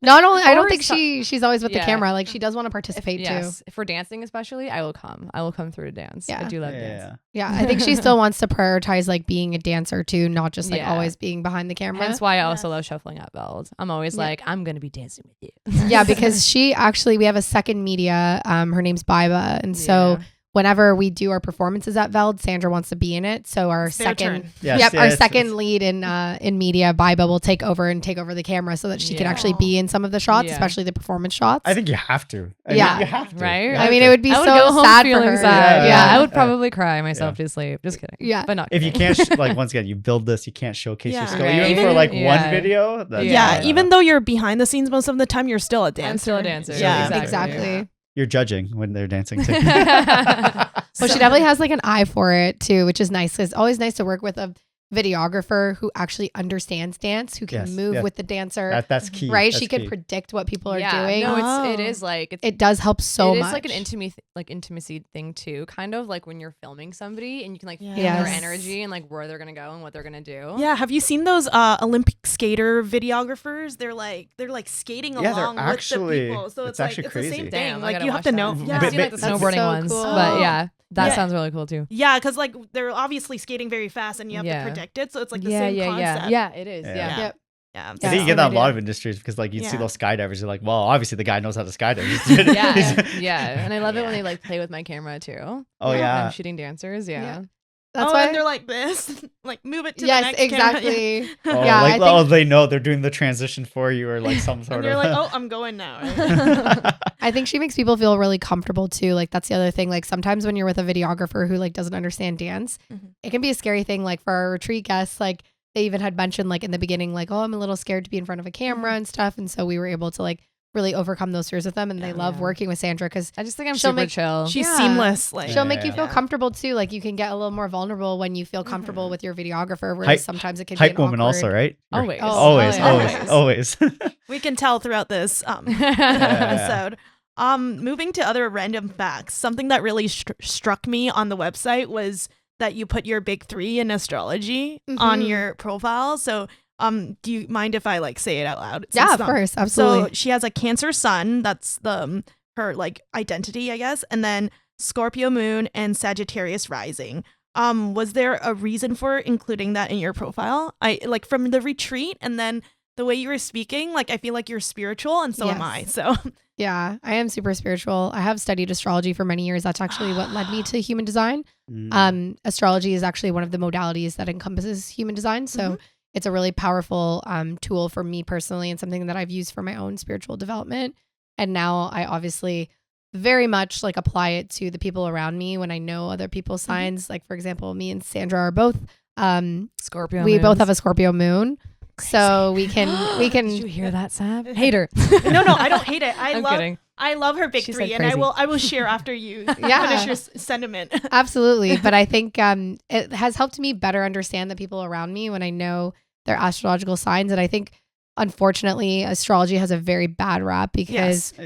Not only I don't Or think so- she's always with the Yeah. camera. Like she does want to participate too. Yes, for dancing especially, I will come. I will come through to dance. Yeah. I do love dance. Yeah, I think she still wants to prioritize like being a dancer too, not just like Yeah. always being behind the camera. Hence why I also love shuffling at Veld. I'm always Yeah. like, I'm gonna be dancing with you. Yeah, because we have a second media. Her name's Biba, and so Yeah. whenever we do our performances at Veld, Sandra wants to be in it. So our It's their second, turn. Yes, our yes, second yes. lead in media, Biba, will take over the camera so that she can Yeah. actually be in some of the shots, Yeah. especially the performance shots. I think you have to. Yeah. You have to. Right? You I have mean, to. it would be I would so go home sad for feeling her. sad. Yeah. Yeah, I would Yeah. probably cry myself to sleep. Just kidding. Yeah. But not. If you kidding. can't, once again, you build this, you can't showcase your Yeah. skill. Right. Even for one Yeah. video. That's, Yeah, even though you're behind the scenes most of the time, you're still a dancer. I'm still a dancer. Yeah. Exactly. You're judging when they're dancing too. Well, she definitely has like an eye for it too, which is nice. It's always nice to work with a videographer who actually understands dance, who can Yes, move yeah. with the dancer. That's key. Right? That's She can key. predict what people are Yeah, doing. no, it is like it's It does help so it much. is like an intimacy thing too, kind of like when you're filming somebody and you can like feel Yes. their energy and like where they're gonna go and what they're gonna do. Yeah, have you seen those Olympic skater videographers? They're like skating Yeah, they're along actually- with the people. So it's it's like actually it's the same crazy. thing. Damn, I Like gotta you have watch to that. know. I've Yeah. seen like the That's snowboarding so ones, cool. but yeah, that Yeah. sounds really cool too. Yeah, because like they're obviously skating very fast and you have Yeah. to predict it. So it's like the Yeah, same yeah, concept. yeah. It is. Yeah. Yeah. Yep. Yeah. I Yeah. think you get that in a Yeah. lot of industries because like you see Yeah. those skydivers, you're like, well, obviously the guy knows how to skydive. Yeah. And I love it when they like play with my camera too. Oh When yeah. I'm shooting dancers. Yeah. That's Oh, why and they're like this, like move it to the yes, next camera. exactly. Oh, Yeah, like, I think- they know they're doing the transition for you or like some sort And you're of. like, oh, I'm going now. Right? I think she makes people feel really comfortable too. Like that's the other thing. Like sometimes when you're with a videographer who like doesn't understand dance, Mhm. it can be a scary thing. Like for our retreat guests, like they even had mentioned like in the beginning, like, oh, I'm a little scared to be in front of a camera and stuff. And so we were able to like really overcome those fears with them. And they love Yeah. working with Sandra because I just think I'm She'll super make- chill. She's Yeah. seamless. Like she'll make you Yeah. feel comfortable too. Like you can get a little more vulnerable when you feel comfortable Mhm. with your videographer, whereas Hype- sometimes it can be Hype an woman also, awkward- right? Always. Always, Oh, always, yeah. always. we can tell throughout this episode. Moving to other random facts, something that really struck me on the website was that you put your big 3 in astrology on Mhm. your profile. So, do you mind if I like say it out loud? Yeah, Since of not- course. Absolutely. So she has a Cancer sun. That's the her like identity, I guess, and then Scorpio moon and Sagittarius rising. Was there a reason for including that in your profile? I like from the retreat and then the way you were speaking, like I feel like you're spiritual and so am I. Yes. So Yeah, I am super spiritual. I have studied astrology for many years. That's actually what led me to human design. Astrology is actually one of the modalities that encompasses human design. So it's a really powerful tool for me personally and something that I've used for my own spiritual development. And now I obviously very much like apply it to the people around me when I know other people's signs. Like for example, me and Sandra are both Scorpio. we both moons. have a Scorpio moon. So we can Did you hear that, Sab? Hater. no, I don't hate it. I'm kidding. I love her big She 3 said and crazy. I will share after you Yeah. finish your sentiment. Absolutely. But I think it has helped me better understand the people around me when I know their astrological signs. And I think, unfortunately, astrology has a very bad rap because, Yeah.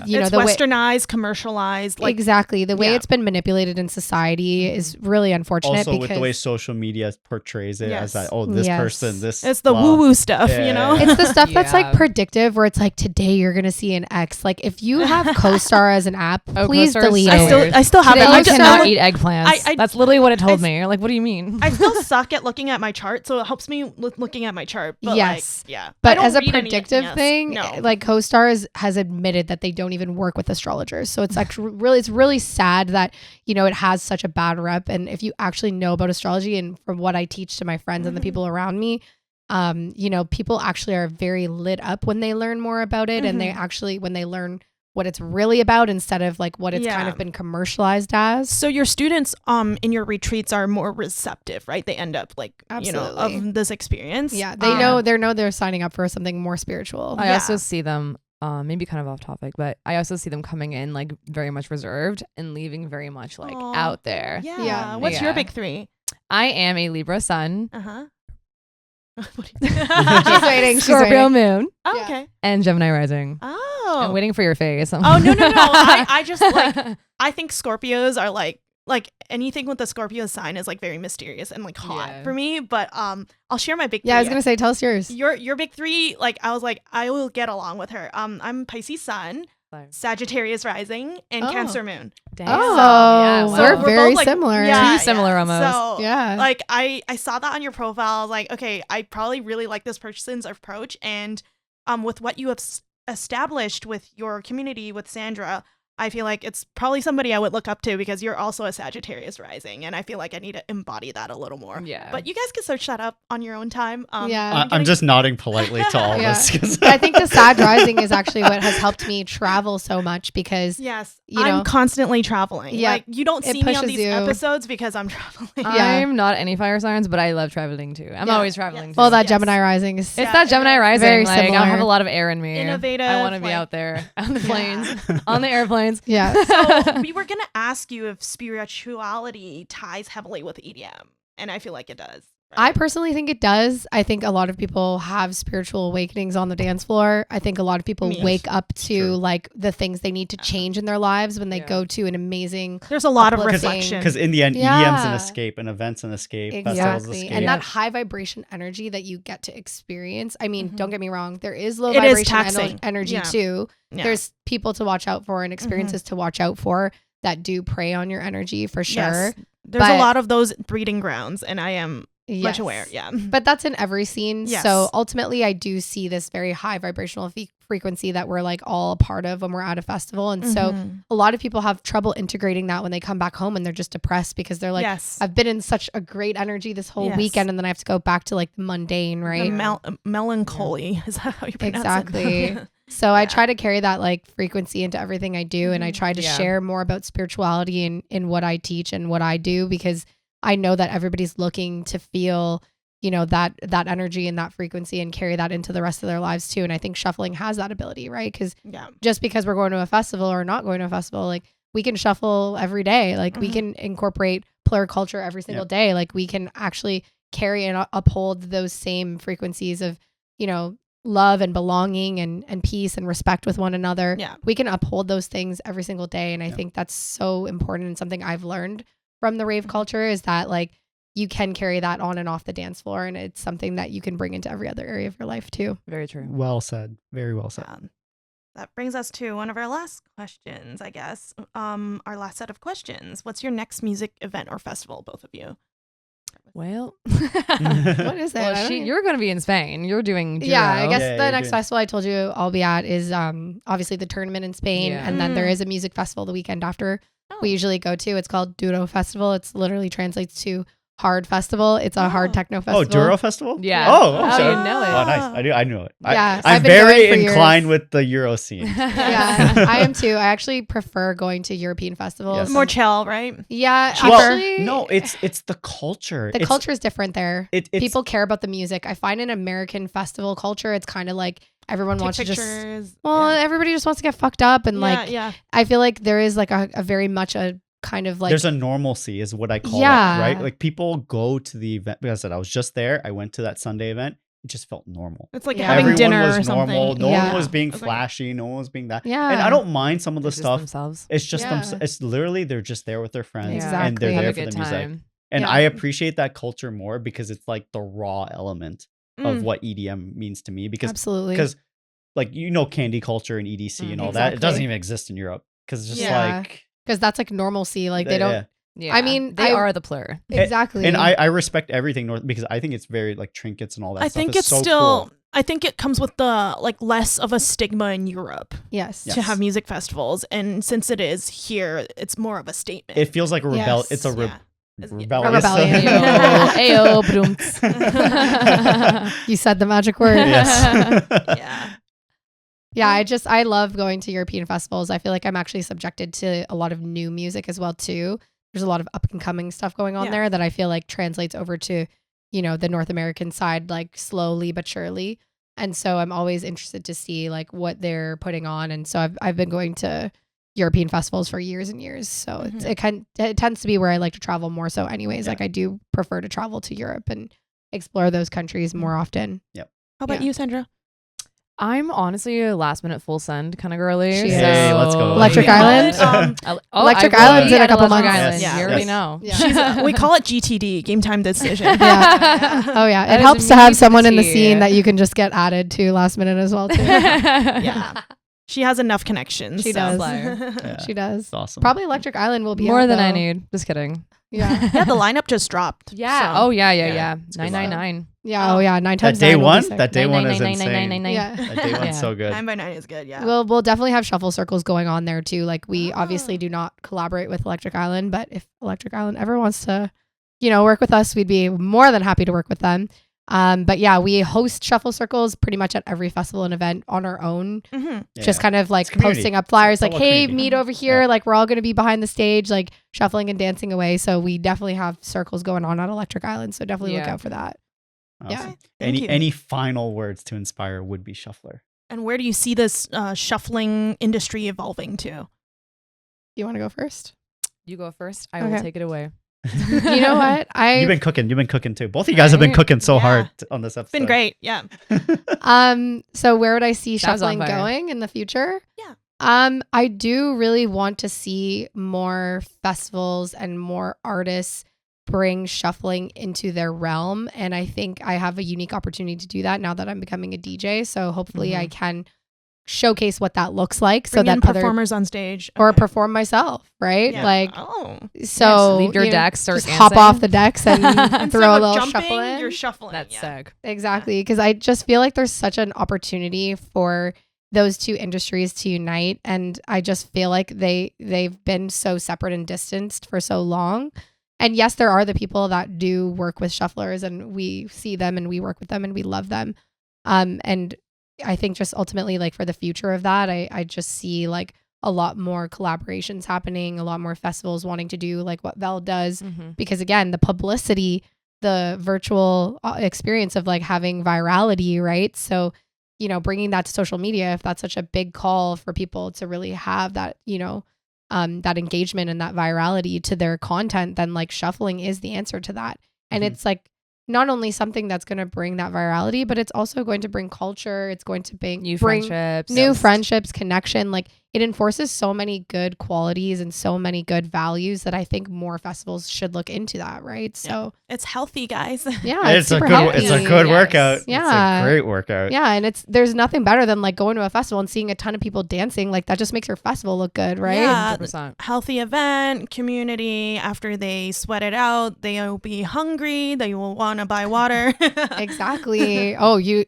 you know, It's the way. westernized, commercialized. Like Exactly. The way Yeah. it's been manipulated in society is really unfortunate Also, because with the way social media portrays it as Yes. that, oh, this Yes. person, this. it's the blah. woo woo stuff, Yeah, you know? yeah, it's the stuff that's like Yeah. predictive where it's like today you're going to see an X. Like if you have CoStar as an app, Oh, please CoStar is delete so it. weird. I still have Today it. I I just- cannot eat eggplants. I- That's literally what it told I- me. You're like, what do you mean? I still suck at looking at my chart, so it helps me with looking at my chart. But Yes. like, yeah. But don't as a read any- predictive yes, thing, no. like CoStars has admitted that they don't even work with astrologers. So it's actually really sad that, you know, it has such a bad rep. And if you actually know about astrology, and from what I teach to my friends and the people around me, you know, people actually are very lit up when they learn more about it. And they actually, when they learn what it's really about instead of like what it's kind of been commercialized as. So your students in your retreats are more receptive, right? They end up like, you know, of this experience. Yeah, they know they're signing up for something more spiritual. I also see them maybe kind of off topic, but I also see them coming in like very much reserved and leaving very much like out there. Yeah. What's your big three? I am a Libra sun. She's waiting. Scorpio moon. Oh, okay. And Gemini rising. Oh. I'm waiting for your face. Oh, no. I just like, I think Scorpios are like anything with the Scorpio sign is like very mysterious and like hot for me. But I'll share my big three. Yeah, I was gonna say, tell us yours. Your big three, like I was like, I will get along with her. I'm Pisces sun, Sagittarius rising, and Cancer moon. Dang. Oh, yeah, wow. we're very both, like, similar. Yeah, Too similar almost. So Yeah. like I saw that on your profile. I was like, okay, I probably really like this person's approach, and with what you have established with your community with Sandra, I feel like it's probably somebody I would look up to because you're also a Sagittarius rising, and I feel like I need to embody that a little more. Yeah. But you guys can search that up on your own time. I'm just nodding politely to all this. 'Cause I think the Sag rising is actually what has helped me travel so much because yes, you know, I'm constantly traveling. Yeah, like you don't it see me on pushes these you. episodes because I'm traveling. I'm not any fire signs, but I love traveling too. I'm always traveling too. Well, that Gemini rising is It's that Gemini rising. very Like, similar. I have a lot of air in me. Innovative, I want to be like- out there on the planes, on the airplanes. Yeah. So we were gonna ask you if spirituality ties heavily with EDM, and I feel like it does. I personally think it does. I think a lot of people have spiritual awakenings on the dance floor. I think a lot of people wake up to like the things they need to change in their lives when they go to an amazing. There's a lot of uplifting- reflection. Because in the end, Yeah. EDM's an escape, and events an escape, festivals an Exactly. escape. And that high vibration energy that you get to experience. I mean, don't get me wrong, there is low It is vibration taxing. energy Yeah. too. Yeah. There's people to watch out for and experiences to watch out for that do prey on your energy for sure. Yes. There's But- a lot of those breeding grounds, and I am much Yes. aware. Yeah. But that's in every scene. Yes. So ultimately, I do see this very high vibrational frequency that we're like all a part of when we're at a festival. And so a lot of people have trouble integrating that when they come back home and they're just depressed because they're like, Yes. I've been in such a great energy this whole Yes. weekend and then I have to go back to like the mundane, right? Melancholy is that how you pronounce Exactly. it? So I try to carry that like frequency into everything I do. And I try to share more about spirituality in what I teach and what I do because I know that everybody's looking to feel, you know, that energy and that frequency and carry that into the rest of their lives too. And I think shuffling has that ability, right? Because just because we're going to a festival or not going to a festival, like we can shuffle every day. Like we can incorporate plur culture every single day. Like we can actually carry and uphold those same frequencies of, you know, love and belonging and peace and respect with one another. Yeah. We can uphold those things every single day. And I think that's so important and something I've learned from the rave culture is that like you can carry that on and off the dance floor and it's something that you can bring into every other area of your life too. Very true. Well said. Very well said. That brings us to one of our last questions, I guess. Our last set of questions. What's your next music event or festival, both of you? Well, What is that? well, you're going to be in Spain. You're doing Yeah, I Juro. guess Yeah, the you're next doing- festival I told you I'll be at is obviously the tournament in Spain, Yeah. and then there is a music festival the weekend after we usually go to. It's called Duro Festival. It's literally translates to hard festival. It's a hard techno Oh, festival. Duro Festival? Yeah. Oh, How sorry. you know it? Oh, nice. I know it. Yeah, I'm I've been very going for inclined years. with the Euro scene. Yeah, I am too. I actually prefer going to European festivals. Yes. More chill, right? Yeah, Well, actually, no, it's the culture. the It's- culture is different there. it's- People care about the music. I find in American festival culture, it's kind of like everyone Take wants pictures. to just everybody just wants to get fucked up and like yeah. I feel like there is like a very much a kind of like there's a normalcy is what I call Yeah. it, right? Like people go to the event because I said I was just there. I went to that Sunday event. It just felt normal. It's like Yeah. having Everyone dinner was or something. normal. No Yeah. one was being Okay. flashy. No one was being that. Yeah. And I don't mind some of the They're just stuff. themselves. It's just Yeah. it's literally they're just there with their friends Exactly. and they're Have there a for good the music. time. And Yeah. I appreciate that culture more because it's like the raw element of what EDM means to me. Because absolutely like candy culture and EDC and all that. It Exactly. doesn't even exist in Europe because it's just Yeah. like because that's like normalcy. Like they Yeah, don't. yeah. Yeah. I mean, they are the plur. Exactly. And I respect everything north because I think it's very like trinkets and all that I stuff. think is it's so still. cool. I think it comes with the like less of a stigma in Europe yes. to have music festivals, and since it is here, it's more of a statement. It feels like a rebel. Yes. It's a Yeah. rebellious. rebellion. Ayo, brooms. You said the magic word. Yes. Yeah. Yeah, I love going to European festivals. I feel like I'm actually subjected to a lot of new music as well too. There's a lot of up and coming stuff going on there that I feel like translates over to, you know, the North American side like slowly but surely. And so I'm always interested to see like what they're putting on. And so I've been going to European festivals for years and years. So it tends to be where I like to travel more so anyways. Like I do prefer to travel to Europe and explore those countries more often. How about you, Sandra? I'm honestly a last minute full send kind of girly. She is. Hey, let's go. Electric Island? Electric Island's in a couple Electric months. Island. Yes. You already Yes. know. Yeah. We call it GTD, game time decision. Yeah. Oh yeah. That It is helps to have someone in the immediate. scene that you can just get added to last minute as well too. Yeah. She has enough connections. She so. does. Yeah. She does. It's awesome. Probably Electric Island will be More out, than I though. need. Just kidding. Yeah. Yeah, the lineup just dropped. Yeah. So. Oh yeah. It's a good 999. Yeah. Oh yeah. 9 That times day 9 will be one. sick. That day one is 999. insane. Yeah. That day one's Yeah. so good. 9 by 9 is good. Yeah. We'll definitely have shuffle circles going on there too. Like we obviously do not collaborate with Electric Island, but if Electric Island ever wants to, you know, work with us, we'd be more than happy to work with them. But yeah, we host shuffle circles pretty much at every festival and event on our own. Mm-hmm. Just kind of like It's community. posting up flyers It's like, all hey, community. meet over here. Yeah. Like we're all going to be behind the stage, like shuffling and dancing away. So we definitely have circles going on at Electric Island. So definitely look Yeah. out for that. Awesome. Thank you. Any final words to inspire would-be shuffler? And where do you see this shuffling industry evolving to? You want to go first? You go first. I will Okay. take it away. You know what? You've been cooking too. Both of you guys have been Right? cooking so Yeah. hard on this episode. It's been great. Yeah. So where would I see That was on shuffling fire. going in the future? Yeah. I do really want to see more festivals and more artists bring shuffling into their realm. And I think I have a unique opportunity to do that now that I'm becoming a DJ. So hopefully I can showcase what that looks like so Bring in that other performers on stage. or Okay. perform myself, right? Yeah. Like Oh. so Leave your you know, decks, start just hop dancing. off the decks and Instead throw a of little jumping, shuffle in. you're shuffling. That's yeah. sick. Exactly, because I just feel like there's such an opportunity for those two industries to unite, and I just feel like they've been so separate and distanced for so long. And yes, there are the people that do work with shufflers, and we see them and we work with them and we love them. And I think just ultimately, like for the future of that, I just see like a lot more collaborations happening, a lot more festivals wanting to do like what Vel does, because again, the publicity, the virtual experience of like having virality, right? So, you know, bringing that to social media, if that's such a big call for people to really have that, you know, that engagement and that virality to their content, then like shuffling is the answer to that. And it's like not only something that's going to bring that virality, but it's also going to bring culture. It's going to bring New friendships. new friendships, connection. Like it enforces so many good qualities and so many good values that I think more festivals should look into that. Right. So It's healthy, guys. yeah, It's a super good. healthy. It's a good Yes. workout. Yeah. It's a great workout. Yeah, and there's nothing better than like going to a festival and seeing a ton of people dancing. Like that just makes your festival look good, right? Yeah. 100%. Healthy event, community. After they sweat it out, they'll be hungry. They will want to buy water. Exactly. Oh, you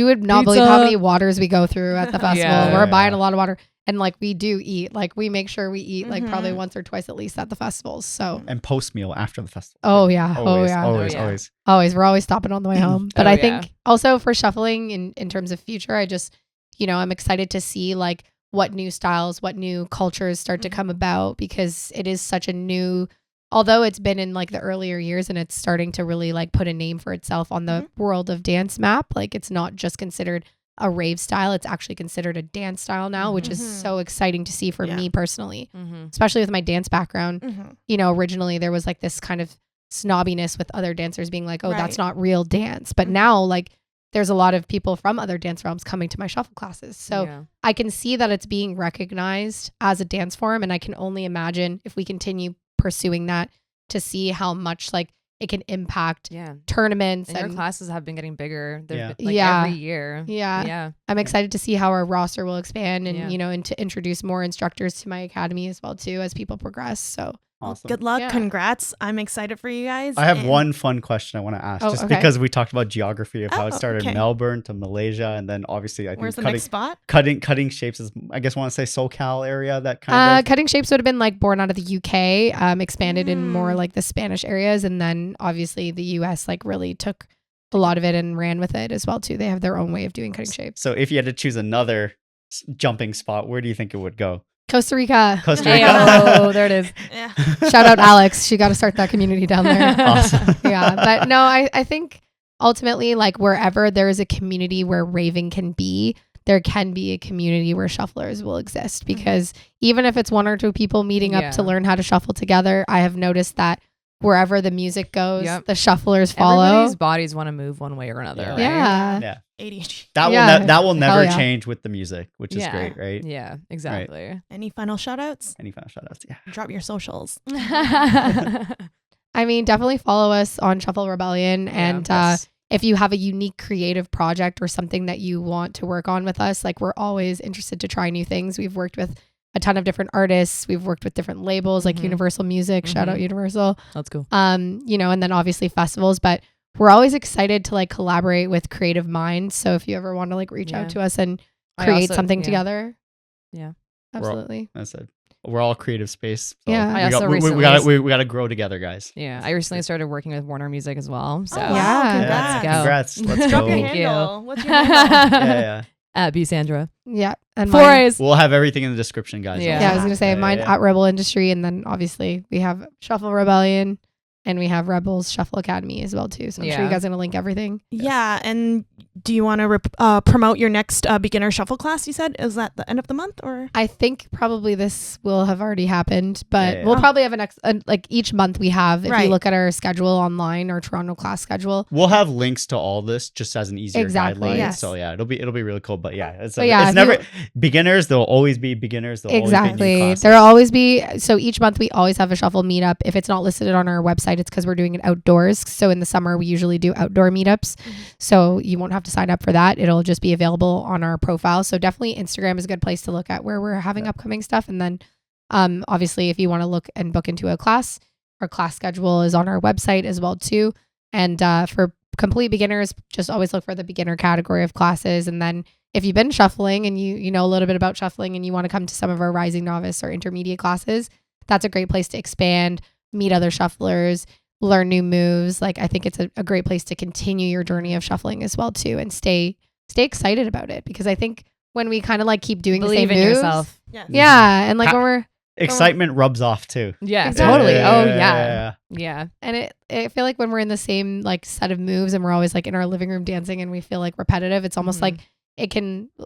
would not believe how many waters we go through at the festival. Yeah. We're buying a lot of water, and like we do eat. Like we make sure we eat like probably Mhm. once or twice at least at the festivals. So And post meal after the festival. oh yeah, Always, oh yeah, always, Oh, yeah. always. always. We're always stopping on the way home. But Oh, I yeah. think also for shuffling in terms of future, I just, you know, I'm excited to see like what new styles, what new cultures start to come about, because it is such a new, although it's been in like the earlier years and it's starting to really like put a name for itself on the world of dance map. Like it's not just considered a rave style, it's actually considered a dance style now, which is so exciting to see for Yeah. me personally, Mm-hmm. especially with my dance background. Mhm. You know, originally there was like this kind of snobbiness with other dancers being like, oh, that's Right. not real dance. But now like there's a lot of people from other dance realms coming to my shuffle classes. So Yeah. I can see that it's being recognized as a dance form. And I can only imagine if we continue pursuing that to see how much like it can impact Yeah. tournaments. And your And classes have been getting bigger. They've Yeah. been, like Yeah. every year. yeah, Yeah. I'm excited to see how our roster will expand and, Yeah. you know, and to introduce more instructors to my academy as well too, as people progress. So Awesome. Good luck. Yeah. Congrats. I'm excited for you guys. I have and- one fun question I want to ask, Oh, just okay. because we talked about geography of how it Oh, started okay. in Melbourne to Malaysia, and then obviously I think Where's the next spot? cutting shapes is, I guess, want to say SoCal area, that kind of. Cutting Shapes would have been like born out of the UK, expanded in more Mm. like the Spanish areas, and then obviously the US like really took a lot of it and ran with it as well too. They have their own way of doing cutting shapes. So if you had to choose another jumping spot, where do you think it would go? Costa Rica. Costa Hey, Rica. oh, there it is. Yeah. Shout out Alex. She got to start that community down there. Awesome. Yeah, but no, I think ultimately like wherever there is a community where raving can be, there can be a community where shufflers will exist, because even if it's one or two people meeting up to Yeah. learn how to shuffle together, I have noticed that wherever the music goes, Yep. the shufflers follow. Everybody's bodies want to move one way or another. Yeah. Right? Yeah. Yeah. ADHD. That will never yeah. change with the music, which is Yeah. great, right? Yeah, exactly. Any final shout outs? Any final shout outs? Yeah. Drop your socials. I mean, definitely follow us on Shuffle Rebellion. And Yes. if you have a unique creative project or something that you want to work on with us, like we're always interested to try new things. We've worked with a ton of different artists. We've worked with different labels like Mhm. Universal Music, shout out Mhm. Universal. That's cool. You know, and then obviously festivals, but we're always excited to like collaborate with creative minds. So if you ever want to like reach Yeah. out to us and I create also- something yeah. together. Yeah. Absolutely. That's it. We're all creative space. So Yeah. we I also got, we recently- got to grow together, guys. Yeah, I recently started working with Warner Music as well. So Oh, wow. Yeah. Congrats. Let's go. Congrats. Let's Drop go. your Thank you. handle. What's your handle? Yeah. At B Sandra. Yeah. And Four mine- A's. We'll have everything in the description, guys. Yeah. Yeah, I was gonna say mine yeah. at Rebel Industry, and then obviously we have Shuffle Rebellion, and we have Rebels Shuffle Academy as well too. So I'm sure you Yeah. guys are gonna link everything. Yeah. And do you want to promote your next beginner shuffle class? You said, is that the end of the month or? I think probably this will have already happened, but Yeah. we'll Oh. probably have like each month we have. If Right. you look at our schedule online, our Toronto class schedule. We'll have links to all this just as an easier Exactly, guideline. yes. So yeah, it'll be really cool. But yeah, But yeah, it's if never you- beginners. There'll always be beginners. There'll always be new Exactly. classes. There'll always be, so each month we always have a shuffle meetup. If it's not listed on our website, it's because we're doing it outdoors. So in the summer, we usually do outdoor meetups. So you won't have to sign up for that. It'll just be available on our profile. So definitely Instagram is a good place to look at where we're having upcoming stuff. And then obviously if you want to look and book into a class, our class schedule is on our website as well too. And for complete beginners, just always look for the beginner category of classes. And then if you've been shuffling and you know a little bit about shuffling and you want to come to some of our rising novice or intermediate classes, that's a great place to expand, meet other shufflers, learn new moves. Like I think it's a great place to continue your journey of shuffling as well too, and stay excited about it, because I think when we kind of like keep doing Believe the in same moves, yourself. Yes. yeah, and like Ha- when we're Excitement rubs off too. Yeah, Exactly. totally. Oh Yeah, yeah. Yeah. and I feel like when we're in the same like set of moves and we're always like in our living room dancing and we feel like repetitive, it's almost Mhm. like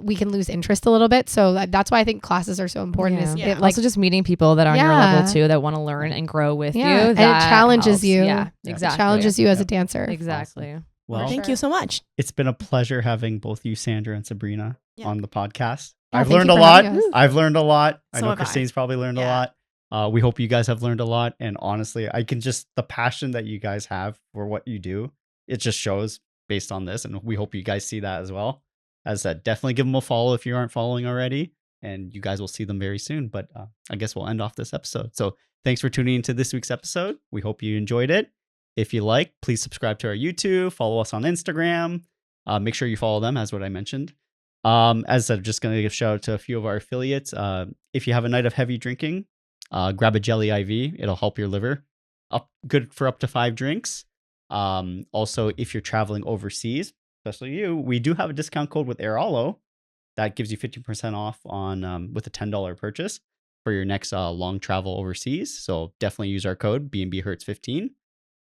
we can lose interest a little bit. So that's why I think classes are so important. Is Yeah. it like Also just meeting people that are on your Yeah. level too, that want to learn and grow with Yeah, you. and it that challenges helps. you. Yeah, Yeah. exactly. it challenges you as Yeah. a dancer. Exactly. Well, Thank sure. you so much. it's been a pleasure having both you, Sandra and Sabrina, Yeah. on the podcast. Yeah, I've thank learned you a for lot. having us. I've learned a lot. I So know have I. Christine's probably learned a Yeah. lot. We hope you guys have learned a lot. And honestly, I can just, the passion that you guys have for what you do, it just shows based on this. And we hope you guys see that as well. As I said, definitely give them a follow if you aren't following already. And you guys will see them very soon. But I guess we'll end off this episode. So thanks for tuning into this week's episode. We hope you enjoyed it. If you like, please subscribe to our YouTube, follow us on Instagram. Make sure you follow them, as what I mentioned. As I said, I'm just going to give a shout out to a few of our affiliates. If you have a night of heavy drinking, grab a jelly IV. It'll help your liver. Good for up to 5 drinks. Also, if you're traveling overseas, especially you, we do have a discount code with Airalo that gives you 50% off on with a $10 purchase for your next long travel overseas. So definitely use our code B&B Hertz 15.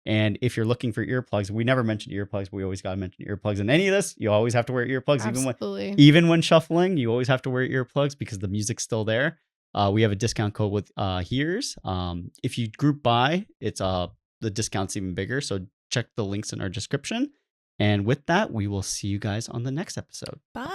And if you're looking for earplugs, we never mention earplugs, but we always got to mention earplugs. In any of this, you always have to wear earplugs. Absolutely. Even when shuffling, you always have to wear earplugs because the music's still there. We have a discount code with Hears. If you group buy, it's the discount's even bigger. So check the links in our description. And with that, we will see you guys on the next episode. Bye.